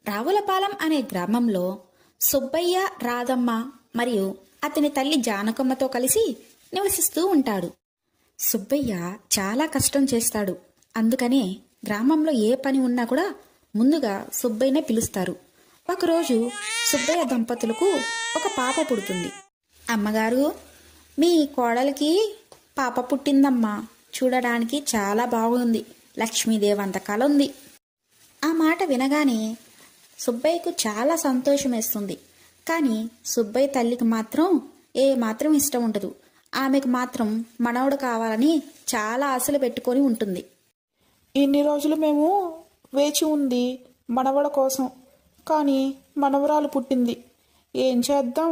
రావులపాలెం అనే గ్రామంలో సుబ్బయ్య, రాధమ్మ మరియు అతని తల్లి జానకమ్మతో కలిసి నివసిస్తూ ఉంటాడు. సుబ్బయ్య చాలా కష్టం చేస్తాడు. అందుకనే గ్రామంలో ఏ పని ఉన్నా కూడా ముందుగా సుబ్బయ్యనే పిలుస్తారు. ఒకరోజు సుబ్బయ్య దంపతులకు ఒక పాప పుడుతుంది. అమ్మగారు, మీ కోడలికి పాప పుట్టిందమ్మా, చూడడానికి చాలా బాగుంది, లక్ష్మీదేవి అంత కళ ఉంది. ఆ మాట వినగానే సుబ్బయ్యకు చాలా సంతోషం వేస్తుంది. కానీ సుబ్బయ్య తల్లికి మాత్రం మాత్రం ఇష్టం ఉండదు. ఆమెకు మాత్రం మనవడు కావాలని చాలా ఆశలు పెట్టుకొని ఉంటుంది. ఇన్ని రోజులు మేము వేచి ఉంది మనవడ కోసం, కానీ మనవరాలు పుట్టింది, ఏం చేద్దాం?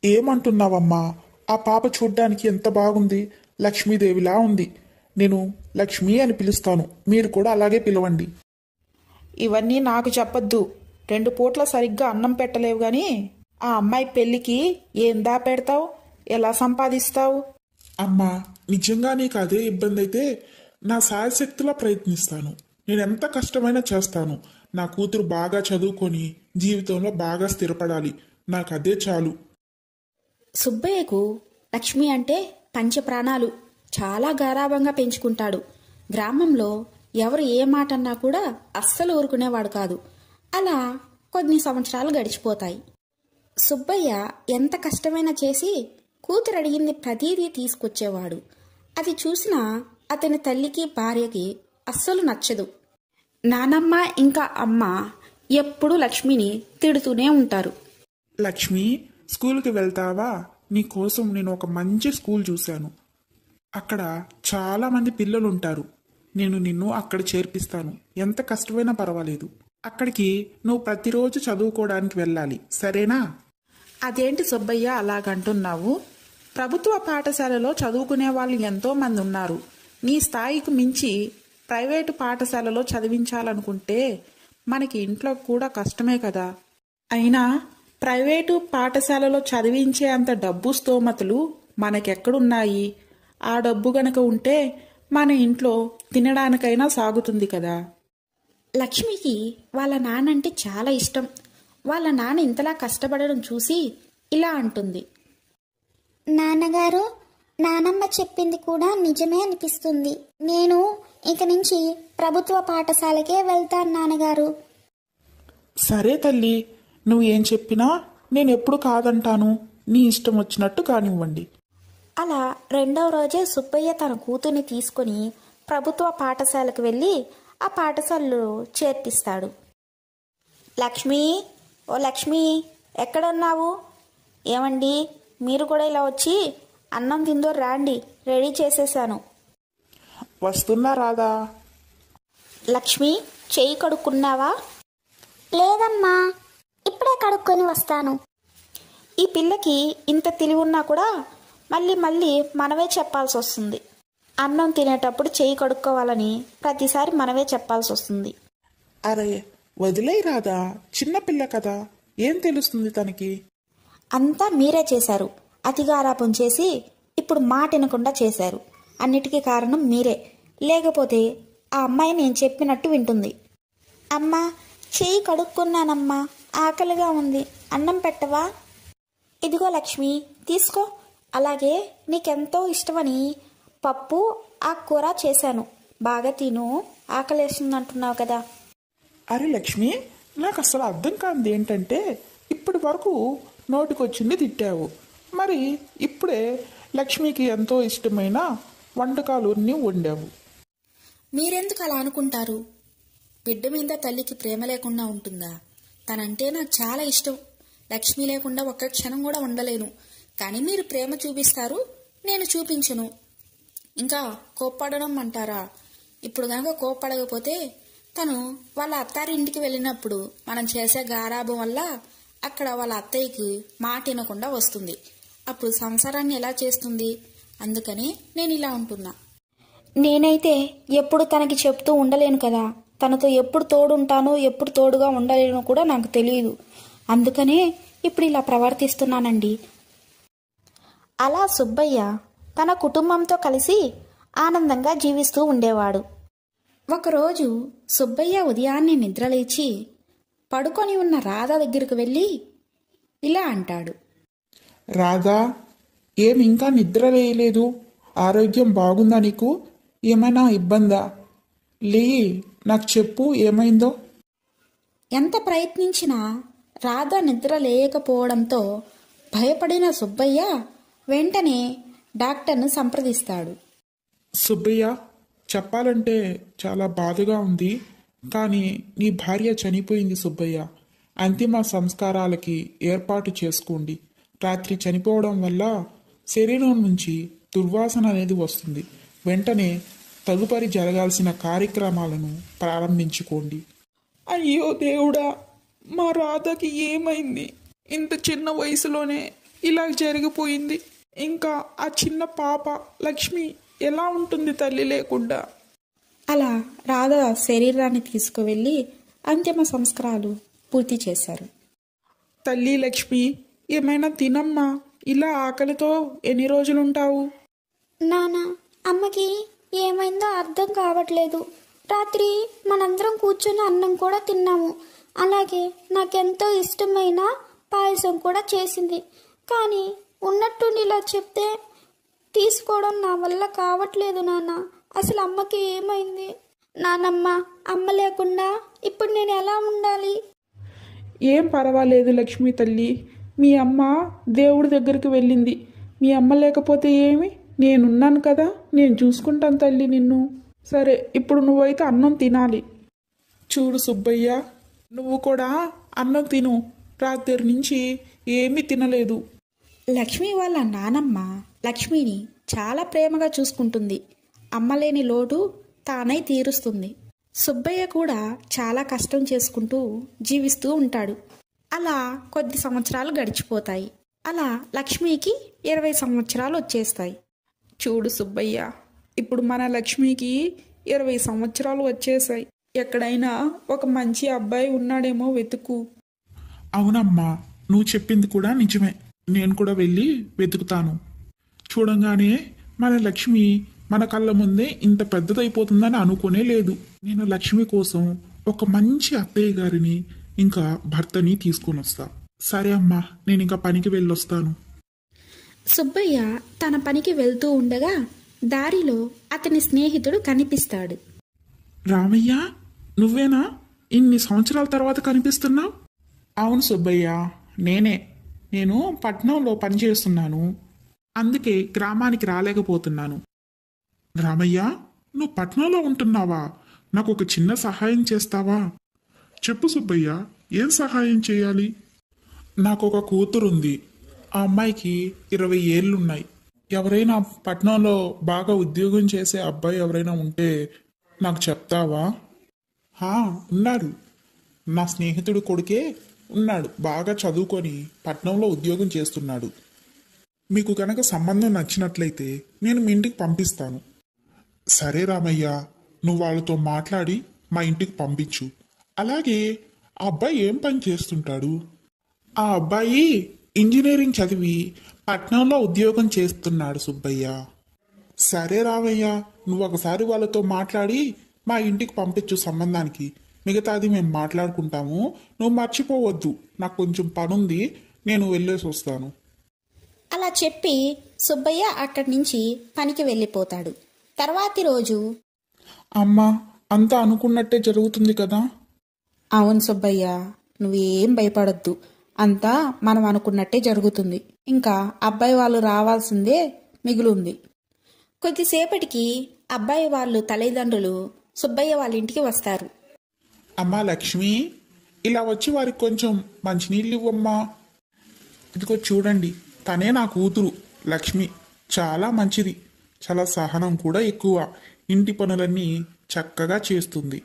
ఏమంటున్నావమ్మా? ఆ పాప చూడ్డానికి ఎంత బాగుంది, లక్ష్మీదేవిలా ఉంది. నేను లక్ష్మి అని పిలుస్తాను, మీరు కూడా అలాగే పిలవండి. ఇవన్నీ నాకు చెప్పొద్దు. 2 పూట్ల సరిగ్గా అన్నం పెట్టలేవు గాని ఆ అమ్మాయి పెళ్లికి ఏం దాపెడతావు, ఎలా సంపాదిస్తావు? అమ్మా, నిజంగా నీకు అదే ఇబ్బంది అయితే నా శాయశక్తిలా ప్రయత్నిస్తాను. నేను ఎంత కష్టమైనా చేస్తాను. నా కూతురు బాగా చదువుకొని జీవితంలో బాగా స్థిరపడాలి, నాకు అదే చాలు. సుబ్బయ్యకు లక్ష్మి అంటే పంచప్రాణాలు. చాలా గారాబంగా పెంచుకుంటాడు. గ్రామంలో ఎవరు ఏ మాట అన్నా కూడా అస్సలు ఊరుకునేవాడు కాదు. అలా కొన్ని సంవత్సరాలు గడిచిపోతాయి. సుబ్బయ్య ఎంత కష్టమైనా చేసి కూతురు అడిగింది ప్రతిదీ తీసుకొచ్చేవాడు. అది చూసిన అతని తల్లికి భార్యకి అస్సలు నచ్చదు. నానమ్మ ఇంకా అమ్మ ఎప్పుడూ లక్ష్మిని తిడుతూనే ఉంటారు. లక్ష్మి, స్కూల్కి వెళ్తావా? నీకోసం నేను ఒక మంచి స్కూల్ చూశాను. అక్కడ చాలా మంది పిల్లలు ఉంటారు. నేను నిన్ను అక్కడ చేర్పిస్తాను. ఎంత కష్టమైనా పర్వాలేదు. అక్కడికి నువ్వు ప్రతిరోజు చదువుకోవడానికి వెళ్ళాలి, సరేనా? అదేంటి సుబ్బయ్య అలాగంటున్నావు? ప్రభుత్వ పాఠశాలలో చదువుకునే వాళ్ళు ఎంతో మంది ఉన్నారు. నీ స్థాయికి మించి ప్రైవేటు పాఠశాలలో చదివించాలనుకుంటే మనకి ఇంట్లో కూడా కష్టమే కదా. అయినా ప్రైవేటు పాఠశాలలో చదివించే అంత డబ్బు స్తోమతలు మనకెక్కడున్నాయి? ఆ డబ్బు గనక ఉంటే మన ఇంట్లో తినడానికైనా సాగుతుంది కదా. లక్ష్మికి వాళ్ళ నాన్నంటే చాలా ఇష్టం. వాళ్ళ నాన్న ఇంతలా కష్టపడడం చూసి ఇలా అంటుంది. నాన్నగారు, నానమ్మ చెప్పింది కూడా నిజమే అనిపిస్తుంది. నేను ఇక నుంచి ప్రభుత్వ పాఠశాలకే వెళ్తాను నాన్నగారు. సరే తల్లి, నువ్వు ఏం చెప్పినా నేను ఎప్పుడు కాదంటాను. నీ ఇష్టం వచ్చినట్టు కానివ్వండి. అలా 2వ రోజే సుబ్బయ్య తన కూతుర్ని తీసుకుని ప్రభుత్వ పాఠశాలకు వెళ్ళి ఆ పాఠశాలలో చేర్పిస్తాడు. లక్ష్మి, ఓ లక్ష్మి, ఎక్కడున్నావు? ఏమండి, మీరు కూడా ఇలా వచ్చి అన్నం తిందో రాండి, రెడీ చేసేసాను. వస్తున్నా రాదా? లక్ష్మి, చెయ్యి కడుక్కున్నావా? లేదమ్మా, ఇప్పుడే కడుక్కొని వస్తాను. ఈ పిల్లకి ఇంత తెలివి ఉన్నా కూడా మళ్ళీ మళ్ళీ మనమే చెప్పాల్సి వస్తుంది. అన్నం తినేటప్పుడు చెయ్యి కడుక్కోవాలని ప్రతిసారి మనమే చెప్పాల్సి వస్తుంది. అరే వదిలేయి రాదా, చిన్నపిల్ల కదా, ఏం తెలుస్తుంది తనకి? అంతా మీరే చేశారు. అతిగారాపం చేసి ఇప్పుడు మాట వినకుండా చేశారు. అన్నిటికీ కారణం మీరే. లేకపోతే ఆ అమ్మాయి నేను చెప్పినట్టు వింటుంది. అమ్మా, చెయ్యి కడుక్కున్నానమ్మా, ఆకలిగా ఉంది, అన్నం పెట్టవా? ఇదిగో లక్ష్మి, తీసుకో. అలాగే నీకెంతో ఇష్టమని పప్పు ఆకుకూర చేశాను, బాగా తిను, ఆకలేస్తుంది అంటున్నావు కదా. అరే లక్ష్మి, నాకు అసలు అర్థం కానిది ఏంటంటే, ఇప్పటి వరకు నోటికొచ్చింది తిట్టావు, మరి ఇప్పుడే లక్ష్మికి ఎంతో ఇష్టమైన వంటకాలు వండావు. మీరెందుకు అలా అనుకుంటారు? బిడ్డ మీద తల్లికి ప్రేమ లేకుండా ఉంటుందా? తనంటే నాకు చాలా ఇష్టం. లక్ష్మి లేకుండా ఒక్క క్షణం కూడా ఉండలేను. కానీ మీరు ప్రేమ చూపిస్తారు, నేను చూపించను. ఇంకా కోప్పడడం అంటారా? ఇప్పుడు కనుక కోప్పడకపోతే తను వాళ్ళ అత్తారింటికి వెళ్ళినప్పుడు మనం చేసే గారాబం వల్ల అక్కడ వాళ్ళ అత్తయ్యకి మాట వినకుండా వస్తుంది. అప్పుడు సంసారాన్ని ఎలా చేస్తుంది? అందుకనే నేను ఇలా ఉంటున్నా. నేనైతే ఎప్పుడు తనకి చెప్తూ ఉండలేను కదా. తనతో ఎప్పుడు తోడుంటానో ఎప్పుడు తోడుగా ఉండలేనో కూడా నాకు తెలియదు. అందుకనే ఇప్పుడు ఇలా ప్రవర్తిస్తున్నానండి. అలా సుబ్బయ్య తన కుటుంబంతో కలిసి ఆనందంగా జీవిస్తూ ఉండేవాడు. ఒకరోజు సుబ్బయ్య ఉదయాన్నే నిద్రలేచి పడుకొని ఉన్న రాధ దగ్గరికి వెళ్ళి ఇలా అంటాడు. రాధా, ఏం ఇంకా నిద్ర లేయలేదు? ఆరోగ్యం బాగుందా నీకు? ఏమైనా ఇబ్బందా? లే, నాకు చెప్పు ఏమైందో. ఎంత ప్రయత్నించినా రాధ నిద్ర లేయకపోవడంతో భయపడిన సుబ్బయ్య వెంటనే డాక్టర్ను సంప్రదిస్తాడు. సుబ్బయ్య, చెప్పాలంటే చాలా బాధగా ఉంది, కానీ నీ భార్య చనిపోయింది సుబ్బయ్య. అంతిమ సంస్కారాలకి ఏర్పాటు చేసుకోండి. రాత్రి చనిపోవడం వల్ల శరీరం నుంచి దుర్వాసన అనేది వస్తుంది. వెంటనే తదుపరి జరగాల్సిన కార్యక్రమాలను ప్రారంభించుకోండి. అయ్యో దేవుడా, మా రాధకి ఏమైంది? ఇంత చిన్న వయసులోనే ఇలా జరిగిపోయింది. ఇంకా ఆ చిన్న పాప లక్ష్మి ఎలా ఉంటుంది తల్లి లేకుండా? అలా రాధ శరీరాన్ని తీసుకువెళ్ళి అంతిమ సంస్కారాలు పూర్తి చేశారు. తల్లి లక్ష్మి, ఏమైనా తినమ్మా. ఇలా ఆకలితో ఎన్ని రోజులుంటావు? నాన్న, అమ్మకి ఏమైందో అర్థం కావట్లేదు. రాత్రి మనందరం కూర్చొని అన్నం కూడా తిన్నాము. అలాగే నాకెంతో ఇష్టమైన పాయసం కూడా చేసింది. కానీ ఉన్నట్టుండి ఇలా చెప్తే తీసుకోవడం నా వల్ల కావట్లేదు నాన్న. అసలు అమ్మకి ఏమైంది? నానమ్మ, అమ్మ లేకుండా ఇప్పుడు నేను ఎలా ఉండాలి? ఏం పర్వాలేదు లక్ష్మి తల్లి, మీ అమ్మ దేవుడి దగ్గరికి వెళ్ళింది. మీ అమ్మ లేకపోతే ఏమి, నేనున్నాను కదా, నేను చూసుకుంటాను తల్లి నిన్ను. సరే, ఇప్పుడు నువ్వైతే అన్నం తినాలి. చూడు సుబ్బయ్య, నువ్వు కూడా అన్నం తిను. రాత్రి నుంచి ఏమీ తినలేదు. లక్ష్మి వాళ్ళ నానమ్మ లక్ష్మిని చాలా ప్రేమగా చూసుకుంటుంది. అమ్మలేని లోటు తానై తీరుస్తుంది. సుబ్బయ్య కూడా చాలా కష్టం చేసుకుంటూ జీవిస్తూ ఉంటాడు. అలా కొద్ది సంవత్సరాలు గడిచిపోతాయి. అలా లక్ష్మికి 20 సంవత్సరాలు వచ్చేస్తాయి. చూడు సుబ్బయ్య, ఇప్పుడు మన లక్ష్మికి 20 సంవత్సరాలు వచ్చేసాయి. ఎక్కడైనా ఒక మంచి అబ్బాయి ఉన్నాడేమో వెతుకు. అవునమ్మా, నువ్వు చెప్పింది కూడా నిజమే. నేను కూడా వెళ్ళి వెతుకుతాను. చూడంగానే మన లక్ష్మి మన కళ్ళ ముందే ఇంత పెద్దదైపోతుందని అనుకునే లేదు. నేను లక్ష్మి కోసం ఒక మంచి అత్తయ్య గారిని ఇంకా భర్తని తీసుకొని వస్తా. సరే అమ్మా, నేను ఇంకా పనికి వెళ్ళొస్తాను. సుబ్బయ్య తన పనికి వెళ్తూ ఉండగా దారిలో అతని స్నేహితుడు కనిపిస్తాడు. రామయ్య, నువ్వేనా? ఇన్ని సంవత్సరాల తర్వాత కనిపిస్తున్నావు? అవును సుబ్బయ్య, నేనే. నేను పట్నంలో పనిచేస్తున్నాను, అందుకే గ్రామానికి రాలేకపోతున్నాను. రామయ్య, నువ్వు పట్నంలో ఉంటున్నావా? నాకు ఒక చిన్న సహాయం చేస్తావా? చెప్పు సుబ్బయ్య, ఏం సహాయం చేయాలి? నాకు ఒక కూతురుంది. ఆ అమ్మాయికి 20 ఏళ్ళున్నాయి. ఎవరైనా పట్నంలో బాగా ఉద్యోగం చేసే అబ్బాయి ఎవరైనా ఉంటే నాకు చెప్తావా? ఉన్నాడు. నా స్నేహితుడు కొడుకే ఉన్నాడు. బాగా చదువుకొని పట్నంలో ఉద్యోగం చేస్తున్నాడు. మీకు కనుక సంబంధం నచ్చినట్లయితే నేను మీ ఇంటికి పంపిస్తాను. సరే రామయ్య, నువ్వు వాళ్ళతో మాట్లాడి మా ఇంటికి పంపించు. అలాగే ఆ అబ్బాయి ఏం పని చేస్తుంటాడు? ఆ అబ్బాయి ఇంజనీరింగ్ చదివి పట్నంలో ఉద్యోగం చేస్తున్నాడు సుబ్బయ్య. సరే రామయ్య, నువ్వు ఒకసారి వాళ్ళతో మాట్లాడి మా ఇంటికి పంపించు సంబంధానికి. మిగతాది మేము మాట్లాడుకుంటాము. నువ్వు మర్చిపోవద్దు. నాకు కొంచెం పనుంది, నేను వెళ్ళేసి వస్తాను. అలా చెప్పి సుబ్బయ్య అక్కడి నుంచి పనికి వెళ్ళిపోతాడు. తర్వాతి రోజు, అమ్మా, అంతా అనుకున్నట్టే జరుగుతుంది కదా? అవును సుబ్బయ్య, నువ్వేం భయపడొద్దు. అంతా మనం అనుకున్నట్టే జరుగుతుంది. ఇంకా అబ్బాయి వాళ్ళు రావాల్సిందే మిగులుంది. కొద్దిసేపటికి అబ్బాయి వాళ్ళు తల్లిదండ్రులు సుబ్బయ్య వాళ్ళ ఇంటికి వస్తారు. అమ్మా లక్ష్మి, ఇలా వచ్చి వారికి కొంచెం మంచినీళ్ళు ఇవ్వమ్మా. ఇదిగో చూడండి, తనే నా కూతురు లక్ష్మి. చాలా మంచిది, చాలా సహనం కూడా ఎక్కువ. ఇంటి పనులన్నీ చక్కగా చేస్తుంది.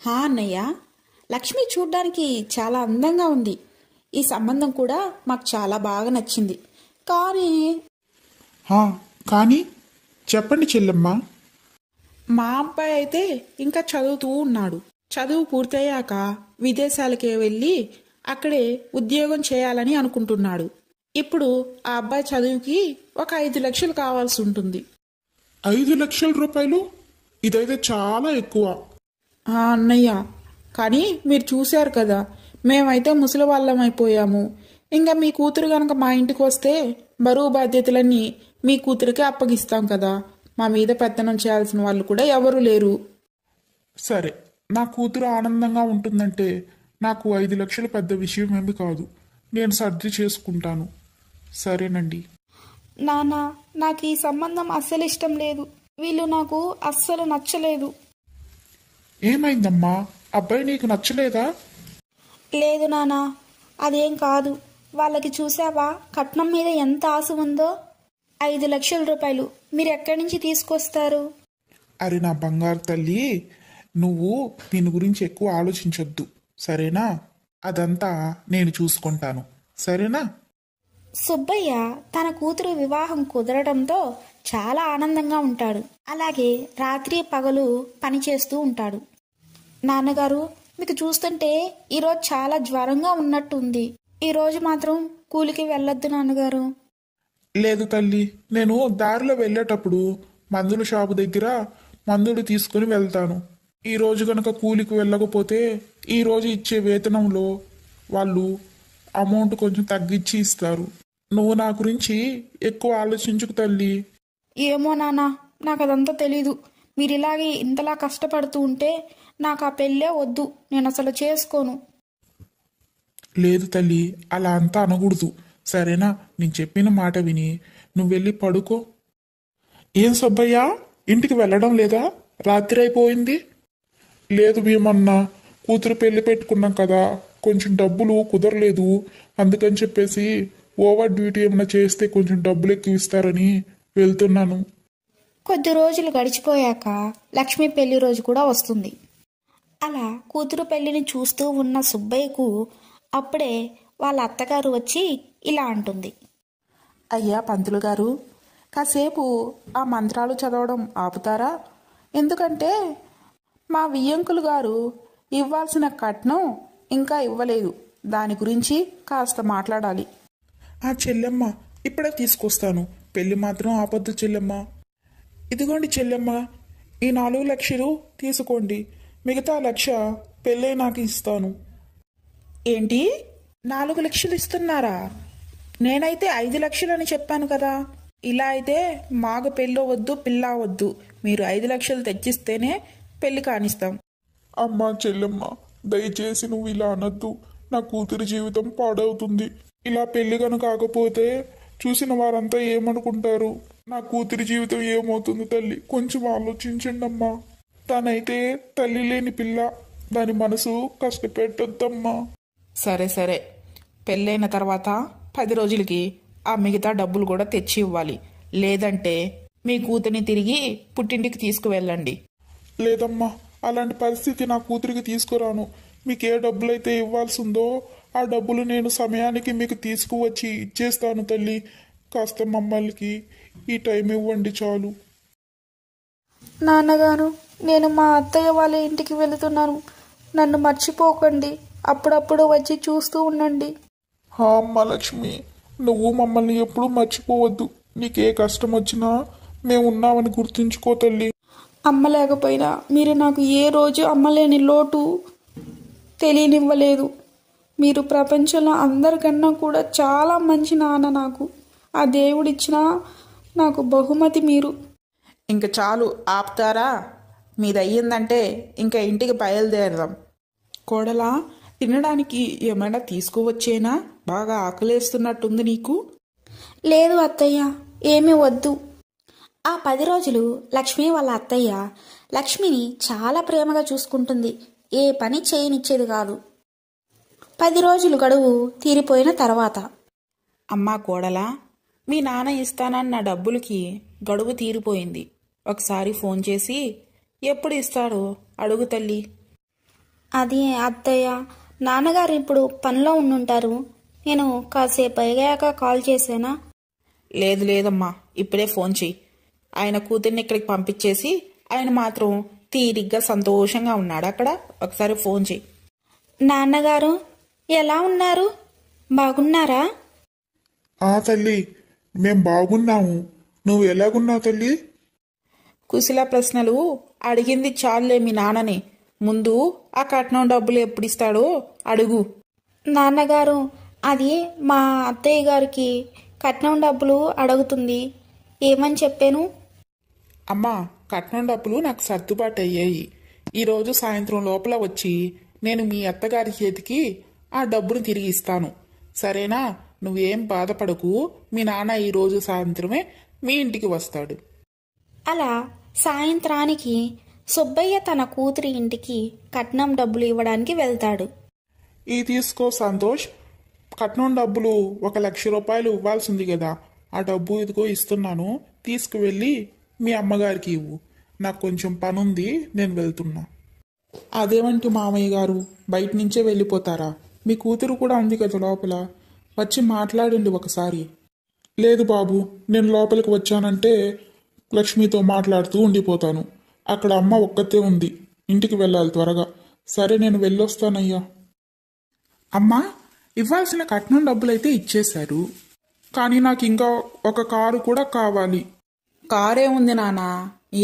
అన్నయ్య, లక్ష్మి చూడ్డానికి చాలా అందంగా ఉంది. ఈ సంబంధం కూడా మాకు చాలా బాగా నచ్చింది. కానీ చెప్పండి చెల్లెమ్మ. మా అబ్బాయి అయితే ఇంకా చదువుతూ ఉన్నాడు. చదువు పూర్తయ్యాక విదేశాలకే వెళ్ళి అక్కడే ఉద్యోగం చేయాలని అనుకుంటున్నాడు. ఇప్పుడు ఆ అబ్బాయి చదువుకి ఒక 5 లక్షలు కావాల్సి ఉంటుంది. 5 లక్షల రూపాయలు? ఇదైతే చాలా ఎక్కువ. అన్నయ్య, కానీ మీరు చూశారు కదా, మేమైతే ముసలి వాళ్ళం అయిపోయాము. ఇంకా మీ కూతురు గనక మా ఇంటికి వస్తే బరువు బాధ్యతలన్నీ మీ కూతురికే అప్పగిస్తాం కదా. మా మీద పెత్తనం చేయాల్సిన వాళ్ళు కూడా ఎవరూ లేరు. సరే, నా కూతురు ఆనందంగా ఉంటుందంటే నాకు 5 లక్షలు పెద్ద విషయం ఏమి కాదు. నేను సర్ది చేసుకుంటాను. సరేనండి. నాన్న, నాకు ఈ సంబంధం అస్సలు ఇష్టం లేదు. వీళ్ళు నాకు అస్సలు నచ్చలేదు. ఏమైందమ్మా? అబ్బాయి నీకు నచ్చలేదా? లేదు నాన్న, అదేం కాదు. వాళ్ళకి చూసావా కట్నం మీద ఎంత ఆశ ఉందో. 5 లక్షల రూపాయలు మీరు ఎక్కడి నుంచి తీసుకొస్తారు? అరే నా బంగారు తల్లి, నువ్వు దీని గురించి ఎక్కువ ఆలోచించొద్దు, సరేనా? అదంతా నేను చూసుకుంటాను, సరేనా? సుబ్బయ్య తన కూతురు వివాహం కుదరడంతో చాలా ఆనందంగా ఉంటాడు. అలాగే రాత్రి పగలు పనిచేస్తూ ఉంటాడు. నాన్నగారు, మీకు చూస్తుంటే ఈరోజు చాలా జ్వరంగా ఉన్నట్టు ఉంది. ఈరోజు మాత్రం కూలికి వెళ్ళొద్దు నాన్నగారు. లేదు తల్లి, నేను దారిలో వెళ్ళేటప్పుడు మందుల షాపు దగ్గర మందులు తీసుకుని వెళ్తాను. ఈ రోజు గనక కూలికి వెళ్ళకపోతే ఈ రోజు ఇచ్చే వేతనంలో వాళ్ళు అమౌంట్ కొంచెం తగ్గించి ఇస్తారు. నువ్వు నా గురించి ఎక్కువ ఆలోచించుకు తల్లి. ఏమో నాన్న, నాకు అదంతా తెలీదు. మీరు ఇలాగే ఇంతలా కష్టపడుతూ ఉంటే నాకు ఆ పెళ్ళే వద్దు. నేను అసలు చేసుకోను. లేదు తల్లి, అలా అంతా అనకూడదు, సరేనా? నేను చెప్పిన మాట విని నువ్వు వెళ్ళి పడుకో. ఏం సుబ్బయ్య, ఇంటికి వెళ్ళడం లేదా? రాత్రి అయిపోయింది. లేదు భీమన్నా, కూతురు పెళ్లి పెట్టుకున్నాం కదా, కొంచెం డబ్బులు కుదరలేదు. అందుకని చెప్పేసి ఓవర్ డ్యూటీ ఏమైనా చేస్తే కొంచెం డబ్బులు ఎక్కువ ఇస్తారని వెళ్తున్నాను. కొద్ది రోజులు గడిచిపోయాక లక్ష్మి పెళ్లి రోజు కూడా వస్తుంది. అలా కూతురు పెళ్లిని చూస్తూ ఉన్న సుబ్బయ్యకు అప్పుడే వాళ్ళ అత్తగారు వచ్చి ఇలా అంటుంది. అయ్యా పంతులు గారు, కాసేపు ఆ మంత్రాలు చదవడం ఆపుతారా? ఎందుకంటే మా వియ్యంకులు గారు ఇవ్వాల్సిన కట్నం ఇంకా ఇవ్వలేదు. దాని గురించి కాస్త మాట్లాడాలి. ఆ చెల్లెమ్మ, ఇప్పుడే తీసుకొస్తాను. పెళ్లి మాత్రం ఆపొద్దు చెల్లెమ్మ. ఇదిగోండి చెల్లెమ్మ, ఈ 4 లక్షలు తీసుకోండి. మిగతా 1 లక్ష పెళ్ళే నాకు ఇస్తాను. ఏంటి, 4 లక్షలు ఇస్తున్నారా? నేనైతే 5 లక్షలని చెప్పాను కదా. ఇలా అయితే మాకు పెళ్ళో వద్దు, పిల్ల వద్దు. మీరు 5 లక్షలు తెచ్చిస్తేనే పెళ్లి కానిస్తాం. అమ్మా చెల్లెమ్మ, దయచేసి నువ్వు ఇలా అనొద్దు. నా కూతురి జీవితం పాడవుతుంది. ఇలా పెళ్లి కనుక కాకపోతే చూసిన వారంతా ఏమనుకుంటారు? నా కూతురి జీవితం ఏమవుతుంది తల్లి? కొంచెం ఆలోచించండి అమ్మా. తనైతే తల్లి లేని పిల్ల, దాని మనసు కష్టపెట్టొద్దమ్మా. సరే సరే, పెళ్ళైన తర్వాత 10 రోజులకి ఆ మిగతా డబ్బులు కూడా తెచ్చి ఇవ్వాలి. లేదంటే మీ కూతురిని తిరిగి పుట్టింటికి తీసుకువెళ్ళండి. లేదమ్మా, అలాంటి పరిస్థితి నా కూతురికి తీసుకురాను. మీకు ఏ డబ్బులైతే ఇవ్వాల్సి ఉందో ఆ డబ్బులు నేను సమయానికి మీకు తీసుకువచ్చి ఇచ్చేస్తాను తల్లి. కాస్త మమ్మల్కి ఈ టైం ఇవ్వండి చాలు. నాన్నగారు, నేను మా అత్తయ్య వాళ్ళ ఇంటికి వెళుతున్నాను. నన్ను మర్చిపోకండి. అప్పుడప్పుడు వచ్చి చూస్తూ ఉండండి. అమ్మ లక్ష్మి, నువ్వు మమ్మల్ని ఎప్పుడూ మర్చిపోవద్దు. నీకే కష్టం వచ్చినా మేము ఉన్నామని గుర్తుంచుకో తల్లి. అమ్మ లేకపోయినా మీరు నాకు ఏ రోజు అమ్మలేని లోటు తెలియనివ్వలేదు. మీరు ప్రపంచంలో అందరికన్నా కూడా చాలా మంచి నాన్న నాకు. ఆ దేవుడిచ్చిన నాకు బహుమతి మీరు. ఇంక చాలు, ఆపుతారా? మీదయ్యిందంటే ఇంకా ఇంటికి బయలుదేరదాం. కోడలా, తినడానికి ఏమైనా తీసుకువచ్చేనా? బాగా ఆకలేస్తున్నట్టుంది నీకు. లేదు అత్తయ్య, ఏమీ వద్దు. ఆ 10 రోజులు లక్ష్మి వాళ్ళ అత్తయ్య లక్ష్మిని చాలా ప్రేమగా చూసుకుంటుంది. ఏ పని చేయనిచ్చేది కాదు. 10 రోజులు గడువు తీరిపోయిన తర్వాత, అమ్మా కోడలా, మీ నాన్న ఇస్తానన్న డబ్బులకి గడువు తీరిపోయింది. ఒకసారి ఫోన్ చేసి ఎప్పుడు ఇస్తాడో అడుగు తల్లి. అది అత్తయ్య, నాన్నగారు ఇప్పుడు పనిలో ఉండుంటారు. నేను కాసేపు అయ్యాక కాల్ చేశానా? లేదు లేదమ్మా, ఇప్పుడే ఫోన్ చెయ్యి. ఆయన కూతుర్ని ఇక్కడికి పంపించేసి ఆయన మాత్రం తీరిగ్గా సంతోషంగా ఉన్నాడు అక్కడ. ఒకసారి ఫోన్ చెయ్యి. నాన్నగారు ఎలా ఉన్నారు? బాగున్నారా? ఆ తల్లి, మేం బాగున్నాము. నువ్వు ఎలాగున్నావు తల్లి? కుశల ప్రశ్నలు అడిగింది చాలులే మీ నాన్నని. ముందు ఆ కట్నం డబ్బులు ఎప్పుడు ఇస్తాడో అడుగు. నాన్నగారు, అది మా అత్తయ్య గారికి కట్నం డబ్బులు అడుగుతుంది. ఏమని చెప్పాను? అమ్మా, కట్నం డబ్బులు నాకు సర్దుబాటు అయ్యాయి. ఈరోజు సాయంత్రం లోపల వచ్చి నేను మీ అత్తగారి చేతికి ఆ డబ్బును తిరిగి ఇస్తాను. సరేనా? నువ్వేం బాధపడకు. మీ నాన్న ఈరోజు సాయంత్రమే మీ ఇంటికి వస్తాడు. అలా సాయంత్రానికి సుబ్బయ్య తన కూతురి ఇంటికి కట్నం డబ్బులు ఇవ్వడానికి వెళ్తాడు. ఈ తీసుకో సంతోష్, కట్నం డబ్బులు 1,00,000 రూపాయలు ఇవ్వాల్సింది కదా, ఆ డబ్బు ఇదిగో ఇస్తున్నాను, తీసుకువెళ్ళి మీ అమ్మగారికి ఇవ్వు. నాకు కొంచెం పనుంది, నేను వెళ్తున్నా. అదేమంటి మామయ్య గారు, బయట నుంచే వెళ్ళిపోతారా? మీ కూతురు కూడా ఉంది కదా లోపల, వచ్చి మాట్లాడండి ఒకసారి. లేదు బాబు, నేను లోపలికి వచ్చానంటే లక్ష్మితో మాట్లాడుతూ ఉండిపోతాను. అక్కడ అమ్మ ఒక్కతే ఉంది, ఇంటికి వెళ్ళాలి త్వరగా. సరే, నేను వెళ్ళొస్తానయ్యా. అమ్మా, ఇవ్వాల్సిన కట్నం డబ్బులైతే ఇచ్చేశారు, కానీ నాకు ఇంకా ఒక కారు కూడా కావాలి. కారే ఉంది నానా,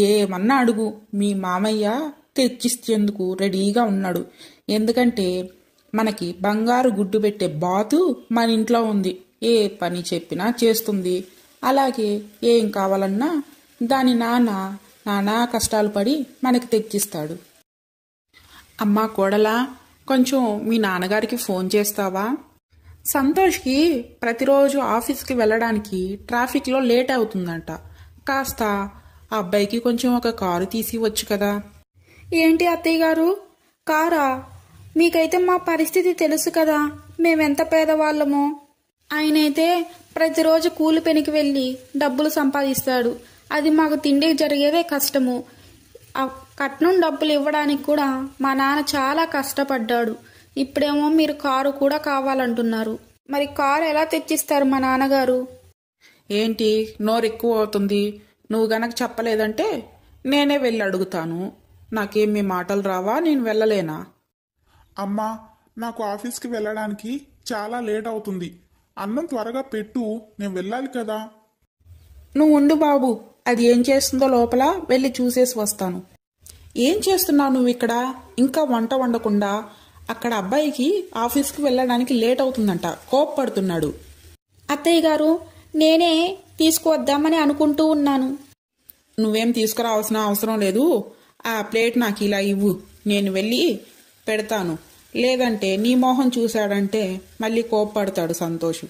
ఏమన్నా అడుగు, మీ మామయ్య తెచ్చిస్తేందుకు రెడీగా ఉన్నాడు. ఎందుకంటే మనకి బంగారు గుడ్డు పెట్టే బాతు మన ఇంట్లో ఉంది. ఏ పని చెప్పినా చేస్తుంది. అలాగే ఏం కావాలన్నా దాని నానా కష్టాలు పడి మనకి తెచ్చిస్తాడు. అమ్మా కోడలా, కొంచెం మీ నాన్నగారికి ఫోన్ చేస్తావా? సంతోష్కి ప్రతిరోజు ఆఫీస్కి వెళ్ళడానికి ట్రాఫిక్లో లేట్ అవుతుందంట. కాస్త ఆ అబ్బాయికి కొంచెం ఒక కారు తీసి వచ్చు కదా. ఏంటి అత్తయ్య గారు, కారా? మీకైతే మా పరిస్థితి తెలుసు కదా, మేమెంత పేదవాళ్ళమో. ఆయనైతే ప్రతిరోజు కూలి పనికి వెళ్ళి డబ్బులు సంపాదిస్తాడు. అది మాకు తిండి జరిగేదే కష్టము. ఆ కట్నం డబ్బులు ఇవ్వడానికి కూడా మా నాన్న చాలా కష్టపడ్డాడు. ఇప్పుడేమో మీరు కారు కూడా కావాలంటున్నారు. మరి కారు ఎలా తెచ్చిస్తారు మా నాన్నగారు? ఏంటి నోరు ఎక్కువ అవుతుంది? నువ్వు గనక చెప్పలేదంటే నేనే వెళ్ళి అడుగుతాను. నాకేం మీ మాటలు రావా? నేను వెళ్ళలేనా? అమ్మా, నాకు ఆఫీస్కి వెళ్ళడానికి చాలా లేట్ అవుతుంది. అన్నం త్వరగా పెట్టు, నేను వెళ్ళాలి కదా. నువ్వు ఉండు బాబు, అది ఏం చేస్తుందో లోపల వెళ్ళి చూసేసి వస్తాను. ఏం చేస్తున్నావు నువ్వు ఇక్కడ? ఇంకా వంట వండకుండా? అక్కడ అబ్బాయికి ఆఫీస్కి వెళ్ళడానికి లేట్ అవుతుందంట, కోప్పడుతున్నాడు. అత్తయ్య గారు, నేనే తీసుకువద్దామని అనుకుంటూ ఉన్నాను. నువ్వేం తీసుకురావాల్సిన అవసరం లేదు. ఆ ప్లేట్ నాకు ఇలా ఇవ్వు, నేను వెళ్ళి పెడతాను. లేదంటే నీ మొహం చూశాడంటే మళ్ళీ కోప్పడతాడు సంతోష్.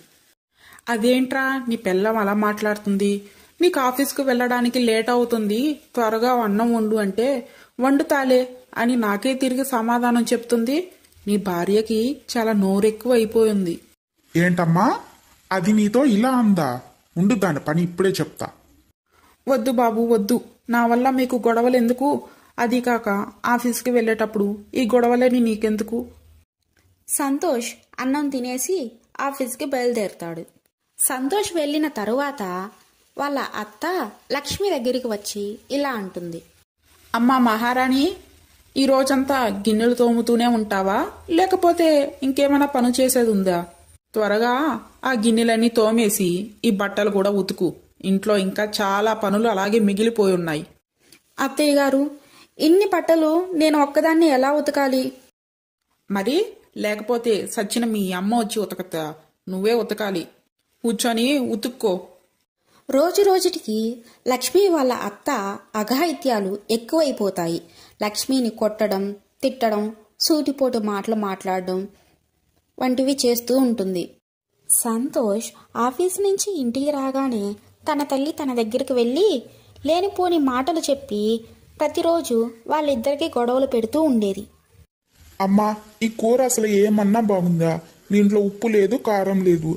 అదేంట్రా నీ పెళ్ళం అలా మాట్లాడుతుంది? నీకు ఆఫీస్కు వెళ్ళడానికి లేట్ అవుతుంది, త్వరగా అన్నం వండు అంటే వండుతాలే అని నాకే తిరిగి సమాధానం చెప్తుంది. నీ భార్యకి చాలా నోరెక్కువ అయిపోయింది. ఏంటమ్మా, అది నీతో ఇలా అందా? ఉండు, దాని పని ఇప్పుడే చెప్తా. వద్దు బాబు వద్దు, నా వల్ల మీకు గొడవలు ఎందుకు? అది కాక ఆఫీస్కి వెళ్ళేటప్పుడు ఈ గొడవలని నీకెందుకు? సంతోష్ అన్నం తినేసి ఆఫీస్కి బయలుదేరుతాడు. సంతోష్ వెళ్ళిన తరువాత వాళ్ళ అత్త లక్ష్మి దగ్గరికి వచ్చి ఇలా అంటుంది. అమ్మా మహారాణి, ఈ రోజంతా గిన్నెలు తోముతూనే ఉంటావా, లేకపోతే ఇంకేమైనా పని చేసేది ఉందా? త్వరగా ఆ గిన్నెలన్నీ తోమేసి ఈ బట్టలు కూడా ఉతుకు. ఇంట్లో ఇంకా చాలా పనులు అలాగే మిగిలిపోయి ఉన్నాయి. అత్తయ్య గారు, ఇన్ని బట్టలు నేను ఒక్కదాన్ని ఎలా ఉతకాలి? మరి లేకపోతే సచ్చిన మీ అమ్మ వచ్చి ఉతకతా? నువ్వే ఉతకాలి. కూర్చొని ఉతుక్కో. రోజు రోజుటికి లక్ష్మి వాళ్ళ అత్త అఘాయిత్యాలు ఎక్కువైపోతాయి. లక్ష్మిని కొట్టడం, తిట్టడం, సూటిపోటు మాటలు మాట్లాడడం వంటివి చేస్తూ ఉంటుంది. సంతోష్ ఆఫీస్ నుంచి ఇంటికి రాగానే తన తల్లి తన దగ్గరికి వెళ్ళి లేనిపోని మాటలు చెప్పి ప్రతిరోజు వాళ్ళిద్దరికీ గొడవలు పెడుతూ ఉండేది. అమ్మా, ఈ కూర అసలు ఏమన్నా బాగుందా? దీంట్లో ఉప్పు లేదు, కారం లేదు.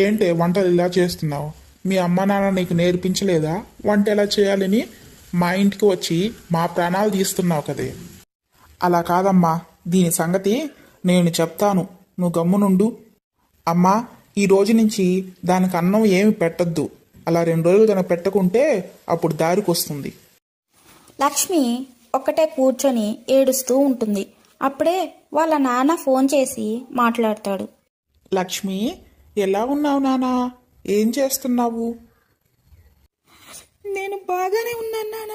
ఏంటే వంటలు ఇలా చేస్తున్నావు? మీ అమ్మ నాన్న నీకు నేర్పించలేదా వంట ఎలా చేయాలని? మా ఇంటికి వచ్చి మా ప్రాణాలు తీస్తున్నావు కదే. అలా కాదమ్మా, దీని సంగతి నేను చెప్తాను, నువ్వు గమ్మునుండు. అమ్మా, ఈ రోజు నుంచి దానికి అన్నం ఏమి పెట్టద్దు. అలా 2 రోజులు కనుక పెట్టకుంటే అప్పుడు దారికి వస్తుంది. లక్ష్మి ఒక్కటే కూర్చొని ఏడుస్తూ ఉంటుంది. అప్పుడే వాళ్ళ నాన్న ఫోన్ చేసి మాట్లాడతాడు. లక్ష్మి, ఎలా ఉన్నావు నానా? ఏం చేస్తున్నావు? నేను బాగానే ఉన్నాను నాన్న.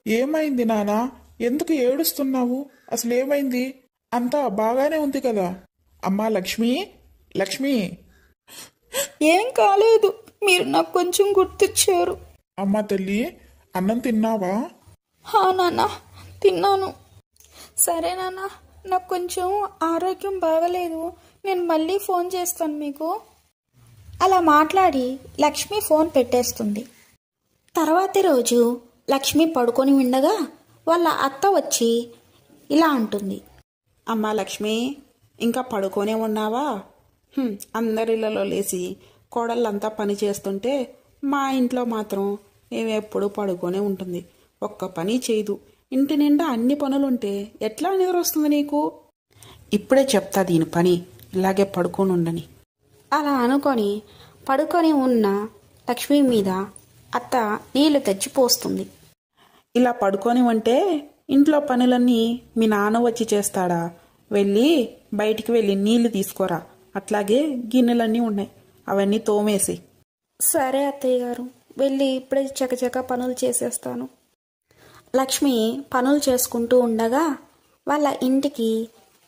ఏమైంది నానా? ఎందుకు ఏడుస్తున్నావు? అసలు ఏమైంది? అంతా బాగానే ఉంది కదా. అమ్మా లక్ష్మి, లక్ష్మి. ఏం కాలేదు, మీరు నాకు కొంచెం గుర్తొచ్చారు. అమ్మా తల్లి, అన్నం తిన్నావా? హా నాన్న, తిన్నాను. సరే నాన్న, నాకు కొంచెం ఆరోగ్యం బాగలేదు, నేను మళ్ళీ ఫోన్ చేస్తాను మీకు. అలా మాట్లాడి లక్ష్మి ఫోన్ పెట్టేస్తుంది. తర్వాతి రోజు లక్ష్మి పడుకొని ఉండగా వాళ్ళ అత్త వచ్చి ఇలా అంటుంది. అమ్మా లక్ష్మి, ఇంకా పడుకోనే ఉన్నావా? అందరిళ్ళలో లేచి కోడళ్ళంతా పని చేస్తుంటే మా ఇంట్లో మాత్రం మేమెప్పుడు పడుకొనే ఉంటుంది. ఒక్క పని చేయదు. ఇంటి నిండా అన్ని పనులుంటే ఎట్లా నిద్ర వస్తుంది నీకు? ఇప్పుడే చెప్తా దీని పని, ఇలాగే పడుకొని ఉండని. అలా అనుకొని పడుకొని ఉన్న లక్ష్మి మీద అత్త నీళ్లు తెచ్చిపోస్తుంది. ఇలా పడుకొని ఉంటే ఇంట్లో పనులన్నీ మీ నాన్న వచ్చి చేస్తాడా? బయటికి వెళ్ళి నీళ్లు తీసుకోరా. అట్లాగే గిన్నెలన్నీ ఉన్నాయి, అవన్నీ తోమేసి. సరే అత్తయ్య గారు, వెళ్ళి ఇప్పుడే చకచక పనులు చేసేస్తాను. లక్ష్మి పనులు చేసుకుంటూ ఉండగా వాళ్ళ ఇంటికి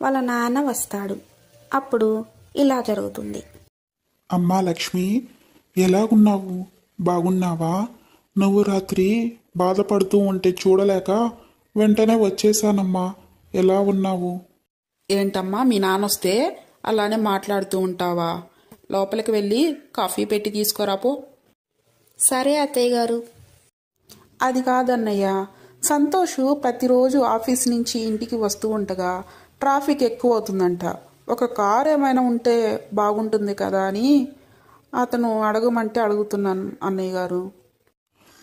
వాళ్ళ నాన్న వస్తాడు. అప్పుడు ఇలా జరుగుతుంది. అమ్మా లక్ష్మి, ఎలాగున్నావు? బాగున్నావా? నువ్వు రాత్రి బాధపడుతూ ఉంటే చూడలేక వెంటనే వచ్చేసానమ్మా. ఎలా ఉన్నావు? ఏంటమ్మా, మీ నాన్నొస్తే అలానే మాట్లాడుతూ ఉంటావా? లోపలికి వెళ్ళి కాఫీ పెట్టి తీసుకురాపో. సరే అత్తయ్య గారు. అది కాదన్నయ్య, సంతోష్ ప్రతిరోజు ఆఫీస్ నుంచి ఇంటికి వస్తూ ఉండగా ట్రాఫిక్ ఎక్కువ అవుతుందంట. ఒక కారు ఏమైనా ఉంటే బాగుంటుంది కదా అని అతను అడగమంటే అడుగుతున్నాను అన్నయ్య గారు.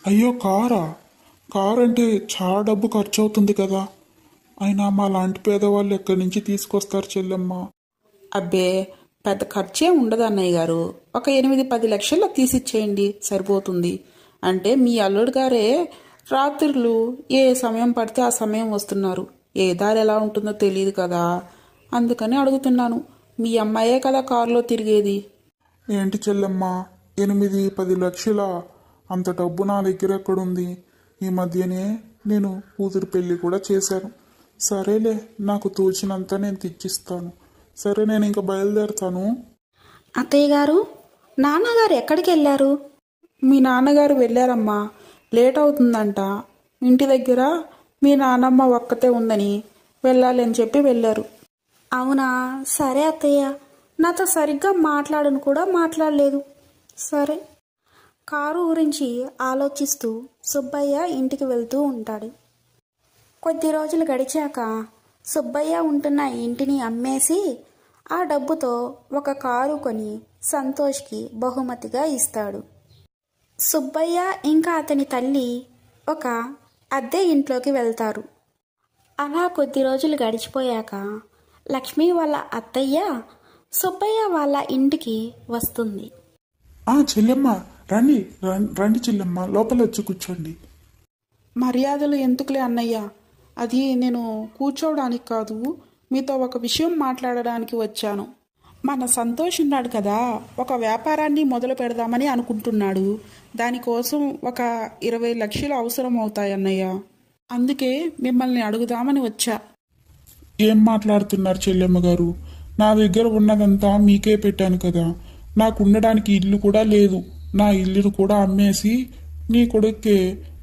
అయ్యో, కారా? కార్ అంటే చాలా డబ్బు ఖర్చు అవుతుంది కదా. అయినా మా లాంటి పేదవాళ్ళు ఎక్కడి నుంచి తీసుకొస్తారు చెల్లెమ్మ? అబ్బే, పెద్ద ఖర్చే ఉండదు అన్నయ్య గారు. ఒక 8-10 లక్షల్లో తీసిచ్చేయండి, సరిపోతుంది. అంటే మీ అల్లుడు గారే రాత్రులు ఏ సమయం పడితే ఆ సమయం వస్తున్నారు. ఏ దారి ఎలా ఉంటుందో తెలియదు కదా, అందుకని అడుగుతున్నాను. మీ అమ్మాయే కదా కారులో తిరిగేది. ఏంటి చెల్లెమ్మ, 8-10 లక్షల అంత డబ్బు నా దగ్గర ఎక్కడుంది? ఈ మధ్యనే నేను కూతురు పెళ్లి కూడా చేశాను. సరేలే, నాకు తోచినంత నేను తెచ్చిస్తాను. సరే, నేను ఇంకా బయలుదేరుతాను. అత్తయ్య గారు, నాన్నగారు ఎక్కడికి వెళ్ళారు? మీ నాన్నగారు వెళ్ళారమ్మా, లేట్ అవుతుందంట. ఇంటి దగ్గర మీ నాన్నమ్మ ఒక్కతే ఉందని వెళ్ళాలి అని చెప్పి వెళ్ళారు. అవునా? సరే అత్తయ్య, నాతో సరిగ్గా మాట్లాడను కూడా మాట్లాడలేదు. సరే. కారు గురించి ఆలోచిస్తూ సుబ్బయ్య ఇంటికి వెళ్తూ ఉంటాడు. కొద్ది రోజులు గడిచాక సుబ్బయ్య ఉంటున్న ఇంటిని అమ్మేసి ఆ డబ్బుతో ఒక కారు కొని సంతోష్కి బహుమతిగా ఇస్తాడు. సుబ్బయ్య ఇంకా అతని తల్లి ఒక అద్దె ఇంట్లోకి వెళ్తారు. అలా కొద్ది రోజులు గడిచిపోయాక లక్ష్మి వాళ్ళ అత్తయ్య సుబ్బయ్య వాళ్ళ ఇంటికి వస్తుంది. చెల్లెమ్మ, రండి రండి చెల్లెమ్మ, లోపల వచ్చి కూర్చోండి. మర్యాదలు ఎందుకులే అన్నయ్య, అది నేను కూర్చోవడానికి కాదు, మీతో ఒక విషయం మాట్లాడడానికి వచ్చాను. మన సంతోష్ ఉన్నాడు కదా, ఒక వ్యాపారాన్ని మొదలు పెడదామని అనుకుంటున్నాడు. దానికోసం ఒక 20 లక్షలు అవసరం అవుతాయి అన్నయ్య. అందుకే మిమ్మల్ని అడుగుదామని వచ్చా. ఏం మాట్లాడుతున్నారు చెల్లెమ్మ గారు? నా దగ్గర ఉన్నదంతా మీకే పెట్టాను కదా. నాకు ఉండడానికి ఇల్లు కూడా లేదు. నా ఇల్లును కూడా అమ్మేసి నీ కొడుక్కే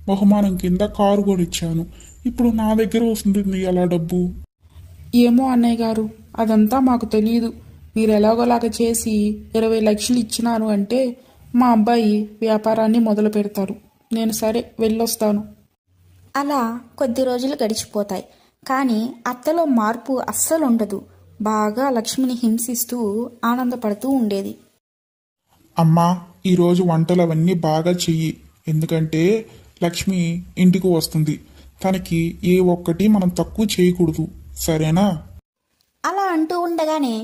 బహుమానం కింద కారు కొనిచ్చాను. ఇప్పుడు నా దగ్గర వస్తుంది అలా డబ్బు? ఏమో అన్నయ్య గారు, అదంతా మాకు తెలియదు. మీరు ఎలాగోలాగా చేసి 20 లక్షలు ఇచ్చినాను అంటే మా అబ్బాయి వ్యాపారాన్ని మొదలు పెడతాడు. నేను సరే వెళ్ళొస్తాను. అలా కొద్ది రోజులు గడిచిపోతాయి. కానీ అత్తలో మార్పు అస్సలు ఉండదు. బాగా లక్ష్మిని హింసిస్తూ ఆనందపడుతూ ఉండేది. అమ్మా, ఈరోజు వంటలు అవన్నీ బాగా చెయ్యి, ఎందుకంటే లక్ష్మి ఇంటికి వస్తుంది. తనకి ఏ ఒక్కటి మనం తక్కువ చేయకూడదు, సరేనా? అలా అంటూ ఉండగానే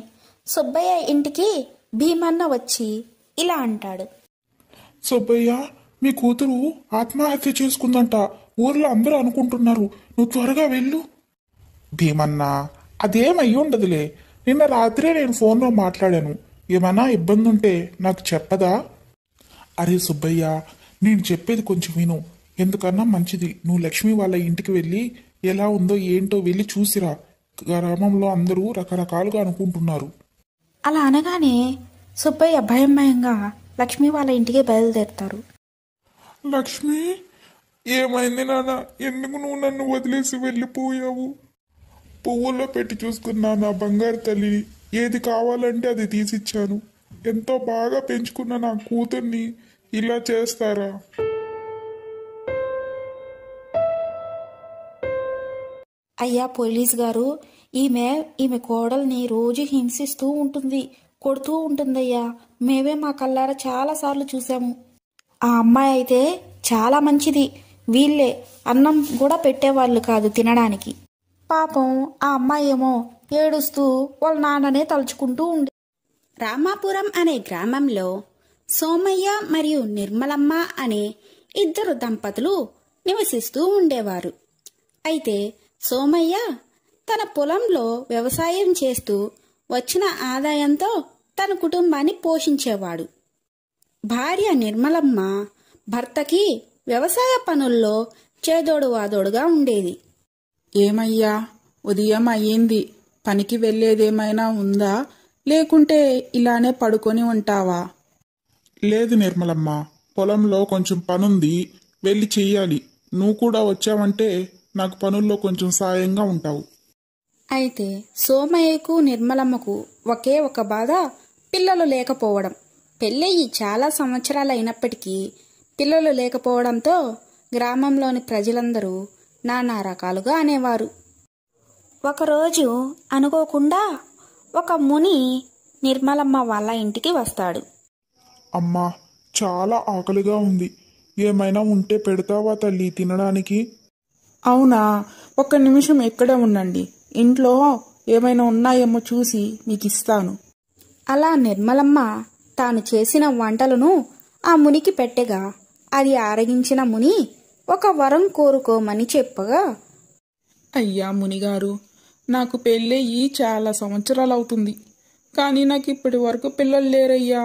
సుబ్బయ్య ఇంటికి భీమన్న వచ్చి ఇలా అంటాడు. సుబ్బయ్య, మీ కూతురు ఆత్మహత్య చేసుకుందంట. ఊర్లో అందరూ అనుకుంటున్నారు. నువ్వు త్వరగా వెళ్ళు. భీమన్న, అదేమయ్యి ఉండదులే. నిన్న రాత్రే నేను ఫోన్లో మాట్లాడాను. ఏమైనా ఇబ్బంది ఉంటే నాకు చెప్పదా? అరే సుబ్బయ్య, నేను చెప్పేది కొంచెం విను. ఎందుకన్నా మంచిది, నువ్వు లక్ష్మి వాళ్ళ ఇంటికి వెళ్ళి ఎలా ఉందో ఏంటో వెళ్ళి చూసిరా. గ్రామంలో అందరూ రకరకాలుగా అనుకుంటున్నారు. అలా అనగానే సుబ్బయ్య భయం భయంగా లక్ష్మి వాళ్ళ ఇంటికి బయలుదేరుతారు. లక్ష్మి, ఏమైంది నాన్న? ఎందుకు నువ్వు నన్ను వదిలేసి వెళ్ళిపోయావు? పువ్వుల్లో పెట్టి చూసుకున్నా నా బంగారు తల్లి. ఏది కావాలంటే అది తీసిచ్చాను. ఎంతో బాగా పెంచుకున్న నా కూతుర్ని ఇలా చేస్తారా? అయ్యా పోలీస్ గారు, ఈమె కోడల్ని రోజు హింసిస్తూ ఉంటుంది, కొడుతూ ఉంటుందయ్యా. మేమే మా కళ్ళారా చాలాసార్లు చూసాము. ఆ అమ్మాయి అయితే చాలా మంచిది. వీళ్ళే అన్నం కూడా పెట్టేవాళ్ళు కాదు తినడానికి. పాపం ఆ అమ్మాయి ఏమో ఏడుస్తూ వాళ్ళ నాన్ననే తలుచుకుంటూ ఉండే. రామాపురం అనే గ్రామంలో సోమయ్య మరియు నిర్మలమ్మ అనే ఇద్దరు దంపతులు నివసిస్తూ ఉండేవారు. అయితే సోమయ్య తన పొలంలో వ్యవసాయం చేస్తూ వచ్చిన ఆదాయంతో తన కుటుంబాన్ని పోషించేవాడు. భార్య నిర్మలమ్మ భర్తకి వ్యవసాయ పనుల్లో చేదోడు వాదోడుగా ఉండేది. ఏమయ్యా, ఉదయం అయ్యింది, పనికి వెళ్ళేదేమైనా ఉందా, లేకుంటే ఇలానే పడుకొని ఉంటావా? లేదు నిర్మలమ్మ, పొలంలో కొంచెం పనుంది, వెళ్ళి చెయ్యాలి. నువ్వు కూడా వచ్చావంటే నాకు పనుల్లో కొంచెం సాయంగా ఉంటావు. అయితే సోమయ్యకు నిర్మలమ్మకు ఒకే ఒక బాధ, పిల్లలు లేకపోవడం. పెళ్ళయి చాలా సంవత్సరాలు అయినప్పటికీ పిల్లలు లేకపోవడంతో గ్రామంలోని ప్రజలందరూ నానా రకాలుగా అనేవారు. ఒకరోజు అనుకోకుండా ఒక ముని నిర్మలమ్మ వాళ్ళ ఇంటికి వస్తాడు. అమ్మా, చాలా ఆకలిగా ఉంది. ఏమైనా ఉంటే పెడతావా తల్లి తినడానికి? అవునా, ఒక్క నిమిషం ఎక్కడే ఉండండి, ఇంట్లో ఏమైనా ఉన్నాయేమో చూసి మీకు ఇస్తాను. అలా నిర్మలమ్మ తాను చేసిన వంటలను ఆ మునికి పెట్టగా అది ఆరగించిన ముని ఒక వరం కోరుకోమని చెప్పగా, అయ్యా మునిగారు, నాకు పెళ్ళయ్యి చాలా సంవత్సరాలు అవుతుంది, కానీ నాకు ఇప్పటి వరకు పిల్లలు లేరయ్యా.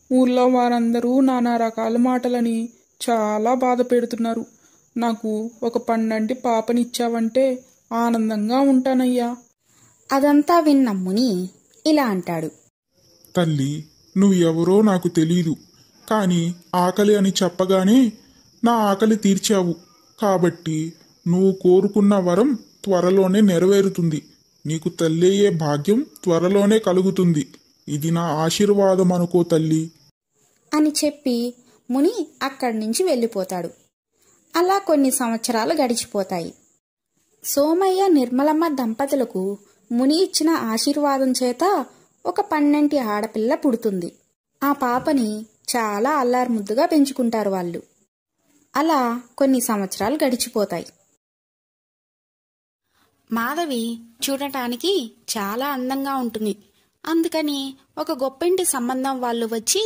ఊర్లో వారందరూ నానా రకాల మాటలని చాలా బాధ పెడుతున్నారు. నాకు ఒక పండంటి పాపనిచ్చావంటే ఆనందంగా ఉంటానయ్యా. అదంతా విన్న ముని ఇలా అంటాడు. తల్లి, నువ్వు ఎవరో నాకు తెలీదు, కానీ ఆకలి అని చెప్పగానే నా ఆకలి తీర్చావు. కాబట్టి నువ్వు కోరుకున్న వరం త్వరలోనే నెరవేరుతుంది. నీకు తల్లయ్యే భాగ్యం త్వరలోనే కలుగుతుంది. ఇది నా ఆశీర్వాదం అనుకో తల్లి అని చెప్పి ముని అక్కడి నుంచి వెళ్ళిపోతాడు. అలా కొన్ని సంవత్సరాలు గడిచిపోతాయి. సోమయ్య నిర్మలమ్మ దంపతులకు ముని ఇచ్చిన ఆశీర్వాదం చేత ఒక పన్నెంటి ఆడపిల్ల పుడుతుంది. ఆ పాపని చాలా అల్లారుముద్దుగా పెంచుకుంటారు వాళ్ళు. అలా కొన్ని సంవత్సరాలు గడిచిపోతాయి. మాధవి చూడటానికి చాలా అందంగా ఉంటుంది. అందుకని ఒక గొప్పింటి సంబంధం వాళ్ళు వచ్చి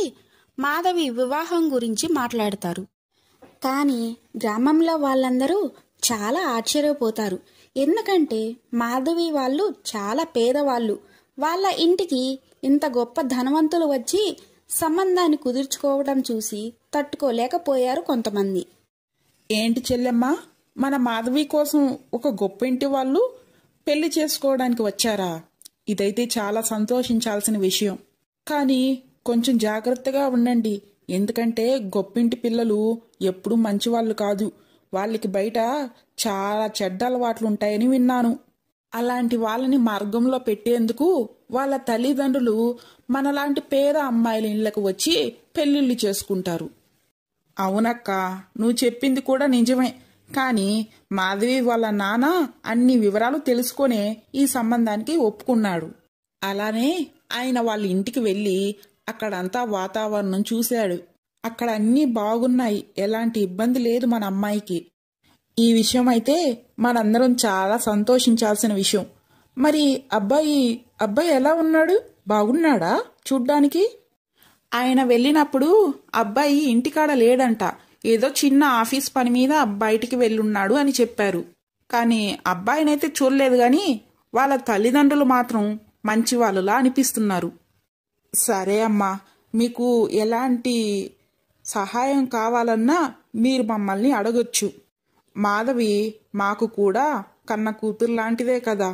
మాధవి వివాహం గురించి మాట్లాడతారు. కానీ గ్రామంలో వాళ్ళందరూ చాలా ఆశ్చర్యపోతారు. ఎందుకంటే మాధవి వాళ్ళు చాలా పేదవాళ్ళు. వాళ్ళ ఇంటికి ఇంత గొప్ప ధనవంతులు వచ్చి సంబంధాన్ని కుదుర్చుకోవడం చూసి తట్టుకోలేకపోయారు కొంతమంది. ఏంటి చెల్లెమ్మ, మన మాధవి కోసం ఒక గొప్ప ఇంటి వాళ్ళు పెళ్లి చేసుకోవడానికి వచ్చారా? ఇదైతే చాలా సంతోషించాల్సిన విషయం. కానీ కొంచెం జాగ్రత్తగా ఉండండి, ఎందుకంటే గొప్పింటి పిల్లలు ఎప్పుడూ మంచివాళ్ళు కాదు. వాళ్ళకి బయట చాలా చెడ్డ అలవాట్లు ఉంటాయని విన్నాను. అలాంటి వాళ్ళని మార్గంలో పెట్టేందుకు వాళ్ళ తల్లిదండ్రులు మనలాంటి పేద అమ్మాయిల ఇళ్లకు వచ్చి పెళ్లిళ్ళు చేసుకుంటారు. అవునక్క, నువ్వు చెప్పింది కూడా నిజమే. కానీ మాధవి వాళ్ళ నాన్న అన్ని వివరాలు తెలుసుకొనే ఈ సంబంధానికి ఒప్పుకున్నాడు. అలానే ఆయన వాళ్ళ ఇంటికి వెళ్ళి అక్కడంతా వాతావరణం చూశాడు. అక్కడ అన్నీ బాగున్నాయి, ఎలాంటి ఇబ్బంది లేదు మన అమ్మాయికి. ఈ విషయం అయితే మనందరం చాలా సంతోషించాల్సిన విషయం. మరి అబ్బాయి ఎలా ఉన్నాడు? బాగున్నాడా చూడ్డానికి? ఆయన వెళ్ళినప్పుడు అబ్బాయి ఇంటికాడ లేడంట. ఏదో చిన్న ఆఫీస్ పని మీద బయటికి వెళ్ళున్నాడు అని చెప్పారు. కానీ అబ్బాయినైతే చూడలేదు. గాని వాళ్ళ తల్లిదండ్రులు మాత్రం మంచి వాళ్ళలా అనిపిస్తున్నారు. సరే అమ్మా, మీకు ఎలాంటి సహాయం కావాలన్నా మీరు మమ్మల్ని అడగొచ్చు. మాధవి మాకు కూడా కన్న కూతురు లాంటిదే కదా.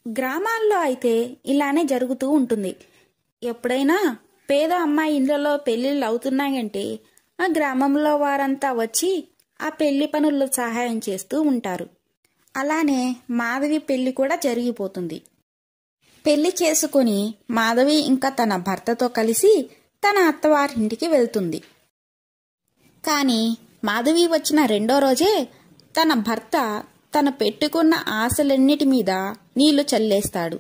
గ్రామాల్లో అయితే ఇలానే జరుగుతూ ఉంటుంది. ఎప్పుడైనా పేద అమ్మాయి ఇళ్లలో పెళ్లిళ్ళు అవుతున్నాయంటే ఆ గ్రామంలో వారంతా వచ్చి ఆ పెళ్లి పనుల్లో సహాయం చేస్తూ ఉంటారు. అలానే మాధవి పెళ్లి కూడా జరిగిపోతుంది. పెళ్లి చేసుకుని మాధవి ఇంకా తన భర్తతో కలిసి తన అత్తవారింటికి వెళ్తుంది. కానీ మాధవి వచ్చిన రెండో రోజే తన భర్త తను పెట్టుకున్న ఆశలన్నిటి మీద నీళ్లు చల్లేస్తాడు.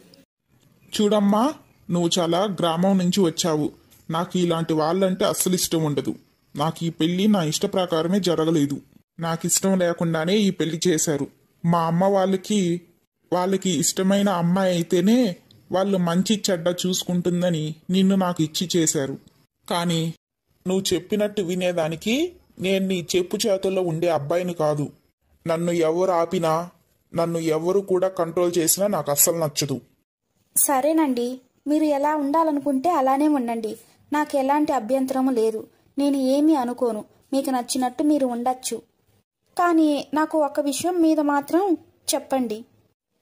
చూడమ్మా, నువ్వు చాలా గ్రామం నుంచి వచ్చావు. నాకు ఇలాంటి వాళ్ళంటే అస్సలు ఇష్టం ఉండదు. నాకు ఈ పెళ్లి నా ఇష్ట ప్రకారమే జరగలేదు. నాకు ఇష్టం లేకుండానే ఈ పెళ్లి చేశారు. మా అమ్మ వాళ్ళకి ఇష్టమైన అమ్మాయి అయితేనే వాళ్ళు మంచి చెడ్డ చూసుకుంటుందని నిన్ను నాకు ఇచ్చి చేశారు. కానీ నువ్వు చెప్పినట్టు వినేదానికి నేను నీ చెప్పు చేతుల్లో ఉండే అబ్బాయిని కాదు. నన్ను ఎవరు ఆపినా, నన్ను ఎవరు కూడా కంట్రోల్ చేసినా నాకు అస్సలు నచ్చదు. సరేనండి, మీరు ఎలా ఉండాలనుకుంటే అలానే ఉండండి. నాకు ఎలాంటి అభ్యంతరము లేదు. నేను ఏమీ అనుకోను. మీకు నచ్చినట్టు మీరు ఉండొచ్చు. కానీ నాకు ఒక విషయం మీద మాత్రం చెప్పండి.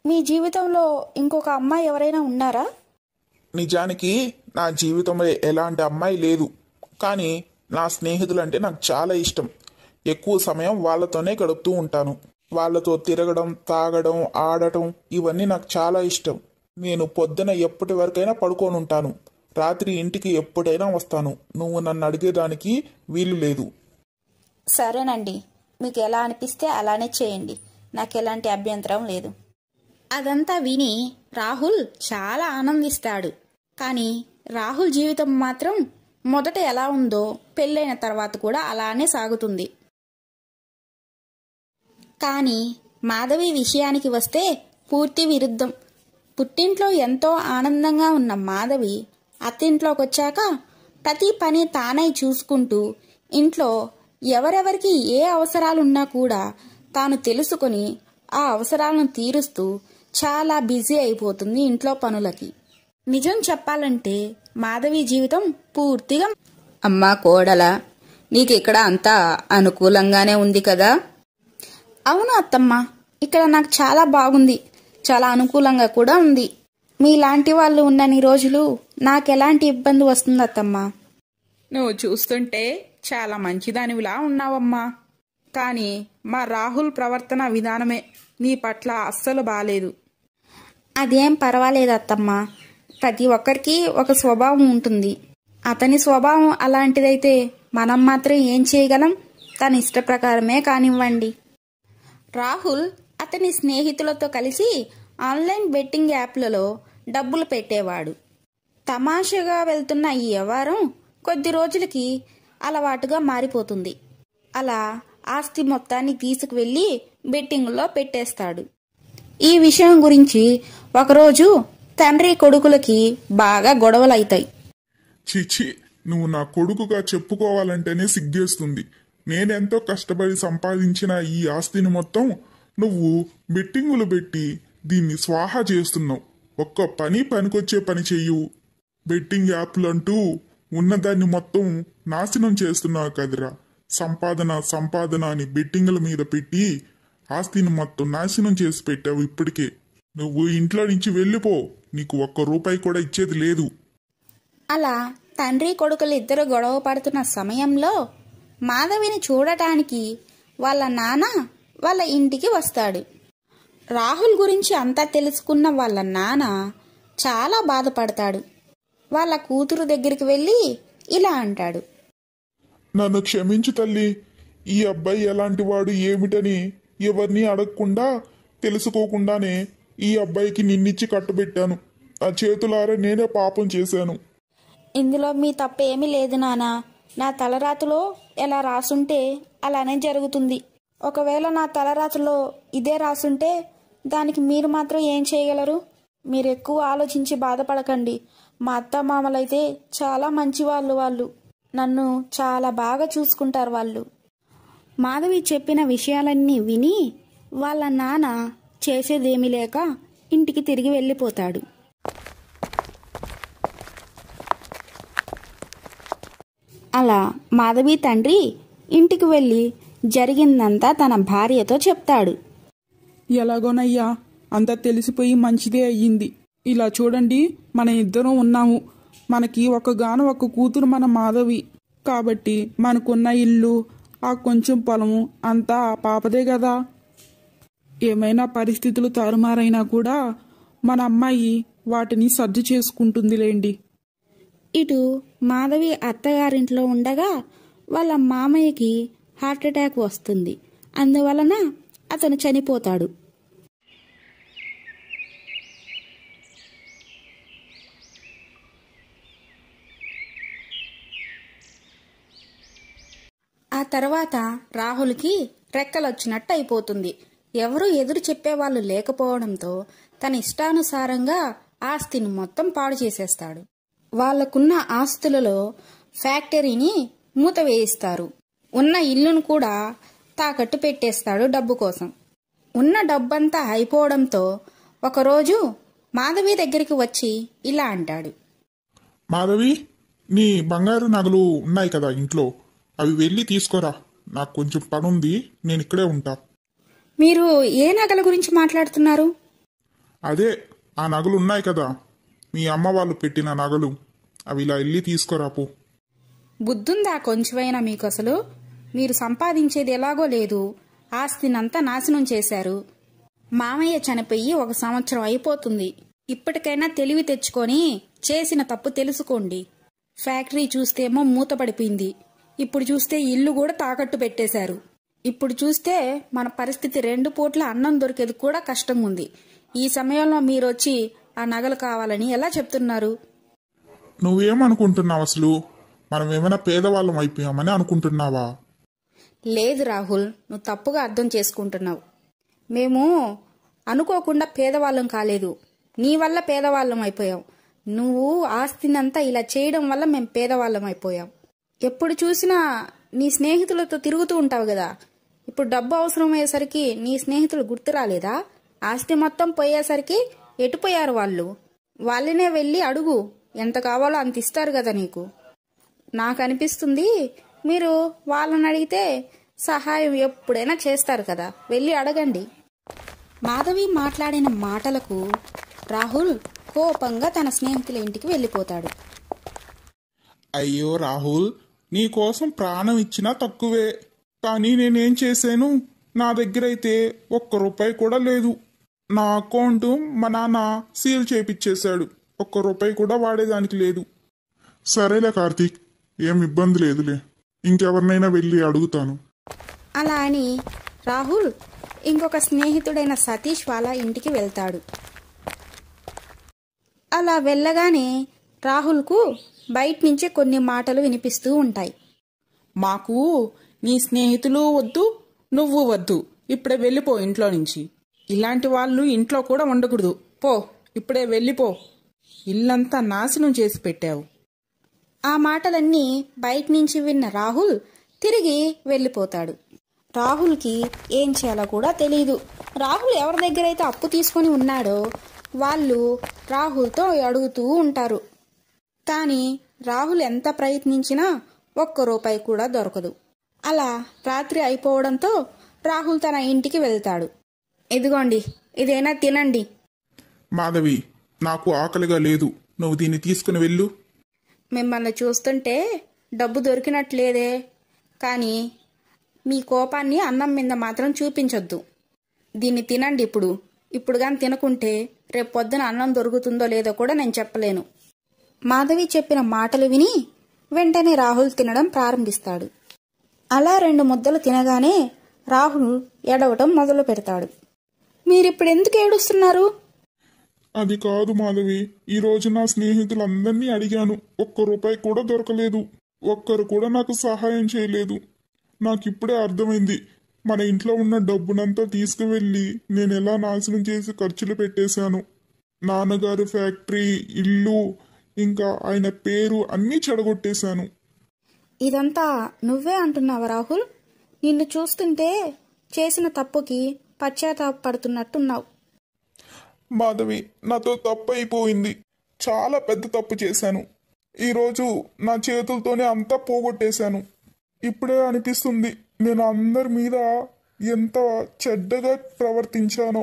మీ జీవితంలో ఇంకొక అమ్మాయి ఎవరైనా ఉన్నారా? నిజానికి నా జీవితంలో ఎలాంటి అమ్మాయి లేదు. కానీ నా స్నేహితులంటే నాకు చాలా ఇష్టం. ఎక్కువ సమయం వాళ్ళతోనే గడుపుతూ ఉంటాను. వాళ్ళతో తిరగడం, తాగడం, ఆడటం ఇవన్నీ నాకు చాలా ఇష్టం. నేను పొద్దున ఎప్పటి వరకైనా పడుకొని ఉంటాను. రాత్రి ఇంటికి ఎప్పుడైనా వస్తాను. నువ్వు నన్ను అడిగేదానికి వీలు లేదు. సరేనండి, మీకు ఎలా అనిపిస్తే అలానే చేయండి. నాకు ఎలాంటి అభ్యంతరం లేదు. అదంతా విని రాహుల్ చాలా ఆనందిస్తాడు. కానీ రాహుల్ జీవితం మాత్రం మొదట ఎలా ఉందో పెళ్ళైన తర్వాత కూడా అలానే సాగుతుంది. కానీ మాధవి విషయానికి వస్తే పూర్తి విరుద్ధం. పుట్టింట్లో ఎంతో ఆనందంగా ఉన్న మాధవి అత్తింట్లోకి వచ్చాక ప్రతి పని తానై చూసుకుంటూ ఇంట్లో ఎవరెవరికి ఏ అవసరాలున్నా కూడా తాను తెలుసుకొని ఆ అవసరాలను తీరుస్తూ చాలా బిజీ అయిపోతుంది ఇంట్లో పనులకి. నిజం చెప్పాలంటే మాధవి జీవితం పూర్తిగా అమ్మా కోడలా, నీకు ఇక్కడ అంతా అనుకూలంగానే ఉంది కదా? అవును అత్తమ్మ, ఇక్కడ నాకు చాలా బాగుంది. చాలా అనుకూలంగా కూడా ఉంది. మీలాంటి వాళ్ళు ఉన్నన్ని రోజులు నాకెలాంటి ఇబ్బంది వస్తుంది అత్తమ్మ? నువ్వు చూస్తుంటే చాలా మంచిదానివిలా ఉన్నావమ్మా. కానీ మా రాహుల్ ప్రవర్తన విధానమే నీ పట్ల అస్సలు బాలేదు. అదేం పర్వాలేదు అత్తమ్మ. ప్రతి ఒక్కరికి ఒక స్వభావం ఉంటుంది. అతని స్వభావం అలాంటిదైతే మనం మాత్రం ఏం చేయగలం? తన ఇష్ట ప్రకారమే కానివ్వండి. రాహుల్ అతని స్నేహితులతో కలిసి ఆన్లైన్ బెట్టింగ్ యాప్లలో డబ్బులు పెట్టేవాడు. తమాషాగా వెళ్తున్న ఈ వ్యవహారం కొద్ది రోజులకి అలవాటుగా మారిపోతుంది. అలా ఆస్తి మొత్తాన్ని తీసుకువెళ్ళి బెట్టింగ్లో పెట్టేస్తాడు. ఈ విషయం గురించి ఒకరోజు తండ్రి కొడుకులకి బాగా గొడవలైతాయి. చిచి, నువ్వు నా కొడుకుగా చెప్పుకోవాలంటేనే సిగ్గేస్తుంది. నేనెంతో కష్టపడి సంపాదించిన ఈ ఆస్తిని మొత్తం నువ్వు బెట్టింగులు పెట్టి దీన్ని స్వాహా చేస్తున్నావు. ఒక్క పనికొచ్చే పని చెయ్యు. బెట్టింగ్ యాప్లంటూ ఉన్నదాన్ని మొత్తం నాశనం చేస్తున్నావు కదరా. సంపాదన అని బెట్టింగుల మీద పెట్టి ఆస్తిని మొత్తం నాశనం చేసి పెట్టావు. ఇప్పటికే నువ్వు ఇంట్లో నుంచి వెళ్ళిపో. నీకు ₹1 కూడా ఇచ్చేది లేదు. అలా తండ్రి కొడుకులు ఇద్దరు గొడవ పడుతున్న సమయంలో మాధవిని చూడటానికి వాళ్ళ నాన్న వాళ్ళ ఇంటికి వస్తాడు. రాహుల్ గురించి అంతా తెలుసుకున్న వాళ్ళ నాన్న చాలా బాధపడతాడు. వాళ్ళ కూతురు దగ్గరికి వెళ్ళి ఇలా అంటాడు. నన్ను క్షమించు తల్లి. ఈ అబ్బాయి ఎలాంటి వాడు ఏమిటని ఎవరిని అడగకుండా తెలుసుకోకుండానే ఈ అబ్బాయికి నిన్నిచ్చి కట్టుబెట్టాను. ఆ చేతులారా నేనే పాపం చేశాను. ఇందులో మీ తప్పేమీ లేదు నాన్న. నా తలరాతులో ఎలా రాసుంటే అలానే జరుగుతుంది. ఒకవేళ నా తలరాతులో ఇదే రాసుంటే దానికి మీరు మాత్రం ఏం చేయగలరు? మీరు ఎక్కువ ఆలోచించి బాధపడకండి. మా అత్త మామలైతే చాలా మంచివాళ్ళు. వాళ్ళు నన్ను చాలా బాగా చూసుకుంటారు. వాళ్ళు మాధవి చెప్పిన విషయాలన్నీ విని వాళ్ళ నాన్న చేసేదేమీ లేక ఇంటికి తిరిగి వెళ్ళిపోతాడు. అలా మాధవి తండ్రి ఇంటికి వెళ్ళి జరిగిందంతా తన భార్యతో చెప్తాడు. ఎలాగోనయ్యా, అంతా తెలిసిపోయి మంచిదే అయ్యింది. ఇలా చూడండి, మన ఇద్దరం ఉన్నాము. మనకి ఒక్క కూతురు మన మాధవి. కాబట్టి మనకున్న ఇల్లు, ఆ కొంచెం పొలము అంతా ఆ పాపదే కదా. ఏమైనా పరిస్థితులు తారుమారైనా కూడా మన అమ్మాయి వాటిని సర్దు చేసుకుంటుందిలేండి. ఇటు మాధవి అత్తగారింట్లో ఉండగా వాళ్ళ మామయ్యకి హార్ట్అటాక్ వస్తుంది. అందువలన అతను చనిపోతాడు. ఆ తర్వాత రాహుల్కి రెక్కలొచ్చినట్టు అయిపోతుంది. ఎవరూ ఎదురు చెప్పేవాళ్ళు లేకపోవడంతో తన ఇష్టానుసారంగా ఆస్తిని మొత్తం పాడు చేసేస్తాడు. వాళ్లకున్న ఆస్తులలో ఫ్యాక్టరీని మూత వేయిస్తారు. ఉన్న ఇల్లును కూడా తాకట్టు పెట్టేస్తాడు డబ్బు కోసం. ఉన్న డబ్బంతా అయిపోవడంతో ఒకరోజు మాధవి దగ్గరికి వచ్చి ఇలా అంటాడు. మాధవి, నీ బంగారు నగలు ఉన్నాయి కదా ఇంట్లో, అవి వెళ్ళి తీసుకోరా. నాకు కొంచెం పని ఉంది, నేను ఇక్కడే ఉంటా. మీరు ఏ నగల గురించి మాట్లాడుతున్నారు? అదే ఆ నగలు ఉన్నాయి కదా, మీ అమ్మ వాళ్ళు పెట్టిన నగలు, అవి ఇలా వెళ్ళి తీసుకోరా పో. బుద్ధుందా కొంచెమైనా మీకు? అసలు మీరు సంపాదించేది ఎలాగో లేదు, ఆస్తినంతా నాశనం చేశారు. మామయ్య చనిపోయి 1 సంవత్సరం అయిపోతుంది. ఇప్పటికైనా తెలివి తెచ్చుకొని చేసిన తప్పు తెలుసుకోండి. ఫ్యాక్టరీ చూస్తేమో మూతపడిపోయింది, ఇప్పుడు చూస్తే ఇల్లు కూడా తాకట్టు పెట్టేశారు. ఇప్పుడు చూస్తే మన పరిస్థితి 2 పూట్ల అన్నం దొరికేది కూడా కష్టంగా ఉంది. ఈ సమయంలో మీరొచ్చి ఆ నగలు కావాలని ఎలా చెప్తున్నారు? నువ్వేమనుకుంటున్నావు అసలు? మనం ఏమైనా పేదవాళ్ళం అయిపోయామని అనుకుంటున్నావా? లేదు రాహుల్, నువ్వు తప్పుగా అర్థం చేసుకుంటున్నావు. మేము అనుకోకుండా పేదవాళ్ళం కాలేదు, నీ వల్ల పేదవాళ్ళం అయిపోయాం. నువ్వు ఆస్తినంతా ఇలా చేయడం వల్ల మేము పేదవాళ్ళం అయిపోయాం. ఎప్పుడు చూసినా నీ స్నేహితులతో తిరుగుతూ ఉంటావు కదా, ఇప్పుడు డబ్బు అవసరం అయ్యేసరికి నీ స్నేహితులు గుర్తు రాలేదా? ఆస్తి మొత్తం పోయేసరికి ఎటుపోయారు వాళ్ళు? వాళ్ళనే వెళ్ళి అడుగు, ఎంత కావాలో అంత ఇస్తారు కదా నీకు. నాకు అనిపిస్తుంది మీరు వాళ్ళని అడిగితే సహాయం ఎప్పుడైనా చేస్తారు కదా, వెళ్ళి అడగండి. మాధవి మాట్లాడిన మాటలకు రాహుల్ కోపంగా తన స్నేహితుల ఇంటికి వెళ్ళిపోతాడు. అయ్యో రాహుల్, నీ కోసం ప్రాణం ఇచ్చినా తక్కువే. కానీ నేనేం చేశాను? నా దగ్గర అయితే ₹1 కూడా లేదు. నా అకౌంట్ మా నాన్న సీల్ చేపిచ్చేశాడు. ₹1 కూడా వాడేదానికి లేదు. సరేలే కార్తీక్, ఏం ఇబ్బంది లేదులే, ఇంకెవరినైనా వెళ్ళి అడుగుతాను. అలా అని రాహుల్ ఇంకొక స్నేహితుడైన సతీష్ వాళ్ళ ఇంటికి వెళ్తాడు. అలా వెళ్ళగానే రాహుల్కు బయట నుంచి కొన్ని మాటలు వినిపిస్తూ ఉంటాయి. మాకు నీ స్నేహితులు వద్దు, నువ్వు వద్దు, ఇప్పుడే వెళ్ళిపో ఇంట్లో నుంచి. ఇలాంటి వాళ్ళు ఇంట్లో కూడా ఉండకూడదు. పో, ఇప్పుడే వెళ్ళిపో. ఇల్లంతా నాశనం చేసి పెట్టావు. ఆ మాటలన్నీ బయట నుంచి విన్న రాహుల్ తిరిగి వెళ్ళిపోతాడు. రాహుల్కి ఏం చేయాలో కూడా తెలియదు. రాహుల్ ఎవరి దగ్గర అయితే అప్పు తీసుకొని ఉన్నాడో వాళ్ళు రాహుల్తో అడుగుతూ ఉంటారు. కానీ రాహుల్ ఎంత ప్రయత్నించినా ₹1 కూడా దొరకదు. అలా రాత్రి అయిపోవడంతో రాహుల్ తన ఇంటికి వెళ్తాడు. ఇదిగోండి, ఇదేనా తినండి. మాధవి, నాకు ఆకలిగా లేదు, నువ్వు దీన్ని తీసుకుని వెళ్ళు. మిమ్మల్ని చూస్తుంటే డబ్బు దొరికినట్లేదే, కానీ మీ కోపాన్ని అన్నం మీద మాత్రం చూపించొద్దు. దీన్ని తినండి ఇప్పుడు కానీ తినకుంటే రేపు పొద్దున అన్నం దొరుకుతుందో లేదో కూడా నేను చెప్పలేను. మాధవి చెప్పిన మాటలు విని వెంటనే రాహుల్ తినడం ప్రారంభిస్తాడు. అలా 2 ముద్దలు తినగానే రాహుల్ ఏడవటం మొదలు పెడతాడు. మీరిప్పుడు ఎందుకు ఏడుస్తున్నారు? అది కాదు మాధవి, ఈ రోజు నా స్నేహితులందరినీ అడిగాను, ₹1 కూడా దొరకలేదు. ఒక్కరు కూడా నాకు సహాయం చేయలేదు. నాకిప్పుడే అర్థమైంది, మన ఇంట్లో ఉన్న డబ్బునంతా తీసుకువెళ్ళి నేను ఎలా నాశనం చేసి ఖర్చులు పెట్టేశాను. నాన్నగారు ఫ్యాక్టరీ, ఇల్లు, ఇంకా ఆయన పేరు అన్నీ చెడగొట్టేశాను. ఇదంతా నువ్వే అంటున్నావా రాహుల్? నిన్ను చూస్తుంటే చేసిన తప్పుకి పశ్చాత్తాపడుతున్నట్టున్నావు. మాధవి, నాతో తప్పు అయిపోయింది. చాలా పెద్ద తప్పు చేశాను. ఈరోజు నా చేతులతోనే అంతా పోగొట్టేశాను. ఇప్పుడే అనిపిస్తుంది నేను అందరి మీద ఎంత చెడ్డగా ప్రవర్తించానో.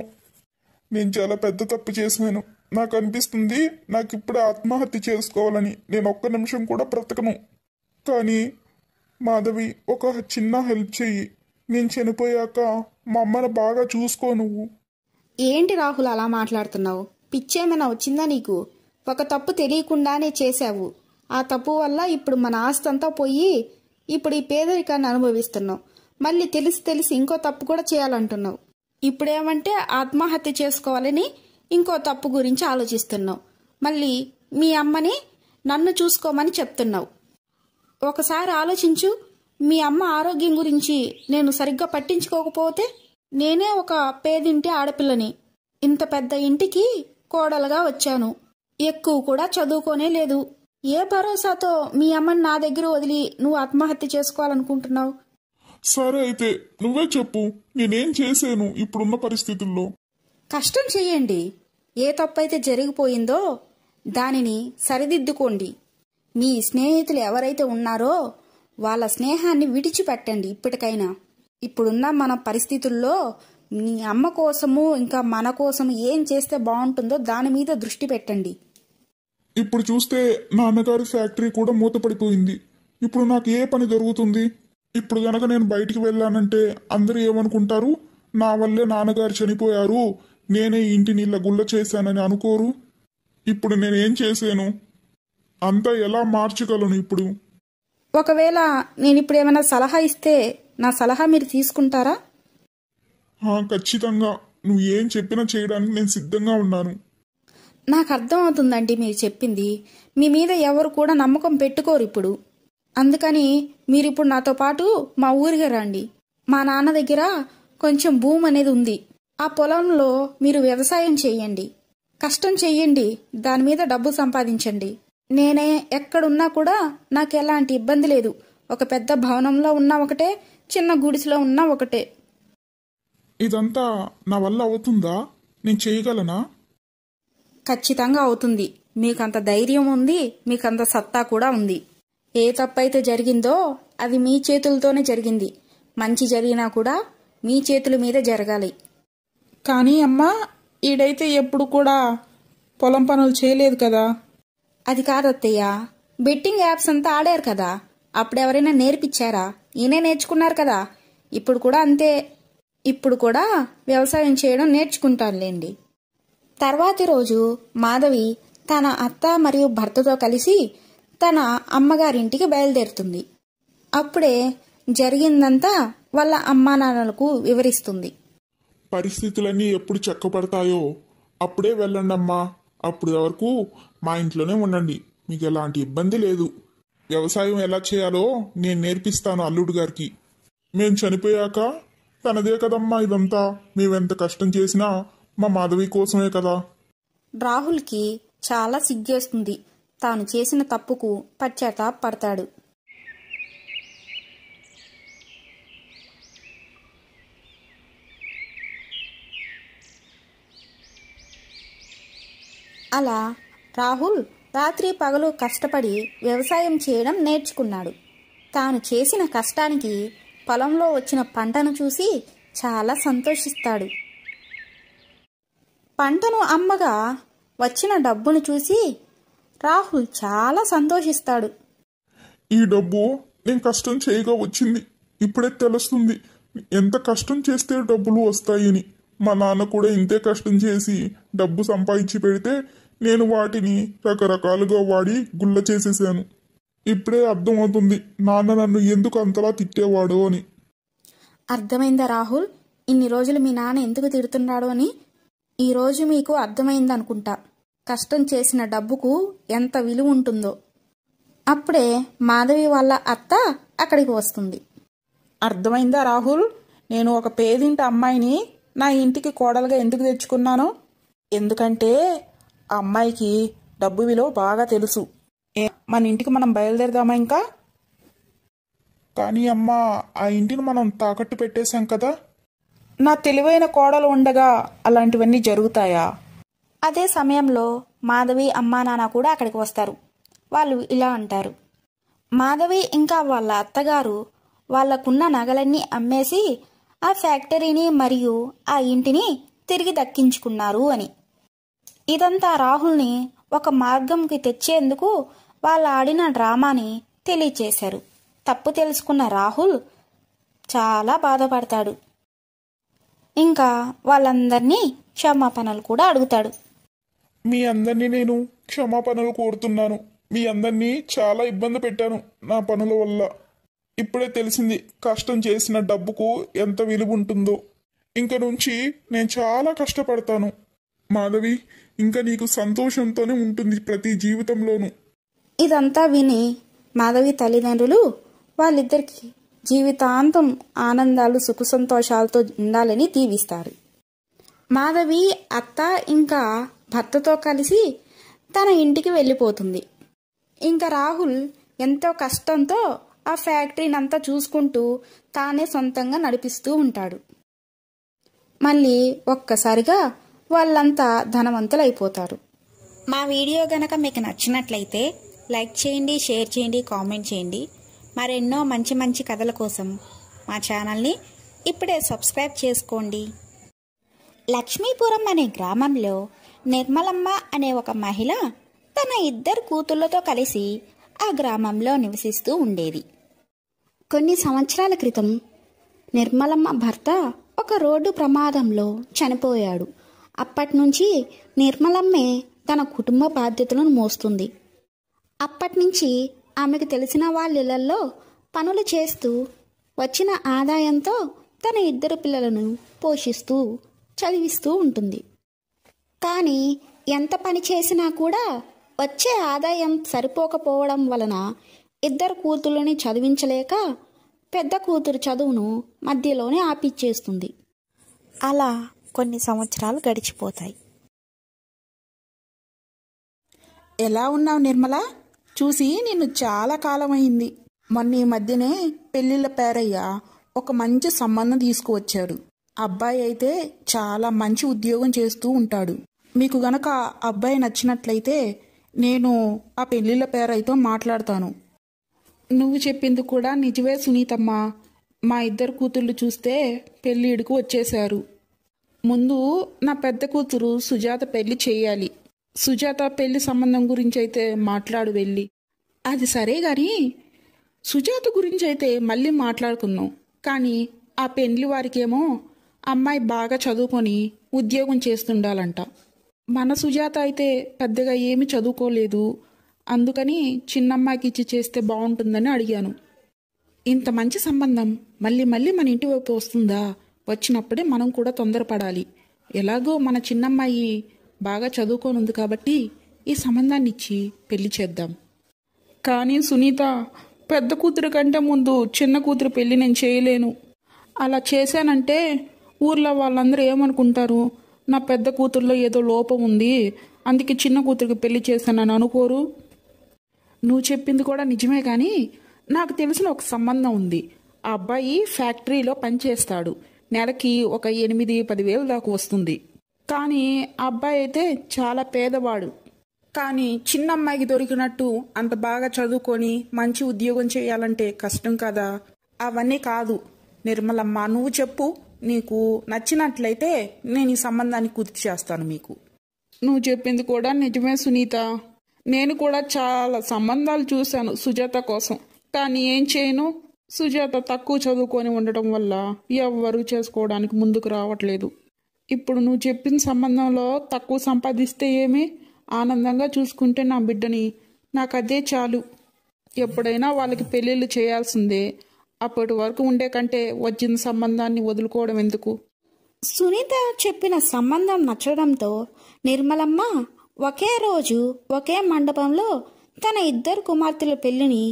నేను చాలా పెద్ద తప్పు చేశాను. నాకు అనిపిస్తుంది నాకు ఇప్పుడే ఆత్మహత్య చేసుకోవాలని. నేను ఒక్క నిమిషం కూడా బ్రతకను. కానీ మాధవి, ఒక చిన్న హెల్ప్ చెయ్యి. నేను చనిపోయాక మా అమ్మని బాగా చూసుకో నువ్వు. ఏంటి రాహుల్ అలా మాట్లాడుతున్నావు? పిచ్చేమైనా వచ్చిందా నీకు? ఒక తప్పు తెలియకుండానే చేశావు. ఆ తప్పు వల్ల ఇప్పుడు మన ఆస్తి అంతా పోయి ఇప్పుడు ఈ పేదరికాన్ని అనుభవిస్తున్నావు. మళ్ళీ తెలిసి ఇంకో తప్పు కూడా చేయాలంటున్నావు. ఇప్పుడేమంటే ఆత్మహత్య చేసుకోవాలని ఇంకో తప్పు గురించి ఆలోచిస్తున్నావు. మళ్ళీ మీ అమ్మని నన్ను చూసుకోమని చెప్తున్నావు. ఒకసారి ఆలోచించు. మీ అమ్మ ఆరోగ్యం గురించి నేను సరిగ్గా పట్టించుకోకపోతే? నేనే ఒక పేదింటి ఆడపిల్లని. ఇంత పెద్ద ఇంటికి కోడలుగా వచ్చాను. ఎక్కువ కూడా చదువుకోనే లేదు. ఏ భరోసాతో మీ అమ్మని నా దగ్గర వదిలి నువ్వు ఆత్మహత్య చేసుకోవాలనుకుంటున్నావు? సరే అయితే నువ్వే చెప్పు, నేనేం చేశాను ఇప్పుడున్న పరిస్థితుల్లో? కష్టం చెయ్యండి. ఏ తప్పైతే జరిగిపోయిందో దానిని సరిదిద్దుకోండి. మీ స్నేహితులు ఎవరైతే ఉన్నారో వాళ్ళ స్నేహాన్ని విడిచిపెట్టండి. ఇప్పటికైనా ఇప్పుడున్న మన పరిస్థితుల్లో మీ అమ్మ కోసము ఇంకా మన కోసము ఏం చేస్తే బాగుంటుందో దాని మీద దృష్టి పెట్టండి. ఇప్పుడు చూస్తే నాన్నగారి ఫ్యాక్టరీ కూడా మూతపడిపోయింది. ఇప్పుడు నాకు ఏ పని దొరుకుతుంది? ఇప్పుడు గనక నేను బయటికి వెళ్ళానంటే అందరూ ఏమనుకుంటారు? నా వల్లే నాన్నగారు చనిపోయారు, నేనే ఇంటిని ఇలా గుల్ల చేశానని అనుకోరు? ఇప్పుడు నేనేం చేశాను? అంతా ఎలా మార్చగలను ఇప్పుడు? ఒకవేళ నేను ఇప్పుడు ఏమైనా సలహా ఇస్తే నా సలహా మీరు తీసుకుంటారా? ఖచ్చితంగా. నువ్వు ఏం చెప్పినా చేయడానికి నేను సిద్ధంగా ఉన్నాను. నాకు అర్థం అవుతుందండి మీరు చెప్పింది. మీ మీద ఎవరు కూడా నమ్మకం పెట్టుకోరు ఇప్పుడు. అందుకని మీరు ఇప్పుడు నాతో పాటు మా ఊరికి రండి. మా నాన్న దగ్గర కొంచెం భూమి అనేది ఉంది. ఆ పొలంలో మీరు వ్యవసాయం చెయ్యండి, కష్టం చెయ్యండి, దాని మీద డబ్బు సంపాదించండి. నేనే ఎక్కడున్నా కూడా నాకు ఎలాంటి ఇబ్బంది లేదు. ఒక పెద్ద భవనంలో ఉన్నా ఒకటే, చిన్న గుడిసెలో ఉన్నా ఒకటే. ఇదంతా నా వల్ల అవుతుందా? నేను చేయగలనా? ఖచ్చితంగా అవుతుంది. మీకంత ధైర్యం ఉంది, మీకంత సత్తా కూడా ఉంది. ఏ తప్పైతే జరిగిందో అది మీ చేతులతోనే జరిగింది. మంచి జరిగినా కూడా మీ చేతుల మీద జరగాలి. కానీ అమ్మా, ఈడైతే ఎప్పుడు కూడా పొలం పనులు చేయలేదు కదా. అది కాదత్తయ్య, బెట్టింగ్ యాప్స్ అంతా ఆడారు కదా, అప్పుడెవరైనా నేర్పించారా? ఈయనే నేర్చుకున్నారు కదా. ఇప్పుడు కూడా అంతే. ఇప్పుడు కూడా వ్యవసాయం చేయడం నేర్చుకుంటానులేండి. తర్వాతి రోజు మాధవి తన అత్త మరియు భర్తతో కలిసి తన అమ్మగారింటికి బయలుదేరుతుంది. అప్పుడే జరిగిందంతా వాళ్ళ అమ్మా నాన్నలకు వివరిస్తుంది. పరిస్థితులన్నీ ఎప్పుడు చక్కపడతాయో అప్పుడే వెళ్ళండమ్మా. అప్పుడు వరకు మా ఇంట్లోనే ఉండండి. మీకు ఎలాంటి ఇబ్బంది లేదు. వ్యవసాయం ఎలా చేయాలో నేను నేర్పిస్తాను అల్లుడు గారికి. మేం చనిపోయాక తనదే కదమ్మా ఇదంతా. మేమెంత కష్టం చేసినా మా మాధవి కోసమే కదా. రాహుల్కి చాలా సిగ్గేస్తుంది. తాను చేసిన తప్పుకు పశ్చాత్తాపడతాడు. అలా రాహుల్ రాత్రి పగలు కష్టపడి వ్యవసాయం చేయడం నేర్చుకున్నాడు. తాను చేసిన కష్టానికి పొలంలో వచ్చిన పంటను చూసి చాలా సంతోషిస్తాడు. పంటను అమ్మగా వచ్చిన డబ్బును చూసి రాహుల్ చాలా సంతోషిస్తాడు. ఈ డబ్బు నేను కష్టం చేయగా వచ్చింది. ఇప్పుడే తెలుస్తుంది ఎంత కష్టం చేస్తే డబ్బులు వస్తాయని. మా నాన్న కూడా ఇంతే కష్టం చేసి డబ్బు సంపాదించి పెడితే నేను వాటిని రకరకాలుగా వాడి గుల్ల చేసేసాను. ఇప్పుడే అర్థమవుతుంది నాన్న నన్ను ఎందుకు అంతలా తిట్టేవాడు అని. అర్థమైందా రాహుల్? ఇన్ని రోజులు మీ నాన్న ఎందుకు తిడుతున్నాడు అని ఈరోజు మీకు అర్థమైందనుకుంటా. కష్టం చేసిన డబ్బుకు ఎంత విలువ ఉంటుందో. అప్పుడే మాధవి వాళ్ళ అత్త అక్కడికి వస్తుంది. అర్థమైందా రాహుల్? నేను ఒక పేదింటి అమ్మాయిని నా ఇంటికి కోడలుగా ఎందుకు తెచ్చుకున్నాను? ఎందుకంటే ఆ అమ్మాయికి డబ్బు విలువ బాగా తెలుసు. మన ఇంటికి మనం బయలుదేరదామా ఇంకా? కానీ అమ్మా, ఆ ఇంటిని మనం తాకట్టు పెట్టేశాం కదా. నా తెలివైన కోడలు ఉండగా అలాంటివన్నీ జరుగుతాయా? అదే సమయంలో మాధవి అమ్మా నాన్న కూడా అక్కడికి వస్తారు. వాళ్ళు ఇలా అంటారు. మాధవి ఇంకా వాళ్ళ అత్తగారు వాళ్లకున్న నగలన్నీ అమ్మేసి ఆ ఫ్యాక్టరీని మరియు ఆ ఇంటిని తిరిగి దక్కించుకున్నారు అని. ఇదంతా రాహుల్ని ఒక మార్గంకి తెచ్చేందుకు వాళ్ళు ఆడిన డ్రామాని తెలియచేశారు. తప్పు తెలుసుకున్న రాహుల్ చాలా బాధపడతాడు. ఇంకా వాళ్ళందరినీ క్షమాపణలు కూడా అడుగుతాడు. మీ అందరినీ నేను క్షమాపణలు కోరుతున్నాను. మీ అందరినీ చాలా ఇబ్బంది పెట్టాను నా పనుల వల్ల. ఇప్పుడే తెలిసింది కష్టం చేసిన డబ్బుకు ఎంత విలువ ఉంటుందో. ఇంక నుంచి నేను చాలా కష్టపడతాను మాధవి. ఇంకా నీకు సంతోషంతోనే ఉంటుంది ప్రతి జీవితంలోనూ. ఇదంతా విని మాధవి తల్లిదండ్రులు వాళ్ళిద్దరికి జీవితాంతం ఆనందాలు సుఖ సంతోషాలతో ఉండాలని దీవిస్తారు. మాధవి అత్త ఇంకా భర్తతో కలిసి తన ఇంటికి వెళ్ళిపోతుంది. ఇంకా రాహుల్ ఎంతో కష్టంతో ఆ ఫ్యాక్టరీని అంతా చూసుకుంటూ తానే సొంతంగా నడిపిస్తూ ఉంటాడు. మళ్ళీ ఒక్కసారిగా వాళ్ళంతా ధనవంతులు అయిపోతారు. మా వీడియో గనక మీకు నచ్చినట్లయితే లైక్ చేయండి, షేర్ చేయండి, కామెంట్ చేయండి. మరెన్నో మంచి మంచి కథల కోసం మా ఛానల్ని ఇప్పుడే సబ్స్క్రైబ్ చేసుకోండి. లక్ష్మీపురం అనే గ్రామంలో నిర్మలమ్మ అనే ఒక మహిళ తన 2 కూతుళ్లతో కలిసి ఆ గ్రామంలో నివసిస్తూ ఉండేది. కొన్ని సంవత్సరాల క్రితం నిర్మలమ్మ భర్త ఒక రోడ్డు ప్రమాదంలో చనిపోయాడు. అప్పటి నుంచి నిర్మలమ్మే తన కుటుంబ బాధ్యతలను మోస్తుంది. అప్పటి నుంచి ఆమెకు తెలిసిన వాళ్ళ ఇళ్లలో పనులు చేస్తూ వచ్చిన ఆదాయంతో తన 2 పిల్లలను పోషిస్తూ చదివిస్తూ ఉంటుంది. కానీ ఎంత పని చేసినా కూడా వచ్చే ఆదాయం సరిపోకపోవడం వలన 2 కూతుళ్ళని చదివించలేక పెద్ద కూతురు చదువును మధ్యలోనే ఆపిచ్చేస్తుంది. అలా కొన్ని సంవత్సరాలు గడిచిపోతాయి. ఎలా ఉన్నావు నిర్మల? చూసి నిన్ను చాలా కాలం అయింది. మొన్న ఈ మధ్యనే పెళ్లిళ్ళ పేరయ్య ఒక మంచి సంబంధం తీసుకువచ్చాడు. అబ్బాయి అయితే చాలా మంచి ఉద్యోగం చేస్తూ ఉంటాడు. మీకు గనక అబ్బాయి నచ్చినట్లయితే నేను ఆ పెళ్లిళ్ళ పేరయ్యతో మాట్లాడతాను. నువ్వు చెప్పింది కూడా నిజమే సునీతమ్మ. మా 2 కూతుళ్ళు చూస్తే పెళ్ళిడికి వచ్చేశారు. ముందు నా పెద్ద కూతురు సుజాత పెళ్లి చేయాలి. సుజాత పెళ్లి సంబంధం గురించి అయితే మాట్లాడు వెళ్ళి. అది సరే గాని సుజాత గురించి అయితే మళ్ళీ మాట్లాడుకుందాం. కానీ ఆ పెళ్లి వారికేమో అమ్మాయి బాగా చదువుకొని ఉద్యోగం చేస్తుండాలంట. మన సుజాత అయితే పెద్దగా ఏమి చదువుకోలేదు. అందుకని చిన్నమ్మాయికి ఇచ్చి చేస్తే బాగుంటుందని అడిగాను. ఇంత మంచి సంబంధం మళ్ళీ మళ్ళీ మన ఇంటి వైపు వస్తుందా? వచ్చినప్పుడే మనం కూడా తొందరపడాలి. ఎలాగో మన చిన్నమ్మాయి బాగా చదువుకోనుంది కాబట్టి ఈ సంబంధాన్ని ఇచ్చి పెళ్లి చేద్దాం. కానీ సునీత, పెద్ద కూతురు కంటే ముందు చిన్న కూతురు పెళ్లి నేను చేయలేను. అలా చేశానంటే ఊర్లో వాళ్ళందరూ ఏమనుకుంటారు? నా పెద్ద కూతురులో ఏదో లోపం ఉంది, అందుకే చిన్న కూతురికి పెళ్లి చేశానని అనుకోరు? నువ్వు చెప్పింది కూడా నిజమే. కానీ నాకు తెలిసిన ఒక సంబంధం ఉంది. ఆ అబ్బాయి ఫ్యాక్టరీలో పనిచేస్తాడు. నెలకి ఒక 8-10 వేలు దాకా వస్తుంది. కానీ ఆ అబ్బాయి అయితే చాలా పేదవాడు. కానీ చిన్న అమ్మాయికి దొరికినట్టు అంత బాగా చదువుకొని మంచి ఉద్యోగం చేయాలంటే కష్టం కదా. అవన్నీ కాదు నిర్మలమ్మ, నువ్వు చెప్పు. నీకు నచ్చినట్లయితే నేను ఈ సంబంధాన్ని కుదిర్చి చేస్తాను మీకు. నువ్వు చెప్పింది కూడా నిజమే సునీత. నేను కూడా చాలా సంబంధాలు చూశాను సుజాత కోసం. కానీ ఏం చేయను, సుజాత తక్కువ చదువుకొని ఉండటం వల్ల ఎవ్వరూ చేసుకోవడానికి ముందుకు రావట్లేదు. ఇప్పుడు నువ్వు చెప్పిన సంబంధంలో తక్కువ సంపాదిస్తే ఏమి, ఆనందంగా చూసుకుంటే నా బిడ్డని, నాకు అదే చాలు. ఎప్పుడైనా వాళ్ళకి పెళ్ళిళ్ళు చేయాల్సిందే. అప్పటి వరకు ఉండే కంటే వచ్చిన సంబంధాన్ని వదులుకోవడం ఎందుకు? సునీత చెప్పిన సంబంధం నచ్చడంతో నిర్మలమ్మ ఒకే రోజు ఒకే మండపంలో తన 2 కుమార్తెల పెళ్లిని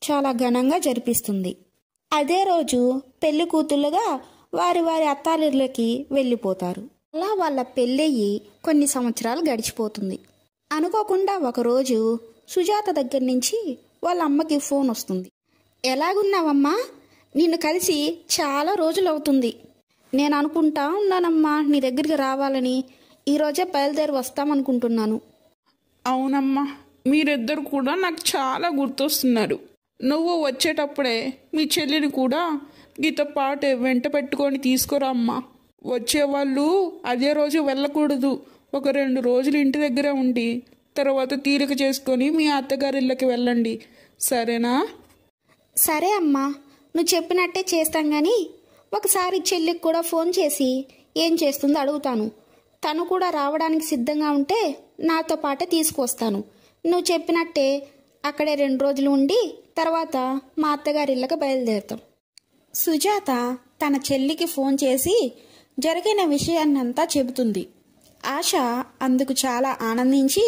చాలా ఘనంగా జరిపిస్తుంది. అదే రోజు పెళ్లి కూతుళ్ళుగా వారి వారి అత్తాలిళ్ళకి వెళ్ళిపోతారు. అలా వాళ్ళ పెళ్ళయ్యి కొన్ని సంవత్సరాలు గడిచిపోతుంది. అనుకోకుండా ఒకరోజు సుజాత దగ్గర నుంచి వాళ్ళ అమ్మకి ఫోన్ వస్తుంది. ఎలాగున్నావమ్మా? నిన్ను కలిసి చాలా రోజులు అవుతుంది. నేను అనుకుంటా ఉన్నానమ్మా నీ దగ్గరికి రావాలని. ఈరోజే బయలుదేరి వస్తామనుకుంటున్నాను. అవునమ్మా, మీరిద్దరు కూడా నాకు చాలా గుర్తొస్తున్నారు. నువ్వు వచ్చేటప్పుడే మీ చెల్లిని కూడా నీతో పాటు వెంట పెట్టుకొని తీసుకురా అమ్మా. వచ్చేవాళ్ళు అదే రోజు వెళ్ళకూడదు. ఒక 2 రోజులు ఇంటి దగ్గర ఉండి తర్వాత తీరిక చేసుకొని మీ అత్తగారి ఇళ్ళకి వెళ్ళండి, సరేనా? సరే అమ్మా, నువ్వు చెప్పినట్టే చేస్తాం కానీ ఒకసారి చెల్లికి కూడా ఫోన్ చేసి ఏం చేస్తుందో అడుగుతాను. తను కూడా రావడానికి సిద్ధంగా ఉంటే నాతో పాటే తీసుకొస్తాను. నువ్వు చెప్పినట్టే అక్కడే 2 రోజులు ఉండి తర్వాత మా అత్తగారి ఇళ్ళకి బయలుదేరుతాం. సుజాత తన చెల్లికి ఫోన్ చేసి జరిగిన విషయాన్నంతా చెబుతుంది. ఆశ అందుకు చాలా ఆనందించి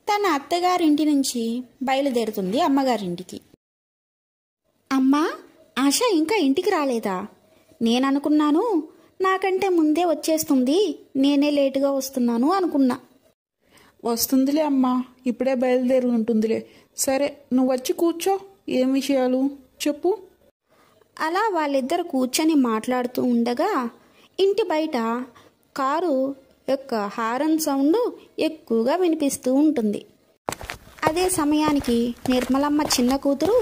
తన అత్తగారింటి నుంచి బయలుదేరుతుంది అమ్మగారింటికి. అమ్మా, ఆశ ఇంకా ఇంటికి రాలేదా? నేననుకున్నాను నాకంటే ముందే వచ్చేస్తుంది, నేనే లేటుగా వస్తున్నాను అనుకున్నా. వస్తుందిలే అమ్మా, ఇప్పుడే బయలుదేరి ఉంటుందిలే. సరే, నువ్వు వచ్చి కూర్చో. ఏం విషయాలు చెప్పు. అలా వాళ్ళిద్దరు కూర్చొని మాట్లాడుతూ ఉండగా ఇంటి బయట కారు యొక్క హారన్ సౌండ్ ఎక్కువగా వినిపిస్తూ ఉంటుంది. అదే సమయానికి నిర్మలమ్మ చిన్న కూతురు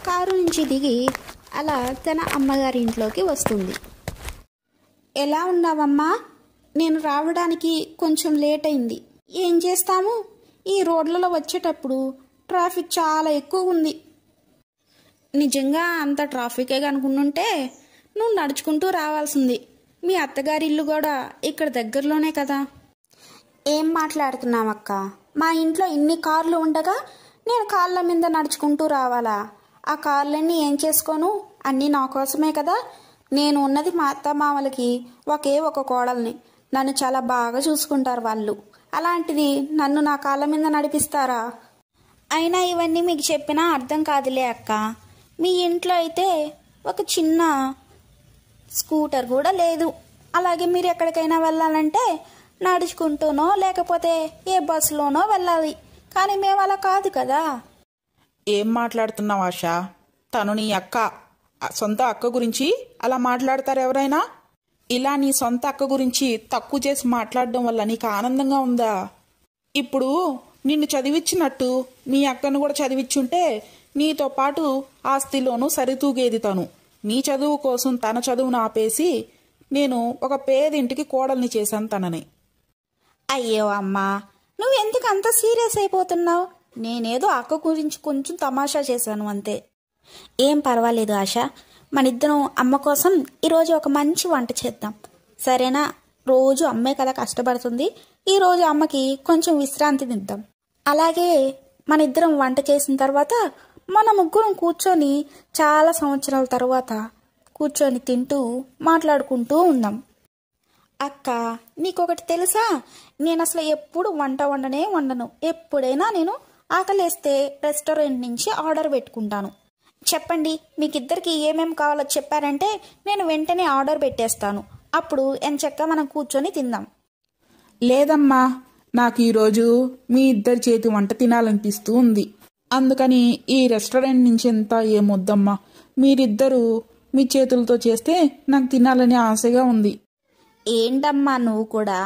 కారు నుంచి దిగి అలా తన అమ్మగారి ఇంట్లోకి వస్తుంది. ఎలా ఉన్నావమ్మా? నేను రావడానికి కొంచెం లేట్ అయింది. ఏం చేస్తాము, ఈ రోడ్లలో వచ్చేటప్పుడు ట్రాఫిక్ చాలా ఎక్కువ ఉంది. నిజంగా అంత ట్రాఫికే కనుకుంటుంటే నువ్వు నడుచుకుంటూ రావాల్సింది. మీ అత్తగారి ఇల్లు కూడా ఇక్కడ దగ్గరలోనే కదా. ఏం మాట్లాడుతున్నావక్క? మా ఇంట్లో ఇన్ని కార్లు ఉండగా నేను కార్ల మీద నడుచుకుంటూ రావాలా? ఆ కార్లన్నీ ఏం చేసుకోను? అన్నీ నా కోసమే కదా. నేను ఉన్నది మా అత్తమామలకి ఒకే ఒక కోడల్ని. నన్ను చాలా బాగా చూసుకుంటారు వాళ్ళు. అలాంటిది నన్ను నా కాళ్ళ మీద నడిపిస్తారా? అయినా ఇవన్నీ మీకు చెప్పినా అర్థం కాదులే అక్క. మీ ఇంట్లో అయితే ఒక చిన్న స్కూటర్ కూడా లేదు. అలాగే మీరు ఎక్కడికైనా వెళ్ళాలంటే నడుచుకుంటూనో లేకపోతే ఏ బస్సులోనో వెళ్ళాలి. కానీ మేము అలా కాదు కదా. ఏం మాట్లాడుతున్నావు ఆశ? తను నీ అక్క, సొంత అక్క గురించి అలా మాట్లాడతారు ఎవరైనా? ఇలా నీ సొంత అక్క గురించి తక్కువ చేసి మాట్లాడడం వల్ల నీకు ఆనందంగా ఉందా? ఇప్పుడు నిన్ను చదివించినట్టు నీ అక్కను కూడా చదివించుంటే నీతో పాటు ఆస్తిలోనూ సరితూగేది తను. నీ చదువు కోసం తన చదువును ఆపేసి నేను ఒక పేదింటికి కోడల్ని చేశాను తనని. అయ్యో అమ్మా, నువ్వెందుకు అంత సీరియస్ అయిపోతున్నావు? నేనేదో అక్క గురించి కొంచెం తమాషా చేశాను అంతే. ఏం పర్వాలేదు ఆశ, మనిద్దరం అమ్మ కోసం ఈరోజు ఒక మంచి వంట చేద్దాం, సరేనా? రోజు అమ్మే కదా కష్టపడుతుంది, ఈరోజు అమ్మకి కొంచెం విశ్రాంతినిద్దాం. అలాగే మనిద్దరం వంట చేసిన తర్వాత మన ముగ్గురం కూర్చొని చాలా సంవత్సరాల తర్వాత కూర్చొని తింటూ మాట్లాడుకుంటూ ఉందాం. అక్క, నీకొకటి తెలుసా? నేను అసలు ఎప్పుడు వంట వండను. ఎప్పుడైనా నేను ఆకలేస్తే రెస్టారెంట్ నుంచి ఆర్డర్ పెట్టుకుంటాను. చెప్పండి, మీకిద్దరికి ఏమేమి కావాలో చెప్పారంటే నేను వెంటనే ఆర్డర్ పెట్టేస్తాను. అప్పుడు ఎంచక్కా మనం కూర్చొని తిందాం. లేదమ్మా, నాకు ఈరోజు మీ ఇద్దరి చేతి వంట తినాలనిపిస్తూ ఉంది. అందుకని ఈ రెస్టారెంట్ నుంచి ఎంత ఏమొద్దమ్మా. మీరిద్దరూ మీ చేతులతో చేస్తే నాకు తినాలని ఆశగా ఉంది. ఏంటమ్మా నువ్వు కూడా?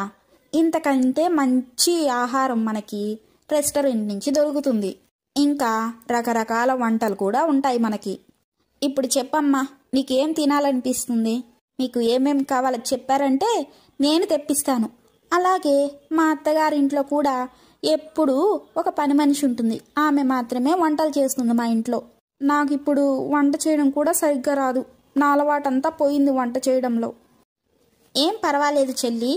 ఇంతకంటే మంచి ఆహారం మనకి రెస్టారెంట్ నుంచి దొరుకుతుంది. ఇంకా రకరకాల వంటలు కూడా ఉంటాయి మనకి. ఇప్పుడు చెప్పమ్మా, నీకేం తినాలనిపిస్తుంది? మీకు ఏమేమి కావాలో చెప్పారంటే నేను తెప్పిస్తాను. అలాగే మా అత్తగారింట్లో కూడా ఎప్పుడూ ఒక పని మనిషి ఉంటుంది. ఆమె మాత్రమే వంటలు చేస్తుంది మా ఇంట్లో. నాకు ఇప్పుడు వంట చేయడం కూడా సరిగ్గా రాదు. నా అలవాటంతా పోయింది వంట చేయడంలో. ఏం పర్వాలేదు చెల్లి,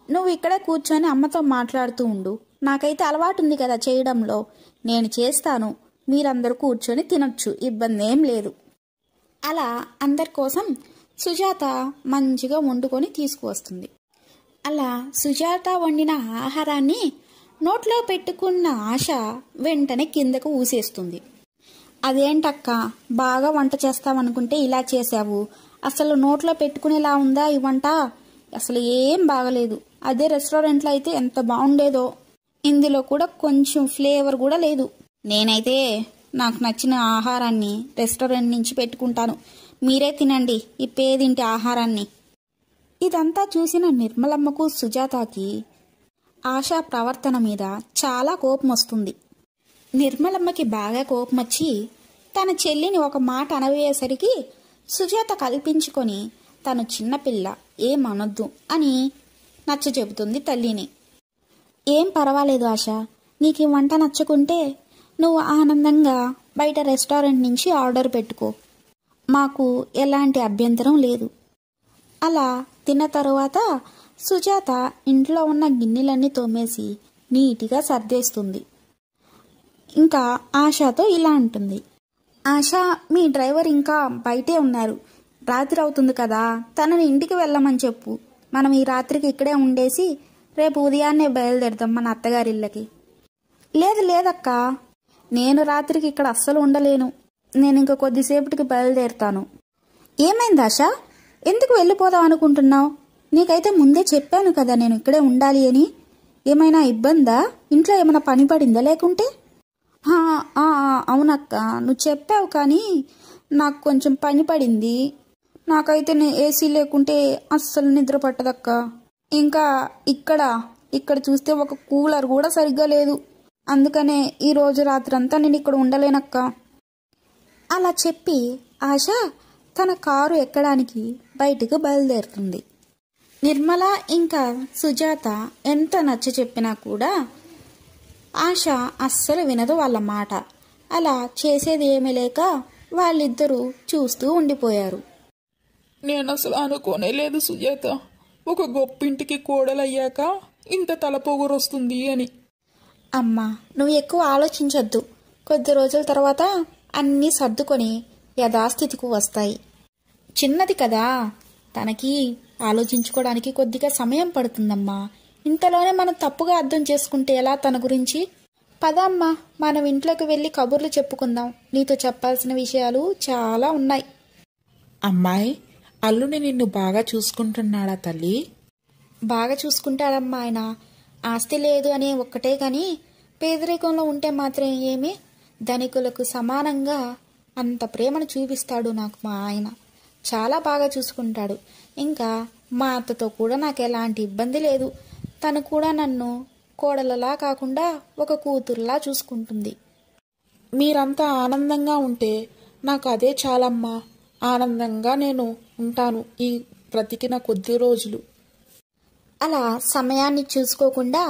నువ్వు ఇక్కడే కూర్చొని అమ్మతో మాట్లాడుతూ ఉండు. నాకైతే అలవాటు ఉంది కదా చేయడంలో. నేను చేస్తాను, మీరందరూ కూర్చొని తినొచ్చు, ఇబ్బంది ఏం లేదు. అలా అందరి కోసం సుజాత మంచిగా వండుకొని తీసుకువస్తుంది. అలా సుజాత వండిన ఆహారాన్ని నోట్లో పెట్టుకున్న ఆశ వెంటనే కిందకు ఊసేస్తుంది. అదేంటక్క, బాగా వంట చేస్తావనుకుంటే ఇలా చేసావు? అసలు నోట్లో పెట్టుకునేలా ఉందా ఈ వంట? అసలు ఏం బాగలేదు. అదే రెస్టారెంట్లో అయితే ఎంత బాగుండేదో. ఇందులో కూడా కొంచెం ఫ్లేవర్ కూడా లేదు. నేనైతే నాకు నచ్చిన ఆహారాన్ని రెస్టారెంట్ నుంచి పెట్టుకుంటాను. మీరే తినండి ఈ పేదింటి ఆహారాన్ని. ఇదంతా చూసిన నిర్మలమ్మకు సుజాతకి ఆశా ప్రవర్తన మీద చాలా కోపం వస్తుంది. నిర్మలమ్మకి బాగా కోపం వచ్చి తన చెల్లిని ఒక మాట అనవేసరికి సుజాత కల్పించుకొని తను చిన్నపిల్ల ఏమనొద్దు అని నచ్చ చెబుతుంది తల్లిని. ఏం పర్వాలేదు ఆశ. నీకు ఈ వంట నచ్చుకుంటే నువ్వు ఆనందంగా బయట రెస్టారెంట్ నుంచి ఆర్డర్ పెట్టుకో. మాకు ఎలాంటి అభ్యంతరం లేదు. అలా తిన్న తరువాత సుజాత ఇంట్లో ఉన్న గిన్నెలన్నీ తోమేసి నీట్గా సర్దేస్తుంది. ఇంకా ఆశతో ఇలా అంటుంది. ఆశ, మీ డ్రైవర్ ఇంకా బయటే ఉన్నారు. రాత్రి అవుతుంది కదా, తనని ఇంటికి వెళ్ళమని చెప్పు. మనం ఈ రాత్రికి ఇక్కడే ఉండేసి రేపు ఉదయాన్నే బయలుదేరుతాం మన అత్తగారిళ్ళకి. లేదు లేదక్క, నేను రాత్రికి ఇక్కడ అస్సలు ఉండలేను. నేను ఇంక కొద్దిసేపటికి బయలుదేరుతాను. ఏమైంది ఆశ? ఎందుకు వెళ్ళిపోదాం అనుకుంటున్నావు? నీకైతే ముందే చెప్పాను కదా నేను ఇక్కడే ఉండాలి అని. ఏమైనా ఇబ్బందా? ఇంట్లో ఏమైనా పని పడిందా లేకుంటే? అవునక్క, నువ్వు చెప్పావు కానీ నాకు కొంచెం పని పడింది. నాకైతే ఏసీ లేకుంటే అస్సలు నిద్ర పట్టదక్క. ఇంకా ఇక్కడ చూస్తే ఒక కూలర్ కూడా సరిగ్గా లేదు. అందుకనే ఈరోజు రాత్రంతా నేను ఇక్కడ ఉండలేనక్క. అలా చెప్పి ఆశ తన కారు ఎక్కడానికి బయటకు బయలుదేరుతుంది. నిర్మల ఇంకా సుజాత ఎంత నచ్చ చెప్పినా కూడా ఆశ అస్సలు వినదు వాళ్ళ మాట. అలా చేసేది ఏమీ లేక వాళ్ళిద్దరూ చూస్తూ ఉండిపోయారు. నేను అసలు అనుకోనే లేదు సుజాత, ఒక గొప్పింటికి కోడలయ్యాక ఇంత తలపోగురు వస్తుంది అని. అమ్మా, నువ్వు ఎక్కువ ఆలోచించొద్దు. కొద్ది రోజుల తర్వాత అన్నీ సర్దుకొని యథాస్థితికి వస్తాయి. చిన్నది కదా, తనకి ఆలోచించుకోవడానికి కొద్దిగా సమయం పడుతుందమ్మా. ఇంతలోనే మనం తప్పుగా అర్థం చేసుకుంటే ఎలా తన గురించి? పదమ్మా, మనం ఇంట్లోకి వెళ్ళి కబుర్లు చెప్పుకుందాం. నీతో చెప్పాల్సిన విషయాలు చాలా ఉన్నాయి. అమ్మాయి, అల్లుని నిన్ను బాగా చూసుకుంటున్నాడా తల్లి? బాగా చూసుకుంటాడమ్మా ఆయన. ఆస్తి లేదు అనే ఒక్కటే కానీ పేదరికంలో ఉంటే మాత్రం ఏమి, ధనికులకు సమానంగా అంత ప్రేమను చూపిస్తాడు నాకు మా ఆయన. చాలా బాగా చూసుకుంటాడు. ఇంకా మా అత్తతో కూడా నాకు ఎలాంటి ఇబ్బంది లేదు. తను కూడా నన్ను కోడలలా కాకుండా ఒక కూతురులా చూసుకుంటుంది. మీరంతా ఆనందంగా ఉంటే నాకు అదే చాలమ్మా. ఆనందంగా నేను ఉంటాను ఈ బ్రతికిన కొద్ది రోజులు. అలా సమయాన్ని చూసుకోకుండా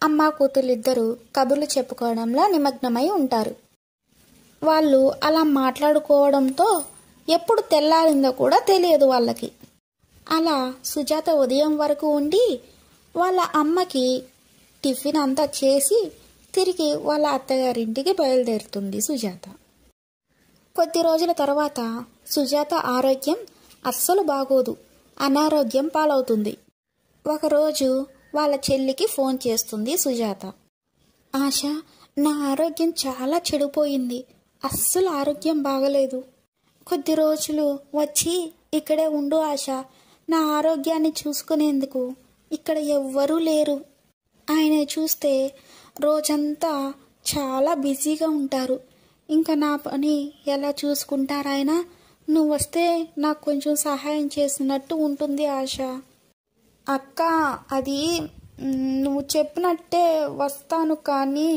అమ్మ కూతుళ్ళిద్దరూ కబుర్లు చెప్పుకోవడంలో నిమగ్నమై ఉంటారు. వాళ్ళు అలా మాట్లాడుకోవడంతో ఎప్పుడు తెల్లారిందో కూడా తెలియదు వాళ్ళకి. అలా సుజాత ఉదయం వరకు ఉండి వాళ్ళ అమ్మకి టిఫిన్ అంతా చేసి తిరిగి వాళ్ళ అత్తగారింటికి బయలుదేరుతుంది సుజాత. కొద్ది రోజుల తర్వాత సుజాత ఆరోగ్యం అస్సలు బాగోదు. అనారోగ్యం పాలవుతుంది. ఒకరోజు వాళ్ళ చెల్లికి ఫోన్ చేస్తుంది సుజాత. ఆశ, నా ఆరోగ్యం చాలా చెడిపోయింది. అస్సలు ఆరోగ్యం బాగలేదు. కొద్ది రోజులు వచ్చి ఇక్కడే ఉండు ఆశ. నా ఆరోగ్యాన్ని చూసుకునేందుకు ఇక్కడ ఎవ్వరూ లేరు. ఆయన చూస్తే రోజంతా చాలా బిజీగా ఉంటారు. ఇంకా నా పని ఎలా చూసుకుంటారాయన? నువ్వు వస్తే నాకు కొంచెం సహాయం చేసినట్టు ఉంటుంది ఆశ. అక్క, అది నువ్వు చెప్పినట్టే వస్తాను, కానీ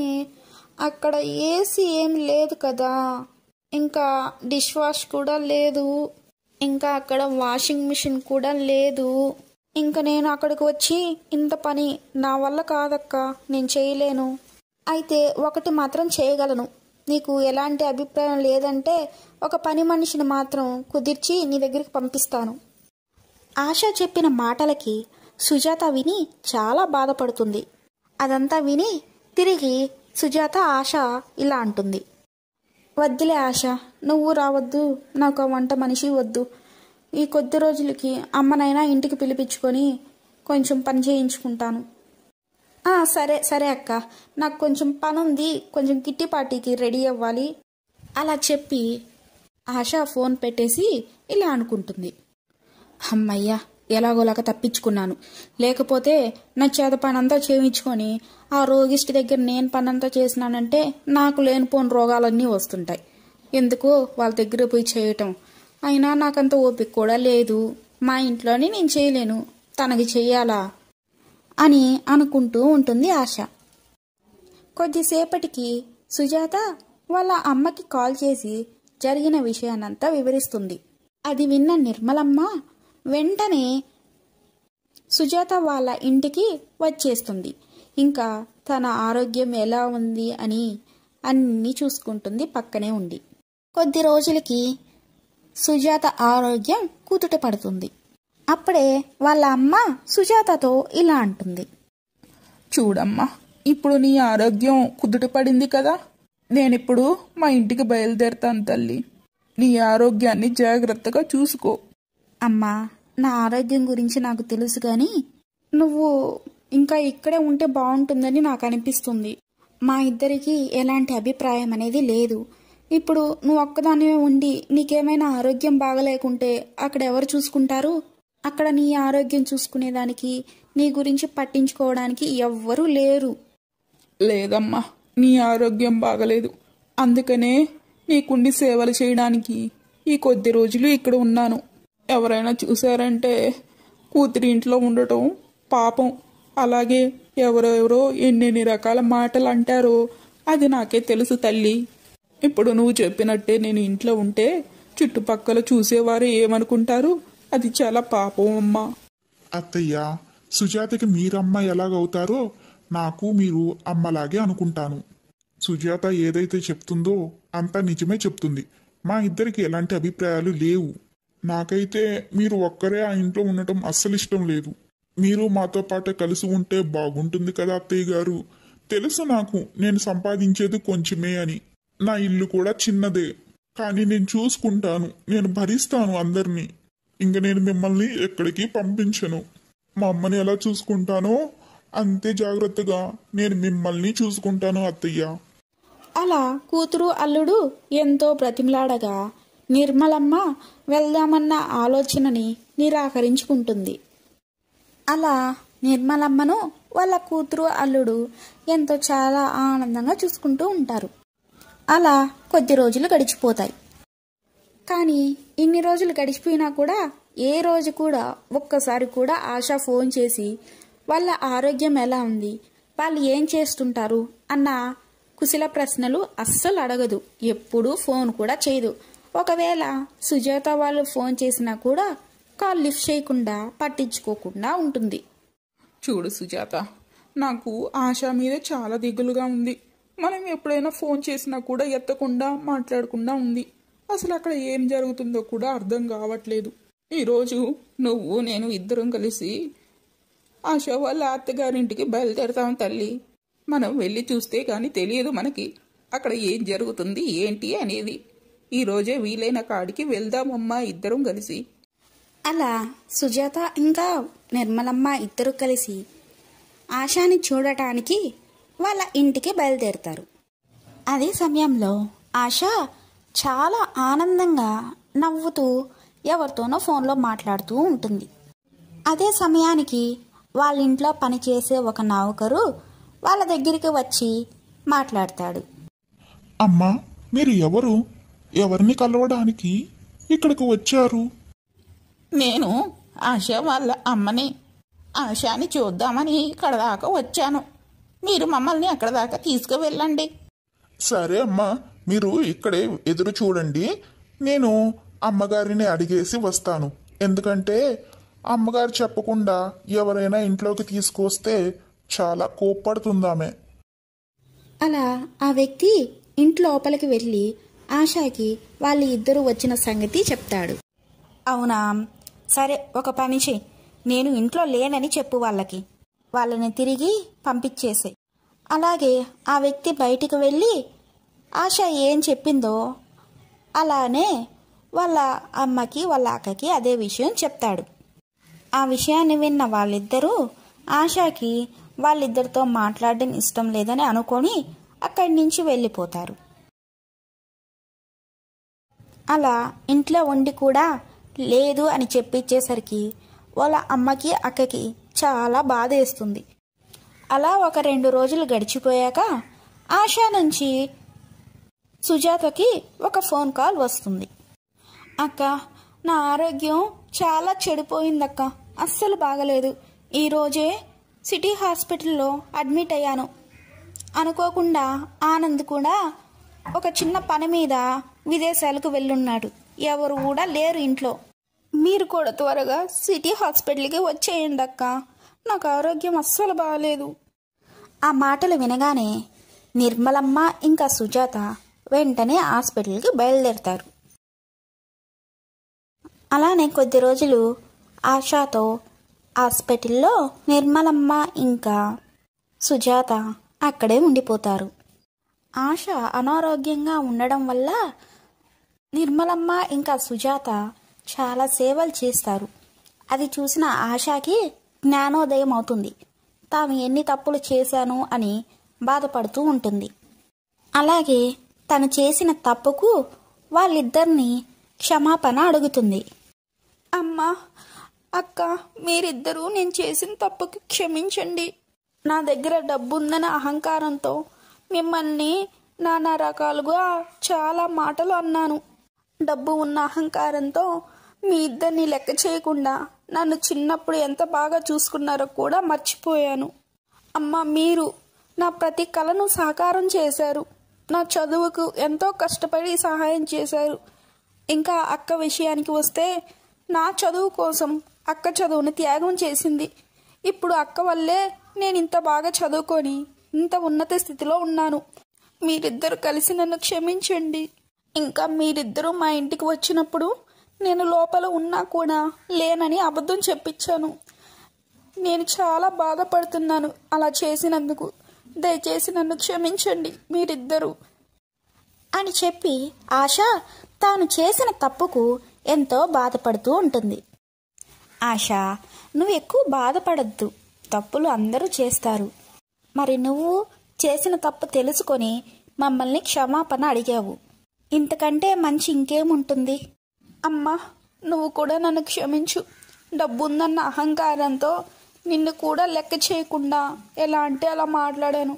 అక్కడ ఏసీ ఏం లేదు కదా, ఇంకా డిష్ వాష్ కూడా లేదు, ఇంకా అక్కడ వాషింగ్ మిషన్ కూడా లేదు. ఇంకా నేను అక్కడికి వచ్చి ఇంత పని నా వల్ల కాదక్క, నేను చేయలేను. అయితే ఒకటి మాత్రం చేయగలను. నీకు ఎలాంటి అభిప్రాయం లేదంటే ఒక పని మనిషిని మాత్రం కుదిర్చి నీ దగ్గరికి పంపిస్తాను. ఆశ చెప్పిన మాటలకి సుజాత విని చాలా బాధపడుతుంది. అదంతా విని తిరిగి సుజాత ఆశ ఇలా అంటుంది. వద్దులే ఆశ, నువ్వు రావద్దు, నాకు ఆ వంట మనిషి వద్దు. ఈ కొద్ది రోజులకి అమ్మనైనా ఇంటికి పిలిపించుకొని కొంచెం పని చేయించుకుంటాను. సరే సరే అక్క, నాకు కొంచెం పని ఉంది, కొంచెం కిట్టి పార్టీకి రెడీ అవ్వాలి. అలా చెప్పి ఆశ ఫోన్ పెట్టేసి ఇలా అనుకుంటుంది. అమ్మయ్యా, ఎలాగోలాగా తప్పించుకున్నాను. లేకపోతే నా చేత పనంతా చేయించుకొని ఆ రోగిష్టి దగ్గర నేను పనంతా చేసినానంటే నాకు లేనిపోని రోగాలన్నీ వస్తుంటాయి. ఎందుకు వాళ్ళ దగ్గర పోయి చేయటం? అయినా నాకంత ఓపిక కూడా లేదు. మా ఇంట్లోనే నేను చేయలేను, తనకి చెయ్యాలా అని అనుకుంటూ ఉంటుంది ఆశ. కొద్దిసేపటికి సుజాత వాళ్ళ అమ్మకి కాల్ చేసి జరిగిన విషయాన్నంతా వివరిస్తుంది. అది విన్న నిర్మలమ్మ వెంటనే సుజాత వాళ్ళ ఇంటికి వచ్చేస్తుంది. ఇంకా తన ఆరోగ్యం ఎలా ఉంది అని అన్నీ చూసుకుంటుంది పక్కనే ఉండి. కొద్ది రోజులకి సుజాత ఆరోగ్యం కుదుట పడుతుంది. అప్పుడే వాళ్ళ అమ్మ సుజాతతో ఇలా అంటుంది. చూడమ్మా, ఇప్పుడు నీ ఆరోగ్యం కుదుట పడింది కదా, నేనిప్పుడు మా ఇంటికి బయలుదేరుతాను తల్లి. నీ ఆరోగ్యాన్ని జాగ్రత్తగా చూసుకో. అమ్మా, నా ఆరోగ్యం గురించి నాకు తెలుసు కానీ నువ్వు ఇంకా ఇక్కడే ఉంటే బాగుంటుందని నాకు అనిపిస్తుంది. మా ఇద్దరికి ఎలాంటి అభిప్రాయం అనేది లేదు. ఇప్పుడు నువ్వు ఒక్కదానివే ఉండి నీకేమైనా ఆరోగ్యం బాగలేకుంటే అక్కడ ఎవరు చూసుకుంటారు? అక్కడ నీ ఆరోగ్యం చూసుకునేదానికి, నీ గురించి పట్టించుకోవడానికి ఎవ్వరూ లేరు. లేదమ్మా, నీ ఆరోగ్యం బాగలేదు. అందుకనే నీకుండి సేవలు చేయడానికి ఈ కొద్ది రోజులు ఇక్కడ ఉన్నాను. ఎవరైనా చూశారంటే కూతురి ఇంట్లో ఉండటం పాపం. అలాగే ఎవరెవరో ఎన్నెన్ని రకాల మాటలు అంటారో అది నాకే తెలుసు తల్లి. ఇప్పుడు నువ్వు చెప్పినట్టే నేను ఇంట్లో ఉంటే చుట్టుపక్కల చూసేవారు ఏమనుకుంటారు? అది చాలా పాపం అమ్మా. అత్తయ్య, సుజాతకి మీరమ్మ ఎలాగవుతారో నాకు మీరు అమ్మలాగే అనుకుంటాను. సుజాత ఏదైతే చెప్తుందో అంతా నిజమే చెప్తుంది. మా ఇద్దరికి ఎలాంటి అభిప్రాయాలు లేవు. నాకైతే మీరు ఒక్కరే ఆ ఇంట్లో ఉండటం అస్సలు ఇష్టం లేదు. మీరు మాతో పాటు కలిసి ఉంటే బాగుంటుంది కదా అత్తయ్య గారు. తెలుసు నాకు నేను సంపాదించేది కొంచెమే అని. నా ఇల్లు కూడా చిన్నదే, కానీ నేను చూసుకుంటాను, నేను భరిస్తాను అందరినీ. ఇంక నేను మిమ్మల్ని ఎక్కడికి పంపించను. మా అమ్మని ఎలా చూసుకుంటానో అంతే జాగ్రత్తగా నేను మిమ్మల్ని చూసుకుంటాను అత్తయ్య. అలా కూతురు అల్లుడు ఎంతో బ్రతిమలాడగా నిర్మలమ్మ వెళ్దామన్న ఆలోచనని నిరాకరించుకుంటుంది. అలా నిర్మలమ్మను వాళ్ళ కూతురు అల్లుడు ఎంతో చాలా ఆనందంగా చూసుకుంటూ ఉంటారు. అలా కొద్ది రోజులు గడిచిపోతాయి. కానీ ఇన్ని రోజులు గడిచిపోయినా కూడా ఏ రోజు కూడా ఒక్కసారి కూడా ఆశ ఫోన్ చేసి వాళ్ళ ఆరోగ్యం ఎలా ఉంది, వాళ్ళు ఏం చేస్తుంటారు అన్న కుశల ప్రశ్నలు అస్సలు అడగదు. ఎప్పుడూ ఫోన్ కూడా చేయదు. ఒకవేళ సుజాత వాళ్ళు ఫోన్ చేసినా కూడా కాల్ లిఫ్ట్ చేయకుండా పట్టించుకోకుండా ఉంటుంది. చూడు సుజాత, నాకు ఆశ మీద చాలా దిగులుగా ఉంది. మనం ఎప్పుడైనా ఫోన్ చేసినా కూడా ఎత్తకుండా మాట్లాడకుండా ఉంది. అసలు అక్కడ ఏం జరుగుతుందో కూడా అర్థం కావట్లేదు. ఈరోజు నువ్వు నేను ఇద్దరం కలిసి ఆశ వాళ్ళ అత్తగారింటికి బయలుదేరతాం తల్లి. మనం వెళ్ళి చూస్తే కానీ తెలియదు మనకి అక్కడ ఏం జరుగుతుంది ఏంటి అనేది. ఈరోజే వీలైన కాడికి వెళ్దామమ్మా ఇద్దరం కలిసి. అలా సుజాత ఇంకా నిర్మలమ్మ ఇద్దరు కలిసి ఆశాని చూడటానికి వాళ్ళ ఇంటికి బయలుదేరుతారు. అదే సమయంలో ఆశ చాలా ఆనందంగా నవ్వుతూ ఎవరితోనో ఫోన్లో మాట్లాడుతూ ఉంటుంది. అదే సమయానికి వాళ్ళ ఇంట్లో పనిచేసే ఒక నౌకరు వాళ్ళ దగ్గరికి వచ్చి మాట్లాడతాడు. అమ్మా, మీరు ఎవరు? ఎవరిని కలవడానికి ఇక్కడికి వచ్చారు? నేను ఆశ వాళ్ళ అమ్మని. ఆశాని చూద్దామని ఇక్కడ దాకా వచ్చాను. మీరు మమ్మల్ని అక్కడ దాకా తీసుకువెళ్ళండి. సరే అమ్మా, మీరు ఇక్కడే ఎదురు చూడండి. నేను అమ్మగారిని అడిగేసి వస్తాను. ఎందుకంటే అమ్మగారు చెప్పకుండా ఎవరైనా ఇంట్లోకి తీసుకొస్తే చాలా కోప్పడుతుందామె. అలా ఆ వ్యక్తి ఇంట్లోపలికి వెళ్ళి ఆశాకి వాళ్ళు ఇద్దరు వచ్చిన సంగతి చెప్తాడు. అవునా, సరే ఒక పని చెయ్యి, నేను ఇంట్లో లేనని చెప్పు వాళ్ళకి. వాళ్ళని తిరిగి పంపించేసే. అలాగే ఆ వ్యక్తి బయటికి వెళ్ళి ఆశ ఏం చెప్పిందో అలానే వాళ్ళ అమ్మకి వాళ్ళ అక్కకి అదే విషయం చెప్తాడు. ఆ విషయాన్ని విన్న వాళ్ళిద్దరూ ఆశకి వాళ్ళిద్దరితో మాట్లాడడం ఇష్టం లేదని అనుకొని అక్కడి నుంచి వెళ్ళిపోతారు. అలా ఇంట్లో ఉండి కూడా లేదు అని చెప్పించేసరికి వాళ్ళ అమ్మకి అక్కకి చాలా బాధేస్తుంది. అలా ఒక 2 రోజులు గడిచిపోయాక ఆశ నుంచి సుజాతకి ఒక ఫోన్ కాల్ వస్తుంది. అక్క, నా ఆరోగ్యం చాలా చెడిపోయిందక్క, అస్సలు బాగలేదు. ఈరోజే సిటీ హాస్పిటల్లో అడ్మిట్ అయ్యాను. అనుకోకుండా ఆనంద్ కూడా ఒక చిన్న పని మీద విదేశాలకు వెళ్ళున్నాడు. ఎవరు కూడా లేరు ఇంట్లో. మీరు కూడా త్వరగా సిటీ హాస్పిటల్కి వచ్చేయండి అక్క, నాకు ఆరోగ్యం అస్సలు బాగలేదు. ఆ మాటలు వినగానే నిర్మలమ్మ ఇంకా సుజాత వెంటనే హాస్పిటల్కి బయలుదేరతారు. అలానే కొద్ది రోజులు ఆశాతో హాస్పిటల్లో నిర్మలమ్మ ఇంకా సుజాత అక్కడే ఉండిపోతారు. ఆశ అనారోగ్యంగా ఉండడం వల్ల నిర్మలమ్మ ఇంకా సుజాత చాలా సేవలు చేస్తారు. అది చూసిన ఆశకి జ్ఞానోదయం అవుతుంది. తాను ఎన్ని తప్పులు చేశాను అని బాధపడుతూ ఉంటుంది. అలాగే తను చేసిన తప్పుకు వాళ్ళిద్దరిని క్షమాపణ అడుగుతుంది. అమ్మా, అక్క, మీరిద్దరూ నేను చేసిన తప్పుకి క్షమించండి. నా దగ్గర డబ్బు ఉందన్న అహంకారంతో మిమ్మల్ని నానా రకాలుగా చాలా మాటలు అన్నాను. డబ్బు ఉన్న అహంకారంతో మీ ఇద్దరిని లెక్క చేయకుండా నన్ను చిన్నప్పుడు ఎంత బాగా చూసుకున్నారో కూడా మర్చిపోయాను. అమ్మ, మీరు నా ప్రతి కలను సాకారం చేశారు. నా చదువుకు ఎంతో కష్టపడి సహాయం చేశారు. ఇంకా అక్క విషయానికి వస్తే నా చదువు కోసం అక్క చదువును త్యాగం చేసింది. ఇప్పుడు అక్క వల్లే నేను ఇంత బాగా చదువుకొని ఇంత ఉన్నత స్థితిలో ఉన్నాను. మీరిద్దరు కలిసి నన్ను క్షమించండి. ఇంకా మీరిద్దరూ మా ఇంటికి వచ్చినప్పుడు నేను లోపల ఉన్నా కూడా లేనని అబద్ధం చెప్పించాను. నేను చాలా బాధపడుతున్నాను అలా చేసినందుకు. దయచేసి నన్ను క్షమించండి మీరిద్దరూ అని చెప్పి ఆశ తాను చేసిన తప్పుకు ఎంతో బాధపడుతూ ఉంటుంది. ఆశ, నువ్వు ఎక్కువ బాధపడద్దు. తప్పులు అందరూ చేస్తారు. మరి నువ్వు చేసిన తప్పు తెలుసుకొని మమ్మల్ని క్షమాపణ అడిగావు. ఇంతకంటే మంచి ఇంకేముంటుంది? అమ్మా, నువ్వు కూడా నన్ను క్షమించు. డబ్బుందన్న అహంకారంతో నిన్ను కూడా లెక్క చేయకుండా ఎలా అంటే అలా మాట్లాడాను.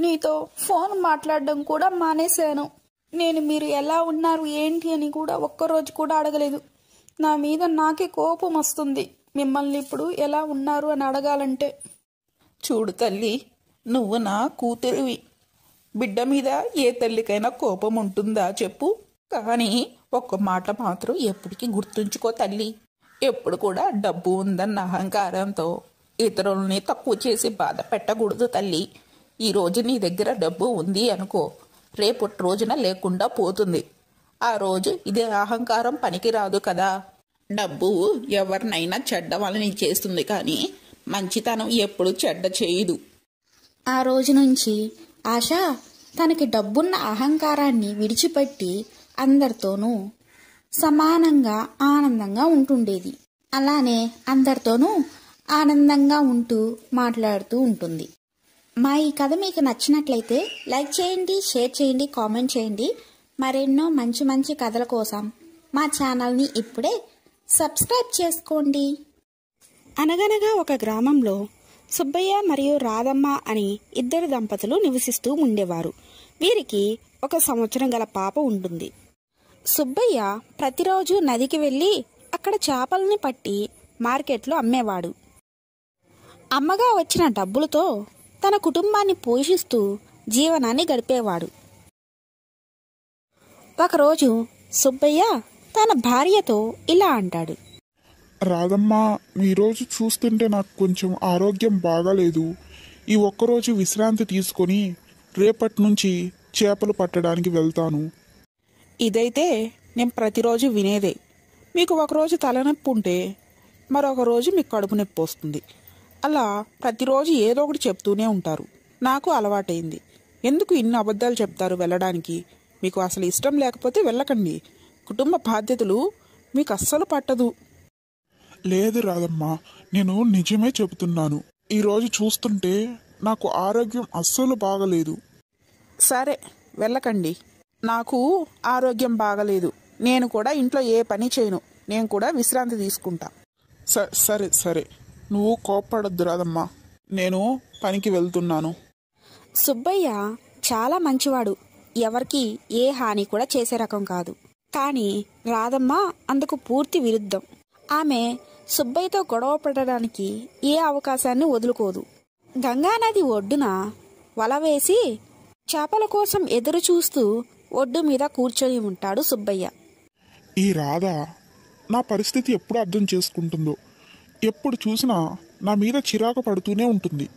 నీతో ఫోన్ మాట్లాడడం కూడా మానేశాను. నేను మీరు ఎలా ఉన్నారు ఏంటి అని కూడా ఒక్కరోజు కూడా అడగలేదు. నా మీద నాకే కోపం వస్తుంది మిమ్మల్ని ఇప్పుడు ఎలా ఉన్నారు అని అడగాలంటే. చూడు తల్లి, నువ్వు నా కూతురివి. బిడ్డ మీద ఏ తల్లికైనా కోపం ఉంటుందా చెప్పు? కానీ ఒక్క మాట మాత్రం ఎప్పటికీ గుర్తుంచుకో తల్లి. ఎప్పుడు కూడా డబ్బు ఉందన్న అహంకారంతో ఇతరులని తక్కువ చేసి బాధ పెట్టకూడదు తల్లి. ఈరోజు నీ దగ్గర డబ్బు ఉంది అనుకో, రేపటి రోజున లేకుండా పోతుంది. ఆ రోజు ఇదే అహంకారం పనికిరాదు కదా. డబ్బు ఎవరినైనా చెడ్డ వాళ్ళని చేస్తుంది, కానీ మంచితనం ఎప్పుడు చెడ్డ చేయదు. ఆ రోజు నుంచి ఆశ తనకి డబ్బున్న అహంకారాన్ని విడిచిపెట్టి అందరితోనూ సమానంగా ఆనందంగా ఉంటుండేది. అలానే అందరితోనూ ఆనందంగా ఉంటూ మాట్లాడుతూ ఉంటుంది. మా ఈ కథ మీకు నచ్చినట్లయితే లైక్ చేయండి, షేర్ చేయండి, కామెంట్ చేయండి. మరెన్నో మంచి మంచి కథల కోసం మా ఛానల్ని ఇప్పుడే సబ్స్క్రైబ్ చేసుకోండి. అనగనగా ఒక గ్రామంలో సుబ్బయ్య మరియు రాధమ్మ అని ఇద్దరు దంపతులు నివసిస్తూ ఉండేవారు. వీరికి 1 సంవత్సరం గల పాప ఉంటుంది. సుబ్బయ్య ప్రతిరోజు నదికి వెళ్ళి అక్కడ చేపల్ని పట్టి మార్కెట్లో అమ్మేవాడు. అమ్మగా వచ్చిన డబ్బులతో తన కుటుంబాన్ని పోషిస్తూ జీవనాన్ని గడిపేవాడు. ఒకరోజు సుబ్బయ్య తన భార్యతో ఇలా అంటాడు. రాధమ్మ, ఈరోజు చూస్తుంటే నాకు కొంచెం ఆరోగ్యం బాగాలేదు. ఈ ఒక్కరోజు విశ్రాంతి తీసుకొని రేపటి నుంచి చేపలు పట్టడానికి వెళ్తాను. ఇదైతే నేను ప్రతిరోజు వినేదే. మీకు ఒకరోజు తలనొప్పి ఉంటే మరొక రోజు మీకు కడుపు నొప్పి వస్తుంది. అలా ప్రతిరోజు ఏదో ఒకటి చెప్తూనే ఉంటారు. నాకు అలవాటైంది. ఎందుకు ఇన్ని అబద్ధాలు చెప్తారు వెళ్ళడానికి? మీకు అసలు ఇష్టం లేకపోతే వెళ్ళకండి. కుటుంబ బాధ్యతలు మీకు అస్సలు పట్టదు. లేదు రాధమ్మ, నేను నిజమే చెబుతున్నాను. ఈరోజు చూస్తుంటే నాకు ఆరోగ్యం అస్సలు బాగలేదు. సరే, వెళ్ళకండి. నాకు ఆరోగ్యం బాగలేదు. నేను కూడా ఇంట్లో ఏ పని చేయను. నేను కూడా విశ్రాంతి తీసుకుంటా. సరే సరే, నువ్వు కోప్పడద్దు రాధమ్మ. నేను పనికి వెళ్తున్నాను. సుబ్బయ్య చాలా మంచివాడు. ఎవరికి ఏ హాని కూడా చేసే రకం కాదు. కానీ రాధమ్మ అందుకు పూర్తి విరుద్ధం. ఆమె సుబ్బయ్యతో గొడవ పడడానికి ఏ అవకాశాన్ని వదులుకోదు. గంగానది ఒడ్డున వల వేసి చేపల కోసం ఎదురు చూస్తూ ఒడ్డు మీద కూర్చొని ఉంటాడు సుబ్బయ్య. ఈ రాధ నా పరిస్థితి ఎప్పుడు అర్థం చేసుకుంటుందో. ఎప్పుడు చూసినా నా మీద చిరాకు పడుతూనే ఉంటుంది.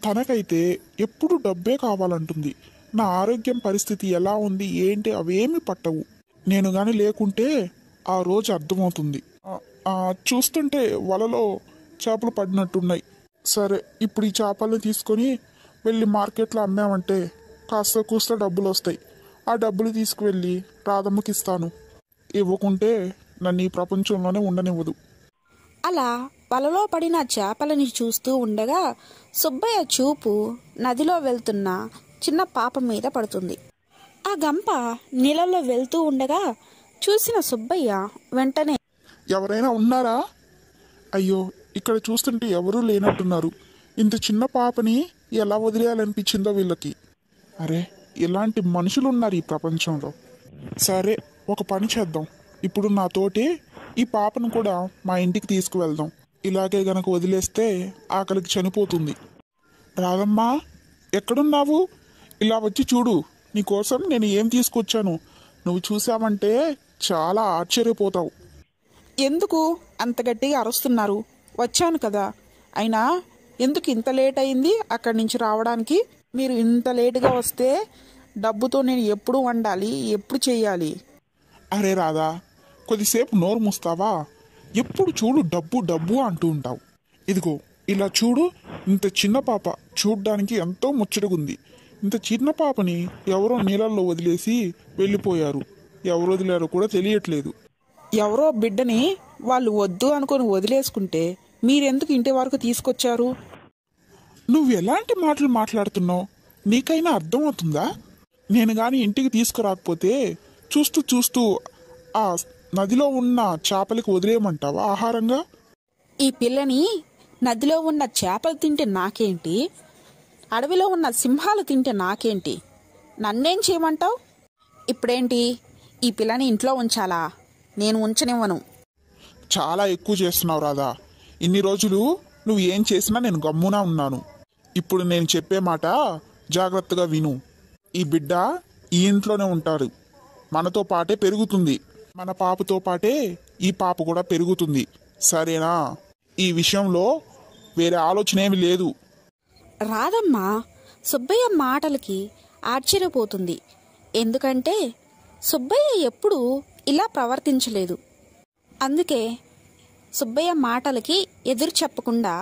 తనకైతే ఎప్పుడు డబ్బే కావాలంటుంది. నా ఆరోగ్యం పరిస్థితి ఎలా ఉంది ఏంటి అవేమి పట్టవు. నేను గాని లేకుంటే ఆ రోజు అర్థమవుతుంది. చూస్తుంటే వలలో చేపలు పడినట్టున్నాయి. సరే, ఇప్పుడు ఈ చేపల్ని తీసుకొని వెళ్ళి మార్కెట్లో అమ్మామంటే కాస్త కూస్త డబ్బులు వస్తాయి. ఆ డబ్బులు తీసుకువెళ్ళి రాధమ్మకి ఇస్తాను. ఇవ్వకుంటే నన్ను ఈ ప్రపంచంలోనే ఉండనివ్వదు. అలా వలలో పడిన చేపలని చూస్తూ ఉండగా సుబ్బయ్య చూపు నదిలో వెళ్తున్న చిన్న పాప మీద పడుతుంది. ఆ గంప నీళ్ళలో వెళ్తూ ఉండగా చూసిన సుబ్బయ్య వెంటనే, ఎవరైనా ఉన్నారా? అయ్యో, ఇక్కడ చూస్తుంటే ఎవరూ లేనట్టున్నారు. ఇంత చిన్న పాపని ఎలా వదిలేయాలనిపించిందో వీళ్ళకి. అరే, ఇలాంటి మనుషులు ఉన్నారు ఈ ప్రపంచంలో. సరే, ఒక పని చేద్దాం. ఇప్పుడు నాతోటి ఈ పాపను కూడా మా ఇంటికి తీసుకువెళ్దాం. ఇలాగే గనక వదిలేస్తే ఆకలికి చనిపోతుంది. రాధమ్మా, ఎక్కడున్నావు? ఇలా వచ్చి చూడు, నీకోసం నేను ఏం తీసుకొచ్చాను. నువ్వు చూసావంటే చాలా ఆశ్చర్యపోతావు. ఎందుకు అంత గట్టిగా అరుస్తున్నారు? వచ్చాను కదా. అయినా ఎందుకు ఇంత లేట్ అయింది అక్కడి నుంచి రావడానికి? మీరు ఇంత లేటుగా వస్తే డబ్బుతో నేను ఎప్పుడు వండాలి, ఎప్పుడు చెయ్యాలి? అరే రాధా, కొద్దిసేపు నోరు మూస్తావా? ఎప్పుడు చూడు డబ్బు డబ్బు అంటూ ఉంటావు. ఇదిగో ఇలా చూడు, ఇంత చిన్న పాప చూడ్డానికి ఎంతో ముచ్చటగుంది. ఇంత చిన్న పాపని ఎవరో నీళ్ళల్లో వదిలేసి వెళ్ళిపోయారు. ఎవరు వదిలేరో కూడా తెలియట్లేదు. ఎవరో బిడ్డని వాళ్ళు వద్దు అనుకొని వదిలేసుకుంటే మీరెందుకు ఇంటి వరకు తీసుకొచ్చారు? నువ్వు ఎలాంటి మాటలు మాట్లాడుతున్నావు? నీకైనా అర్థమవుతుందా? నేను గాని ఇంటికి తీసుకురాకపోతే చూస్తూ చూస్తూ ఆ నదిలో ఉన్న చేపలకి వదిలేయమంటావా ఆహారంగా? ఈ పిల్లని నదిలో ఉన్న చేపలు తింటే నాకేంటి, అడవిలో ఉన్న సింహాలు తింటే నాకేంటి? నన్నేం చేయమంటావు? ఇప్పుడేంటి, ఈ పిల్లని ఇంట్లో ఉంచాలా? నేను ఉంచనివ్వను. చాలా ఎక్కువ చేస్తున్నావు రాధా. ఇన్ని రోజులు నువ్వు ఏం చేసినా నేను గమ్మునా ఉన్నాను. ఇప్పుడు నేను చెప్పే మాట జాగ్రత్తగా విను. ఈ బిడ్డ ఈ ఇంట్లోనే ఉంటారు. మనతో పాటే పెరుగుతుంది. మన పాపతో పాటే ఈ పాప కూడా పెరుగుతుంది. సరేనా? ఈ విషయంలో వేరే ఆలోచన ఏమి లేదు. రాధమ్మ సుబ్బయ్య మాటలకి ఆశ్చర్యపోతుంది. ఎందుకంటే సుబ్బయ్య ఎప్పుడూ ఇలా ప్రవర్తించలేదు. అందుకే సుబ్బయ్య మాటలకి ఎదురు చెప్పకుండా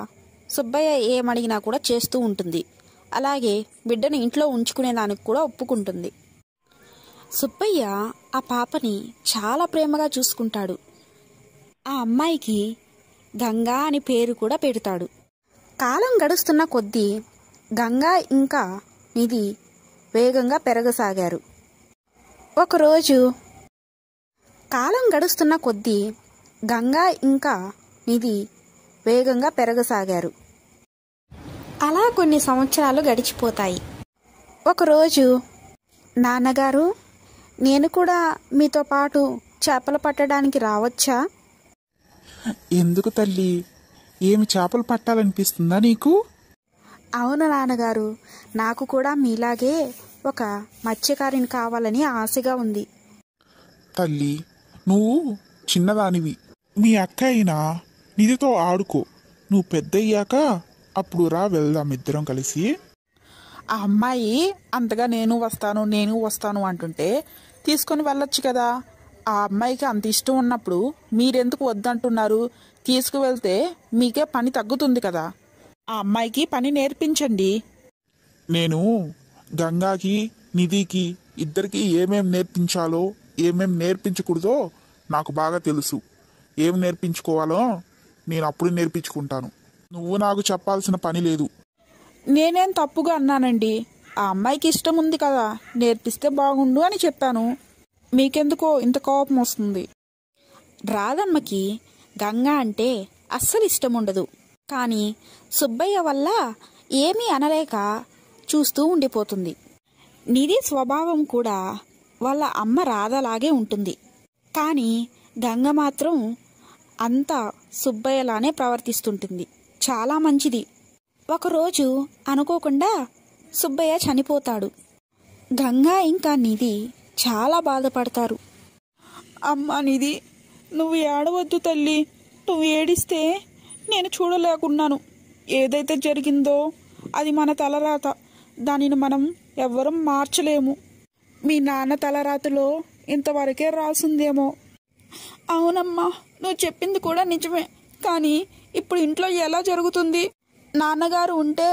సుబ్బయ్య ఏమడిగినా కూడా చేస్తూ ఉంటుంది. అలాగే బిడ్డను ఇంట్లో ఉంచుకునేదానికి కూడా ఒప్పుకుంటుంది. సుబ్బయ్య ఆ పాపని చాలా ప్రేమగా చూసుకుంటాడు. ఆ అమ్మాయికి గంగా అని పేరు కూడా పెడతాడు. కాలం గడుస్తున్న కొద్దీ గంగా ఇంకా నిధి వేగంగా పెరగసాగారు. ఒకరోజు కాలం గడుస్తున్న కొద్దీ గంగా ఇంకా నిధి వేగంగా పెరగసాగారు. అలా కొన్ని సంవత్సరాలు గడిచిపోతాయి. ఒకరోజు, నాన్నగారు, నేను కూడా మీతో పాటు చేపలు పట్టడానికి రావచ్చా? ఎందుకు తల్లి? ఏమి చేపలు పట్టాలనిపిస్తుందా నీకు? అవును నాన్నగారు, నాకు కూడా మీలాగే ఒక మత్స్యకారిని కావాలని ఆశగా ఉంది. తల్లి, నువ్వు చిన్నదానివి. మీ అక్క అయినా నిధితో ఆడుకో. నువ్వు పెద్దయ్యాక అప్పుడు రా, వెళ్దాం ఇద్దరం కలిసి. ఆ అమ్మాయి అంతగా నేను వస్తాను అంటుంటే తీసుకొని వెళ్ళొచ్చు కదా. ఆ అమ్మాయికి అంత ఇష్టం ఉన్నప్పుడు మీరెందుకు వద్దంటున్నారు? తీసుకువెళ్తే మీకే పని తగ్గుతుంది కదా. ఆ అమ్మాయికి పని నేర్పించండి. నేను గంగాకి నిధికి ఇద్దరికి ఏమేం నేర్పించాలో ఏమేం నేర్పించకూడదో నాకు బాగా తెలుసు. ఏం నేర్పించుకోవాలో నేను అప్పుడు నేర్పించుకుంటాను. నువ్వు నాకు చెప్పాల్సిన పని లేదు. నేనేం తప్పుగా అన్నానండి? ఆ అమ్మాయికి ఇష్టం ఉంది కదా, నేర్పిస్తే బాగుండు అని చెప్పాను. మీకెందుకో ఇంత కోపం వస్తుంది? రాధమ్మకి గంగా అంటే అస్సలు ఇష్టం ఉండదు. కానీ సుబ్బయ్య వల్ల ఏమీ అనలేక చూస్తూ ఉండిపోతుంది. నిధి స్వభావం కూడా వాళ్ళ అమ్మ రాధలాగే ఉంటుంది. కానీ గంగ మాత్రం అంతా సుబ్బయ్యలానే ప్రవర్తిస్తుంటుంది. చాలా మంచిది. ఒకరోజు అనుకోకుండా సుబ్బయ్య చనిపోతాడు. గంగా ఇంకా నిధి చాలా బాధపడతారు. అమ్మా నిధి, నువ్వు ఏడవద్దు తల్లి. నువ్వు ఏడిస్తే నేను చూడలేకున్నాను. ఏదైతే జరిగిందో అది మన తలరాత. దానిని మనం ఎవ్వరం మార్చలేము. మీ నాన్న తలరాతలో ఇంతవరకే రాసుందేమో. అవునమ్మా, నువ్వు చెప్పింది కూడా నిజమే. కానీ ఇప్పుడు ఇంట్లో ఎలా జరుగుతుంది? నాన్నగారు ఉంటే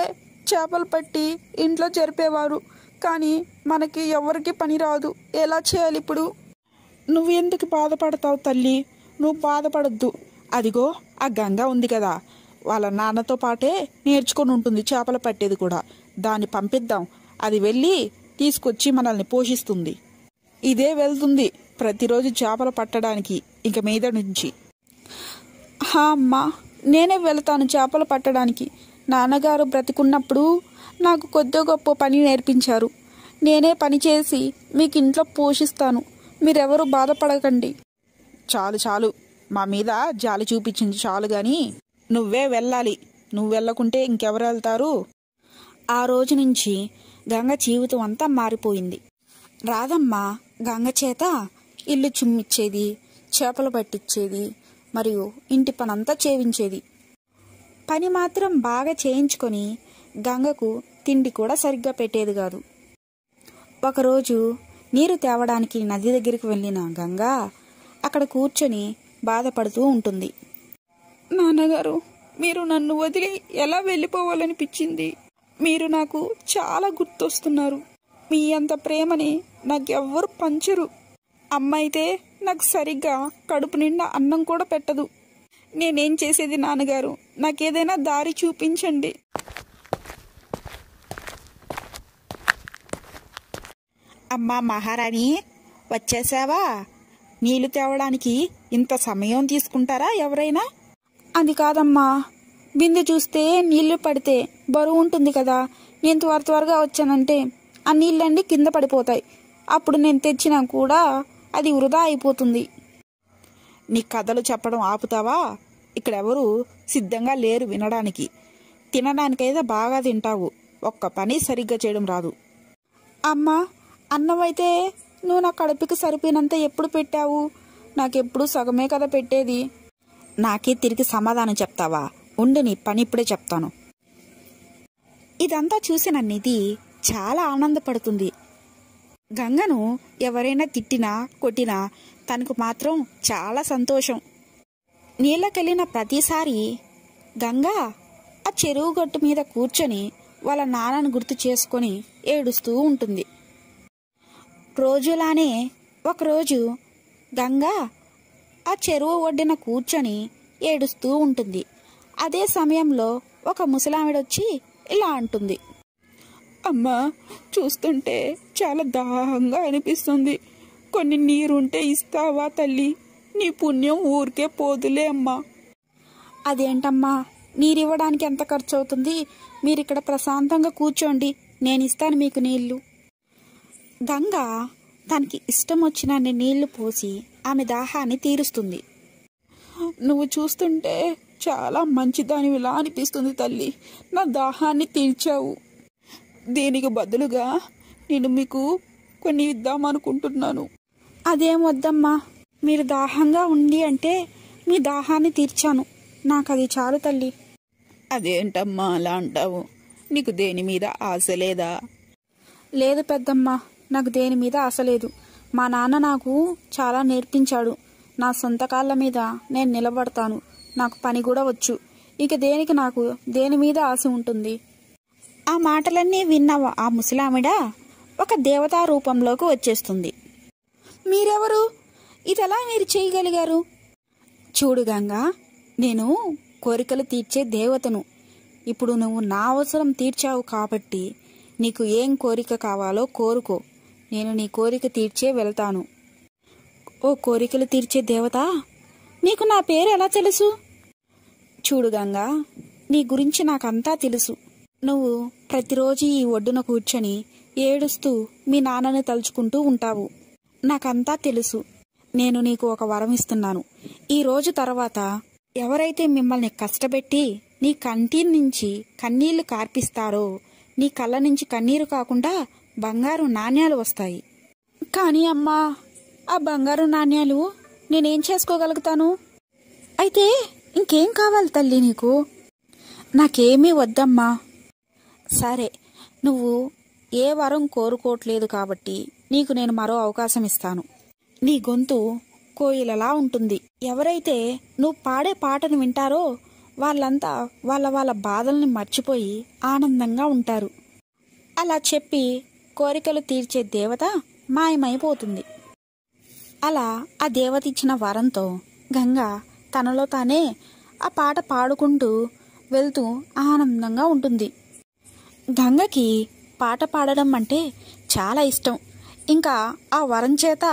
చేపలు పట్టి ఇంట్లో జరిపేవారు. కానీ మనకి ఎవరికి పని రాదు. ఎలా చేయాలి ఇప్పుడు? నువ్వు ఎందుకు బాధపడతావు తల్లి? నువ్వు బాధపడద్దు. అదిగో ఆ గంగ ఉంది కదా, వాళ్ళ నాన్నతో పాటే నేర్చుకొని ఉంటుంది చేపలు పట్టేది కూడా. దాన్ని పంపిద్దాం. అది వెళ్ళి తీసుకొచ్చి మనల్ని పోషిస్తుంది. ఇదే వెళ్తుంది ప్రతిరోజు చేపలు పట్టడానికి ఇంక మీద నుంచి. అమ్మా, నేనే వెళ్తాను చేపలు పట్టడానికి. నాన్నగారు బ్రతికున్నప్పుడు నాకు కొద్ది గొప్ప పని నేర్పించారు. నేనే పని చేసి మీకు ఇంట్లో పోషిస్తాను. మీరెవరూ బాధపడకండి. చాలు చాలు, మా మీద జాలి చూపించింది చాలు గాని నువ్వే వెళ్ళాలి. నువ్వు వెళ్ళకుంటే ఇంకెవరు వెళ్తారు? ఆ రోజు నుంచి గంగ జీవితం అంతా మారిపోయింది. రాధమ్మ గంగ చేత ఇల్లు చుమ్మిచ్చేది, చేపలు పట్టించేది, మరియు ఇంటి పనంతా చేయించేది. పని మాత్రం బాగా చేయించుకొని గంగకు తిండి కూడా సరిగ్గా పెట్టేది కాదు. ఒకరోజు నీరు తేవడానికి నది దగ్గరికి వెళ్ళిన గంగ అక్కడ కూర్చొని బాధపడుతూ ఉంటుంది. నాన్నగారు, మీరు నన్ను వదిలి ఎలా వెళ్ళిపోవాలనిపించింది? మీరు నాకు చాలా గుర్తొస్తున్నారు. మీ అంత ప్రేమని నాకెవ్వరు పంచరు. అమ్మ అయితే నాకు సరిగ్గా కడుపు నిండా అన్నం కూడా పెట్టదు. నేనేం చేసేది నాన్నగారు? నాకేదైనా దారి చూపించండి. అమ్మా మహారాణి, వచ్చేసావా? నీళ్లు తేవడానికి ఇంత సమయం తీసుకుంటారా ఎవరైనా? అది కాదమ్మా, బిందె చూస్తే నీళ్లు పడితే బరువు ఉంటుంది కదా. నేను త్వరగా వచ్చానంటే ఆ నీళ్ళన్నీ కింద పడిపోతాయి. అప్పుడు నేను తెచ్చినా కూడా అది వృధా అయిపోతుంది. నీ కథలు చెప్పడం ఆపుతావా? ఇక్కడెవరు సిద్ధంగా లేరు వినడానికి. తినడానికైతే బాగా తింటావు, ఒక్క పని సరిగ్గా చేయడం రాదు. అమ్మా, అన్నం అయితే నువ్వు నా కడుపుకి సరిపోయినంత ఎప్పుడు పెట్టావు? నాకెప్పుడు సగమే కదా పెట్టేది. నాకే తిరిగి సమాధానం చెప్తావా? ఉండి నీ పని ఇప్పుడే చెప్తాను. ఇదంతా చూసిన నిధి చాలా ఆనందపడుతుంది. గంగను ఎవరైనా తిట్టినా కొట్టినా తనకు మాత్రం చాలా సంతోషం. నీళ్ళకెళ్ళిన ప్రతిసారి గంగ ఆ చెరువు గట్టు మీద కూర్చొని వాళ్ళ నాన్నను గుర్తు చేసుకొని ఏడుస్తూ ఉంటుంది. రోజులానే ఒకరోజు గంగ ఆ చెరువు ఒడ్డున కూర్చొని ఏడుస్తూ ఉంటుంది. అదే సమయంలో ఒక ముసలావిడొచ్చి ఇలా అంటుంది. అమ్మా, చూస్తుంటే చాలా దాహంగా అనిపిస్తుంది. కొన్ని నీరుంటే ఇస్తావా తల్లి? నీ పుణ్యం ఊరికే పోదులే అమ్మా. అదేంటమ్మా, నీరివ్వడానికి ఎంత ఖర్చు అవుతుంది? మీరిక్కడ ప్రశాంతంగా కూర్చోండి, నేను ఇస్తాను మీకు నీళ్లు. గంగ తనకి ఇష్టం వచ్చినన్ని నీళ్లు పోసి ఆమె దాహాన్ని తీరుస్తుంది. నువ్వు చూస్తుంటే చాలా మంచిదానివిలా అనిపిస్తుంది తల్లి. నా దాహాన్ని తీర్చావు. దీనికి బదులుగా నేను మీకు కొన్ని ఇద్దామనుకుంటున్నాను. అదేం వద్దమ్మా, మీరు దాహంగా ఉంది అంటే మీ దాహాన్ని తీర్చాను. నాకు అది చాలు తల్లి. అదేంటమ్మా అలా అంటావు? నీకు దేని మీద ఆశ లేదా? లేదు పెద్దమ్మా, నాకు దేని మీద ఆశ లేదు. మా నాన్న నాకు చాలా నేర్పించాడు. నా సొంత కాళ్ళ మీద నేను నిలబడతాను. నాకు పని కూడా వచ్చు. ఇక దేనికి నాకు దేని మీద ఆశ ఉంటుంది? ఆ మాటలన్నీ విన్న ఆ ముసలామిడ ఒక దేవతా రూపంలోకి వచ్చేస్తుంది. మీరెవరు? ఇదెలా మీరు చేయగలిగారు? చూడు గంగా, నేను కోరికలు తీర్చే దేవతను. ఇప్పుడు నువ్వు నా అవసరం తీర్చావు కాబట్టి నీకు ఏం కోరిక కావాలో కోరుకో. నేను నీ కోరిక తీర్చే వెళ్తాను. ఓ కోరికలు తీర్చే దేవత, నీకు నా పేరు ఎలా తెలుసు? చూడు గంగా, నీ గురించి నాకంతా తెలుసు. నువ్వు ప్రతిరోజు ఈ ఒడ్డున కూర్చొని ఏడుస్తూ మీ నాన్నని తలుచుకుంటూ ఉంటావు. నాకంతా తెలుసు. నేను నీకు ఒక వరం ఇస్తున్నాను. ఈ రోజు తర్వాత ఎవరైతే మిమ్మల్ని కష్టపెట్టి నీ కంటి నుంచి కన్నీళ్లు కార్పిస్తారో నీ కళ్ళ నుంచి కన్నీరు కాకుండా బంగారు నాణ్యాలు వస్తాయి. కానీ అమ్మా, ఆ బంగారు నాణ్యాలు నేనేం చేసుకోగలుగుతాను? అయితే ఇంకేం కావాలి తల్లి నీకు? నాకేమీ వద్దమ్మా. సరే, నువ్వు ఏ వరం కోరుకోవట్లేదు కాబట్టి నీకు నేను మరో అవకాశం ఇస్తాను. నీ గొంతు కోయిలలా ఉంటుంది. ఎవరైతే నువ్వు పాడే పాటను వింటారో వాళ్ళంతా వాళ్ళ బాధల్ని మర్చిపోయి ఆనందంగా ఉంటారు. అలా చెప్పి కోరికలు తీర్చే దేవత మాయమైపోతుంది. అలా ఆ దేవత ఇచ్చిన వరంతో గంగ తనలో తానే ఆ పాట పాడుకుంటూ వెళ్తూ ఆనందంగా ఉంటుంది. గంగకి పాట పాడడం అంటే చాలా ఇష్టం. ఇంకా ఆ వరం చేత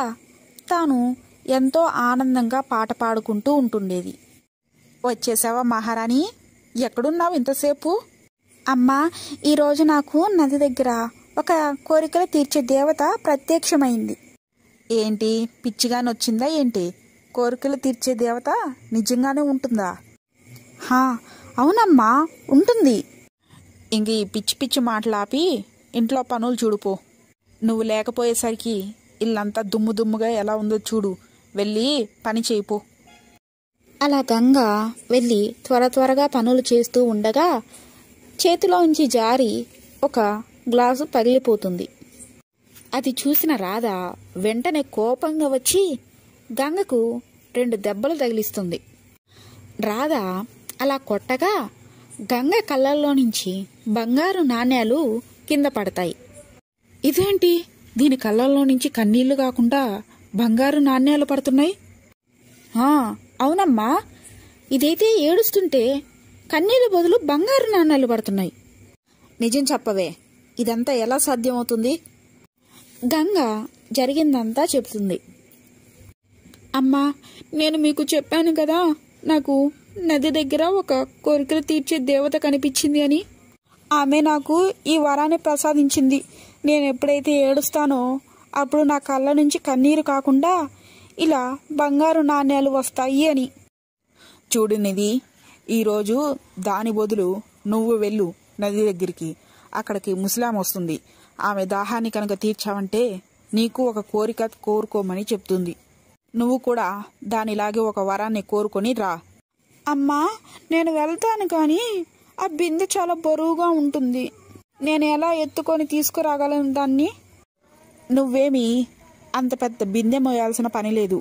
తాను ఎంతో ఆనందంగా పాట పాడుకుంటూ ఉంటుండేది. వచ్చేసావా మహారాణి? ఎక్కడున్నావు ఇంతసేపు? అమ్మా, ఈరోజు నాకు నది దగ్గర ఒక కోరికలు తీర్చే దేవత ప్రత్యక్షమైంది. ఏంటి, పిచ్చిగానొచ్చిందా ఏంటి? కోరికలు తీర్చే దేవత నిజంగానే ఉంటుందా? హా, అవునమ్మా, ఉంటుంది. ఇంక ఈ పిచ్చి పిచ్చి మాటలాపి ఇంట్లో పనులు చూడుపో. నువ్వు లేకపోయేసరికి ఇల్లంతా దుమ్ము దుమ్ముగా ఎలా ఉందో చూడు. వెళ్ళి పని చేయిపో. అలా గంగ వెళ్ళి త్వరగా పనులు చేస్తూ ఉండగా చేతిలోంచి జారి ఒక గ్లాసు పగిలిపోతుంది. అది చూసిన రాధ వెంటనే కోపంగా వచ్చి గంగకు 2 దెబ్బలు తగిలిస్తుంది. రాధ అలా కొట్టగా గంగ కళ్ళల్లో నుంచి బంగారు నాణేలు కింద పడతాయి. ఇదేంటి, దీని కళ్ళల్లో నుంచి కన్నీళ్లు కాకుండా బంగారు నాణేలు పడుతున్నాయి? అవునమ్మా, ఇదైతే ఏడుస్తుంటే కన్నీళ్ళ బదులు బంగారు నాణేలు పడుతున్నాయి. నిజం చెప్పవే, ఇదంతా ఎలా సాధ్యమవుతుంది? గంగ జరిగిందంతా చెప్తుంది. అమ్మా, నేను మీకు చెప్పాను కదా, నాకు నది దగ్గర ఒక కోరికలు తీర్చే దేవత కనిపించింది అని. ఆమె నాకు ఈ వరాన్ని ప్రసాదించింది. నేను ఎప్పుడైతే ఏడుస్తానో అప్పుడు నా కళ్ళ నుంచి కన్నీరు కాకుండా ఇలా బంగారు నాణేలు వస్తాయి అని. చూడు నిధి, ఈరోజు దాని బదులు నువ్వు వెళ్ళు నది దగ్గరికి. అక్కడికి ముసలాం వస్తుంది. ఆమె దాహాన్ని కనుక తీర్చావంటే నీకు ఒక కోరిక కోరుకోమని చెప్తుంది. నువ్వు కూడా దానిలాగే ఒక వరాన్ని కోరుకొని రా. అమ్మా, నేను వెళ్తాను, కానీ ఆ బిందె చాలా బరువుగా ఉంటుంది. నేను ఎలా ఎత్తుకొని తీసుకురాగలను దాన్ని? నువ్వేమీ అంత పెద్ద బిందె మోయాల్సిన పని లేదు.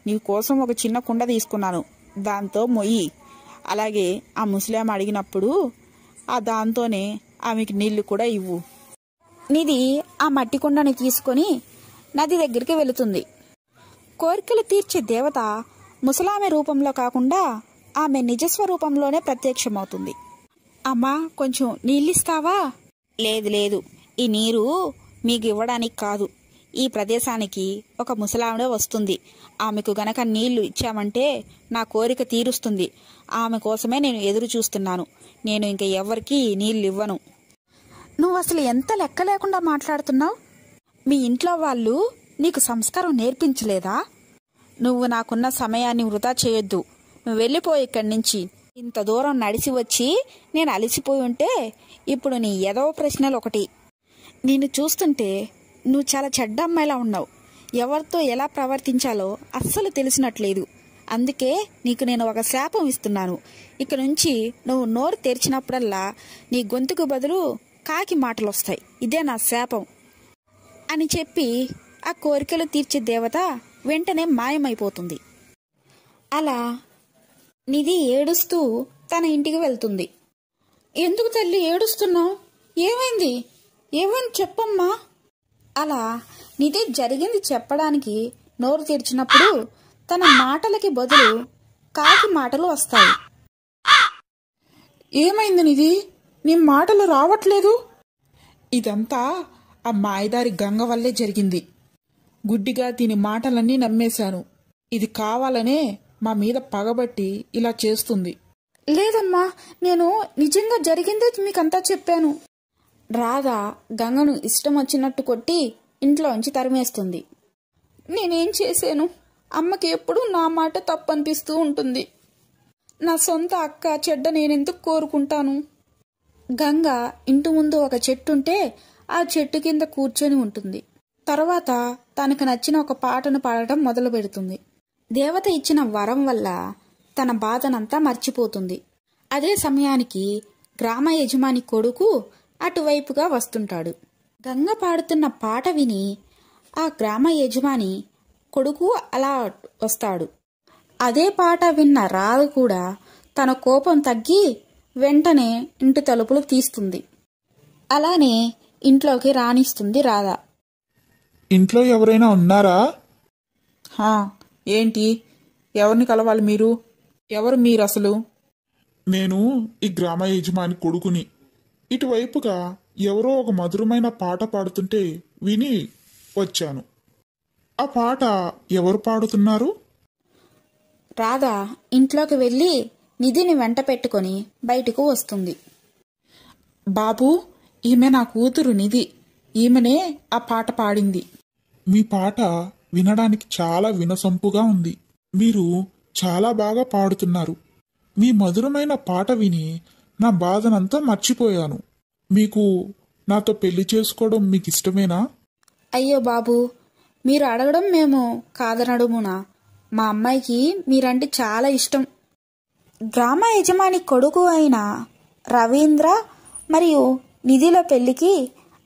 నీ కోసం ఒక చిన్న కుండ తీసుకున్నాను, దాంతో మొయ్యి. అలాగే ఆ ముసలాం అడిగినప్పుడు ఆ దాంతోనే ఆమెకి నీళ్లు కూడా ఇవ్వు. నిధి ఆ మట్టి కుండని తీసుకొని నది దగ్గరికి వెళుతుంది. కోరికలు తీర్చే దేవత ముసలామె రూపంలో కాకుండా ఆమె నిజస్వరూపంలోనే ప్రత్యక్షమవుతుంది. అమ్మా, కొంచెం నీళ్ళిస్తావా? లేదు, ఈ నీరు మీకు ఇవ్వడానికి కాదు. ఈ ప్రదేశానికి ఒక ముసలావిడ వస్తుంది. ఆమెకు గనక నీళ్లు ఇచ్చామంటే నా కోరిక తీరుస్తుంది. ఆమె కోసమే నేను ఎదురు చూస్తున్నాను. నేను ఇంక ఎవరికీ నీళ్ళు ఇవ్వను. నువ్వు అసలు ఎంత లెక్క లేకుండా మాట్లాడుతున్నావు? మీ ఇంట్లో వాళ్ళు నీకు సంస్కారం నేర్పించలేదా? నువ్వు నాకున్న సమయాన్ని వృధా చేయొద్దు. నువ్వు వెళ్ళిపోయి ఇక్కడి నుంచి. ఇంత దూరం నడిచి వచ్చి నేను అలసిపోయి ఉంటే ఇప్పుడు నీ ఎదవ ప్రశ్నలు ఒకటి. నిన్ను చూస్తుంటే నువ్వు చాలా చెడ్డ అమ్మాయిలా ఉన్నావు. ఎవరితో ఎలా ప్రవర్తించాలో అస్సలు తెలిసినట్లేదు. అందుకే నీకు నేను ఒక శాపం ఇస్తున్నాను. ఇక నుంచి నువ్వు నోరు తెరిచినప్పుడల్లా నీ గొంతుకు బదులు కాకి మాటలు వస్తాయి. ఇదే నా శాపం అని చెప్పి ఆ కోరికలు తీర్చే దేవత వెంటనే మాయమైపోతుంది. అలా నిధి ఏడుస్తూ తన ఇంటికి వెళ్తుంది. ఎందుకు తల్లి ఏడుస్తున్నావు? ఏమైంది? ఏమని చెప్పమ్మా. అలా నిధి జరిగింది చెప్పడానికి నోరు తెరిచినప్పుడు తన మాటలకి బదులు కాకి మాటలు వస్తాయి. ఏమైంది నిధి? నీ మాటలు రావట్లేదు. ఇదంతా ఆ మాయదారి గంగ వల్లే జరిగింది. గుడ్డిగా దీని మాటలన్నీ నమ్మేశాను. ఇది కావాలనే మా మీద పగబట్టి ఇలా చేస్తుంది. లేదమ్మా, నేను నిజంగా జరిగిందే మీకంతా చెప్పాను. రాధ గంగను ఇష్టం వచ్చినట్టు కొట్టి ఇంట్లోంచి తరిమేస్తుంది. నేనేం చేశాను? అమ్మకి ఎప్పుడూ నా మాట తప్పనిపిస్తూ ఉంటుంది. నా సొంత అక్క చెడ్డ నేనెందుకు కోరుకుంటాను? గంగ ఇంటి ముందు ఒక చెట్టుంటే ఆ చెట్టు కింద కూర్చొని ఉంటుంది. తర్వాత తనకు నచ్చిన ఒక పాటను పాడటం మొదలు పెడుతుంది. దేవత ఇచ్చిన వరం వల్ల తన బాధనంతా మర్చిపోతుంది. అదే సమయానికి గ్రామ యజమాని కొడుకు అటువైపుగా వస్తుంటాడు. గంగ పాడుతున్న పాట విని ఆ గ్రామ యజమాని కొడుకు అలా వస్తాడు. అదే పాట విన్న రాధ కూడా తన కోపం తగ్గి వెంటనే ఇంటి తలుపులు తీస్తుంది. అలానే ఇంట్లోకి రాణిస్తుంది రాధ. ఇంట్లో ఎవరైనా ఉన్నారా? ఏంటి, ఎవరిని కలవాలి మీరు? ఎవరు మీరు అసలు? నేను ఈ గ్రామ యజమాని కొడుకుని. ఇటువైపుగా ఎవరో ఒక మధురమైన పాట పాడుతుంటే విని వచ్చాను. ఆ పాట ఎవరు పాడుతున్నారు? రాధ ఇంట్లోకి వెళ్ళి నిధిని వెంట పెట్టుకొని బయటకు వస్తుంది. బాబు, ఈమె నా కూతురు నిధి. ఈమెనే ఆ పాట పాడింది. మీ పాట వినడానికి చాలా వినసొంపుగా ఉంది. మీరు చాలా బాగా పాడుతున్నారు. మీ మధురమైన పాట విని నా బాధనంతా మర్చిపోయాను. మీకు నాతో పెళ్లి చేసుకోవడం మీకు ఇష్టమేనా? అయ్యో బాబు, మీరు అడగడం మేము కాదనడుమునా? మా అమ్మాయికి మీరంటే చాలా ఇష్టం. గ్రామ యజమాని కొడుకు అయిన రవీంద్ర మరియు నిధిల పెళ్లికి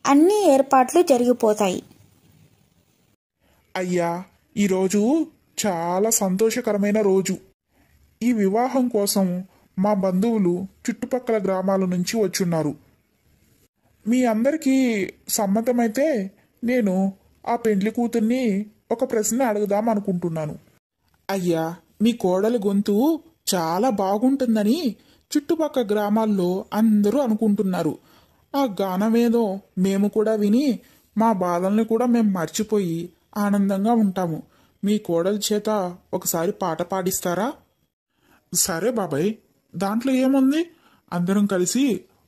అన్ని ఏర్పాట్లు జరిగిపోతాయి. అయ్యా, ఈరోజు చాలా సంతోషకరమైన రోజు. ఈ వివాహం కోసం మా బంధువులు చుట్టుపక్కల గ్రామాల నుంచి వచ్చున్నారు. మీ అందరికీ సమ్మతమైతే నేను ఆ పెండ్లి కూతుర్ని ఒక ప్రశ్న అడుగుదాం అనుకుంటున్నాను. అయ్యా, మీ కోడలి గొంతు చాలా బాగుంటుందని చుట్టుపక్కల గ్రామాల్లో అందరూ అనుకుంటున్నారు. ఆ గానమేదో మేము కూడా విని మా బాధల్ని కూడా మేము మర్చిపోయి ఆనందంగా ఉంటాము. మీ కోడలి చేత ఒకసారి పాట పాడిస్తారా? సరే బాబాయ్, దాంట్లో ఏముంది? అందరం కలిసి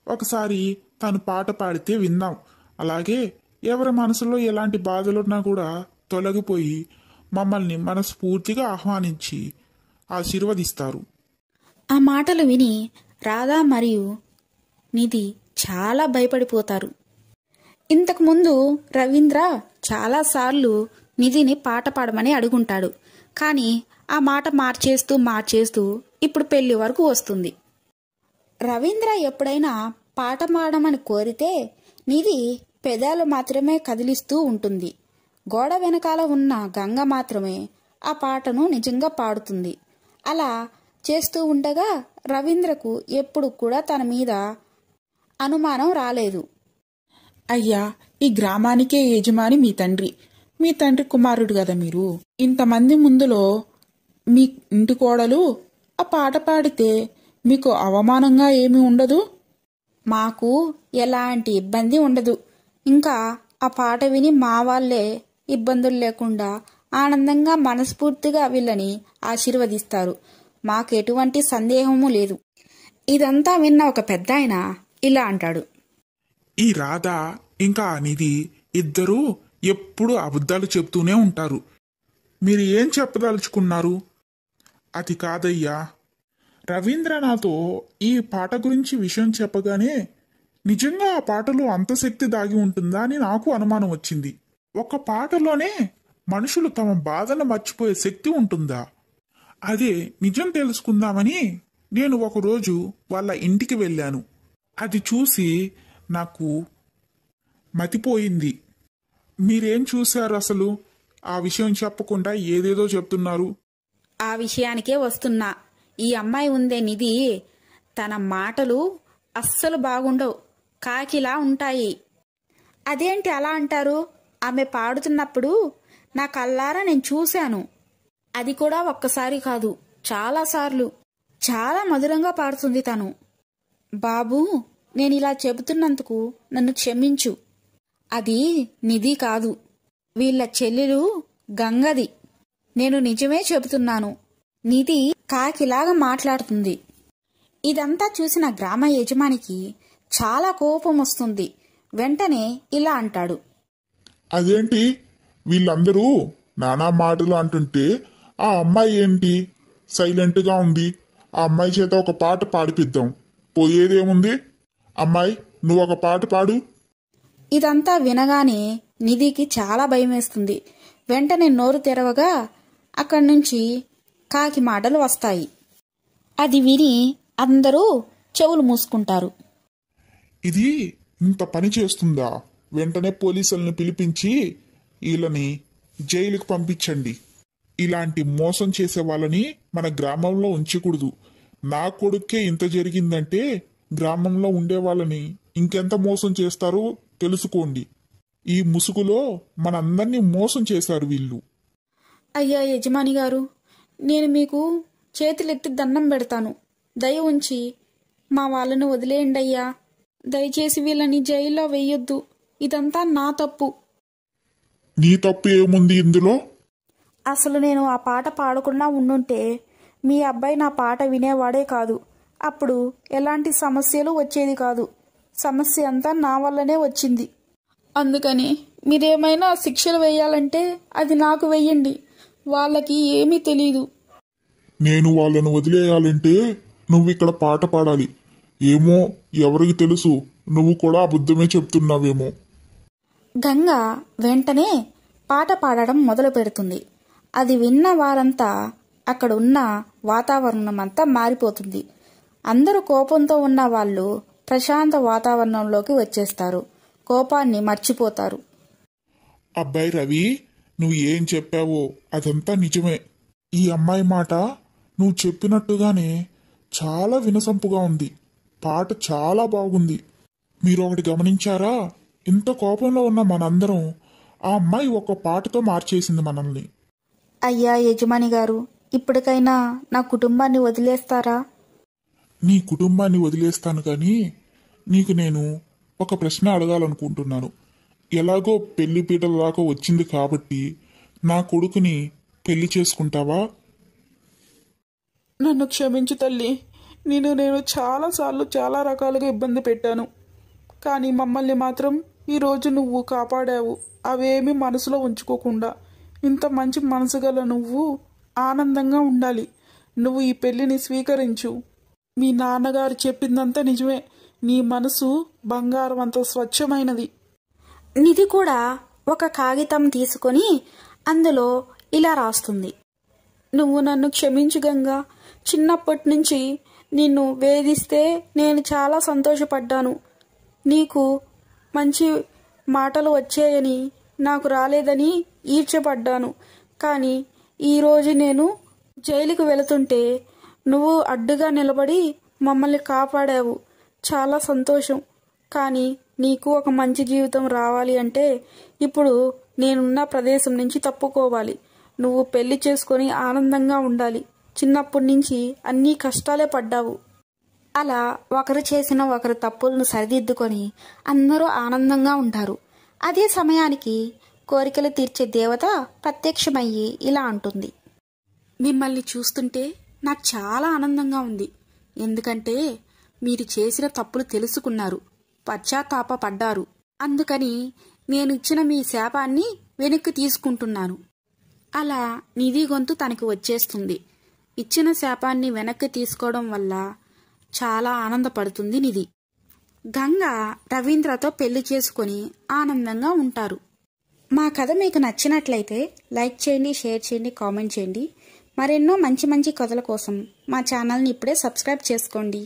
ఒకసారి తను పాట పాడితే విందాం. అలాగే ఎవరి మనసులో ఎలాంటి బాధలున్నా కూడా తొలగిపోయి మమ్మల్ని మనస్ఫూర్తిగా ఆహ్వానించి ఆశీర్వదిస్తారు. ఆ మాటలు విని రాధ మరియు నిధి చాలా భయపడిపోతారు. ఇంతకుముందు రవీంద్ర చాలాసార్లు నిధిని పాట పాడమని అడుగుంటాడు. కానీ ఆ మాట మార్చేస్తూ ఇప్పుడు పెళ్లి వరకు వస్తుంది. రవీంద్ర ఎప్పుడైనా పాట పాడమని కోరితే నిధి పెదాలు మాత్రమే కదిలిస్తూ ఉంటుంది. గోడ వెనకాల ఉన్న గంగ మాత్రమే ఆ పాటను నిజంగా పాడుతుంది. అలా చేస్తూ ఉండగా రవీంద్రకు ఎప్పుడు కూడా తన మీద అనుమానం రాలేదు. అయ్యా, ఈ గ్రామానికే యజమాని మీ తండ్రి. మీ తండ్రి కుమారుడు కదా మీరు. ఇంతమంది ముందులో మీ ఇంటి కోడలు ఆ పాట పాడితే మీకు అవమానంగా ఏమీ ఉండదు? మాకు ఎలాంటి ఇబ్బంది ఉండదు. ఇంకా ఆ పాట విని మా వాళ్ళే ఇబ్బందులు లేకుండా ఆనందంగా మనస్ఫూర్తిగా వీళ్ళని ఆశీర్వదిస్తారు. మాకు ఎటువంటి సందేహము లేదు. ఇదంతా విన్న ఒక పెద్దాయన ఇలా అంటాడు. ఈ రాధ ఇంకా నిధి ఇద్దరూ ఎప్పుడు అబద్ధాలు చెప్తూనే ఉంటారు. మీరు ఏం చెప్పదలుచుకున్నారు? అది కాదయ్యా, రవీంద్ర నాతో ఈ పాట గురించి విషయం చెప్పగానే నిజంగా ఆ పాటలో అంత శక్తి దాగి ఉంటుందా అని నాకు అనుమానం వచ్చింది. ఒక పాటలోనే మనుషులు తమ బాధను మర్చిపోయే శక్తి ఉంటుందా? అదే నిజం తెలుసుకుందామని నేను ఒకరోజు వాళ్ళ ఇంటికి వెళ్ళాను. అది చూసి నాకు మతిపోయింది. మీరేం చూశారు అసలు? ఆ విషయం చెప్పకుండా ఏదేదో చెప్తున్నారు. ఆ విషయానికే వస్తున్నా. ఈ అమ్మాయి ఉందే నిధి, తన మాటలు అస్సలు బాగుండవు, కాకిలా ఉంటాయి. అదేంటి అలా అంటారు? ఆమె పాడుతున్నప్పుడు నా కళ్ళారా నేను చూశాను. అది కూడా ఒక్కసారి కాదు, చాలాసార్లు. చాలా మధురంగా పాడుతుంది తను. బాబూ, నేను ఇలా చెబుతున్నందుకు నన్ను క్షమించు. అది నిధి కాదు, వీళ్ళ చెల్లెలు గంగది. నేను నిజమే చెబుతున్నాను. నిధి కాకిలాగా మాట్లాడుతుంది. ఇదంతా చూసిన గ్రామ యజమానికి చాలా కోపం వస్తుంది. వెంటనే ఇలా అంటాడు. అదేంటి వీళ్ళందరూ నానా మాటలు అంటుంటే ఆ అమ్మాయి ఏంటి సైలెంట్గా ఉంది? ఆ అమ్మాయి చేత ఒక పాట పాడిపిద్దాం, పోయేదేముంది? అమ్మాయి, నువ్వు ఒక పాట పాడు. ఇదంతా వినగానే నిధికి చాలా భయమేస్తుంది. వెంటనే నోరు తెరవగా అక్కడి నుంచి కాకి మాటలు వస్తాయి. అది విని అందరూ చెవులు మూసుకుంటారు. ఇది ఇంత పని చేస్తుందా? వెంటనే పోలీసులను పిలిపించి వీళ్ళని జైలుకు పంపించండి. ఇలాంటి మోసం చేసే వాళ్ళని మన గ్రామంలో ఉంచకూడదు. నా కొడుక్కే ఇంత జరిగిందంటే గ్రామంలో ఉండే వాళ్ళని ఇంకెంత మోసం చేస్తారో తెలుసుకోండి. ఈ ముసుగులో మనందరినీ మోసం చేశారు వీళ్ళు. అయ్యా యజమాని గారు, నేను మీకు చేతులెత్తి దండం పెడతాను. దయ ఉంచి మా వాళ్ళను వదిలేయండి అయ్యా. దయచేసి వీళ్ళని జైల్లో వెయ్యొద్దు. ఇదంతా నా తప్పు. నీ తప్పు ఏముంది ఇందులో? అసలు నేను ఆ పాట పాడకుండా ఉండుంటే మీ అబ్బాయి నా పాట వినేవాడే కాదు. అప్పుడు ఎలాంటి సమస్యలు వచ్చేది కాదు. సమస్య అంతా నా వల్లనే వచ్చింది. అందుకని మీరేమైనా శిక్షలు వేయాలంటే అది నాకు వెయ్యండి. వాళ్ళకి ఏమీ తెలీదు. నేను వాళ్ళను వదిలేయాలంటే నువ్వు ఇక్కడ పాట పాడాలి. ఏమో ఎవరికి తెలుసు, నువ్వు కూడా అబద్ధమే చెప్తున్నావేమో. గంగ వెంటనే పాట పాడడం మొదలు పెడుతుంది. అది విన్న వారంతా అక్కడ ఉన్న వాతావరణం అంతా మారిపోతుంది. అందరూ కోపంతో ఉన్న వాళ్ళు ప్రశాంత వాతావరణంలోకి వచ్చేస్తారు. కోపాన్ని మర్చిపోతారు. అబ్బాయి రవి, నువ్వు ఏం చెప్పావో అదంతా నిజమే. ఈ అమ్మాయి మాట నువ్వు చెప్పినట్టుగానే చాలా వినసొంపుగా ఉంది. పాట చాలా బాగుంది. మీరు ఒకటి గమనించారా? ఇంత కోపంలో ఉన్న మనందరం ఆ అమ్మాయి ఒక పాటతో మార్చేసింది మనల్ని. అయ్యా యజమాని గారు, ఇప్పటికైనా నా కుటుంబాన్ని వదిలేస్తారా? నీ కుటుంబాన్ని వదిలేస్తాను కానీ నీకు నేను ఒక ప్రశ్న అడగాలనుకుంటున్నాను. ఎలాగో పెళ్లి పీటల దాకా వచ్చింది కాబట్టి నా కొడుకుని పెళ్లి చేసుకుంటావా? నన్ను క్షమించు తల్లి. నేను చాలాసార్లు చాలా రకాలుగా ఇబ్బంది పెట్టాను. కానీ మమ్మల్ని మాత్రం ఈరోజు నువ్వు కాపాడావు. అవేమీ మనసులో ఉంచుకోకుండా ఇంత మంచి మనసు గల నువ్వు ఆనందంగా ఉండాలి. నువ్వు ఈ పెళ్లిని స్వీకరించు. మీ నాన్నగారు చెప్పిందంతా నిజమే. నీ మనసు బంగారం అంత స్వచ్ఛమైనది. నిధి కూడా ఒక కాగితం తీసుకొని అందులో ఇలా రాస్తుంది. నువ్వు నన్ను క్షమించు గంగా. చిన్నప్పటి నుంచి నిన్ను వేధిస్తే నేను చాలా సంతోషపడ్డాను. నీకు మంచి మాటలు వచ్చాయని నాకు రాలేదని ఈర్చపడ్డాను. కానీ ఈరోజు నేను జైలుకు వెళుతుంటే నువ్వు అడ్డుగా నిలబడి మమ్మల్ని కాపాడావు. చాలా సంతోషం. కానీ నీకు ఒక మంచి జీవితం రావాలి అంటే ఇప్పుడు నేనున్న ప్రదేశం నుంచి తప్పుకోవాలి. నువ్వు పెళ్లి చేసుకొని ఆనందంగా ఉండాలి. చిన్నప్పటి నుంచి అన్నీ కష్టాలే పడ్డావు. అలా ఒకరు చేసిన ఒకరు తప్పులను సరిదిద్దుకొని అందరూ ఆనందంగా ఉంటారు. అదే సమయానికి కోరికలు తీర్చే దేవత ప్రత్యక్షమయ్యి ఇలా అంటుంది. మిమ్మల్ని చూస్తుంటే నాకు చాలా ఆనందంగా ఉంది. ఎందుకంటే మీరు చేసిన తప్పులు తెలుసుకున్నారు, పశ్చాత్తాపపడ్డారు. అందుకని నేను ఇచ్చిన మీ శాపాన్ని వెనక్కి తీసుకుంటున్నాను. అలా నిధి గొంతు తనకి వచ్చేస్తుంది. ఇచ్చిన శాపాన్ని వెనక్కి తీసుకోవడం వల్ల చాలా ఆనందపడుతుంది నిధి. గంగ రవీంద్రతో పెళ్లి చేసుకుని ఆనందంగా ఉంటారు. మా కథ మీకు నచ్చినట్లయితే లైక్ చేయండి, షేర్ చేయండి, కామెంట్ చేయండి. మరెన్నో మంచి మంచి కథల కోసం మా ఛానల్ని ఇప్పుడే సబ్స్క్రైబ్ చేసుకోండి.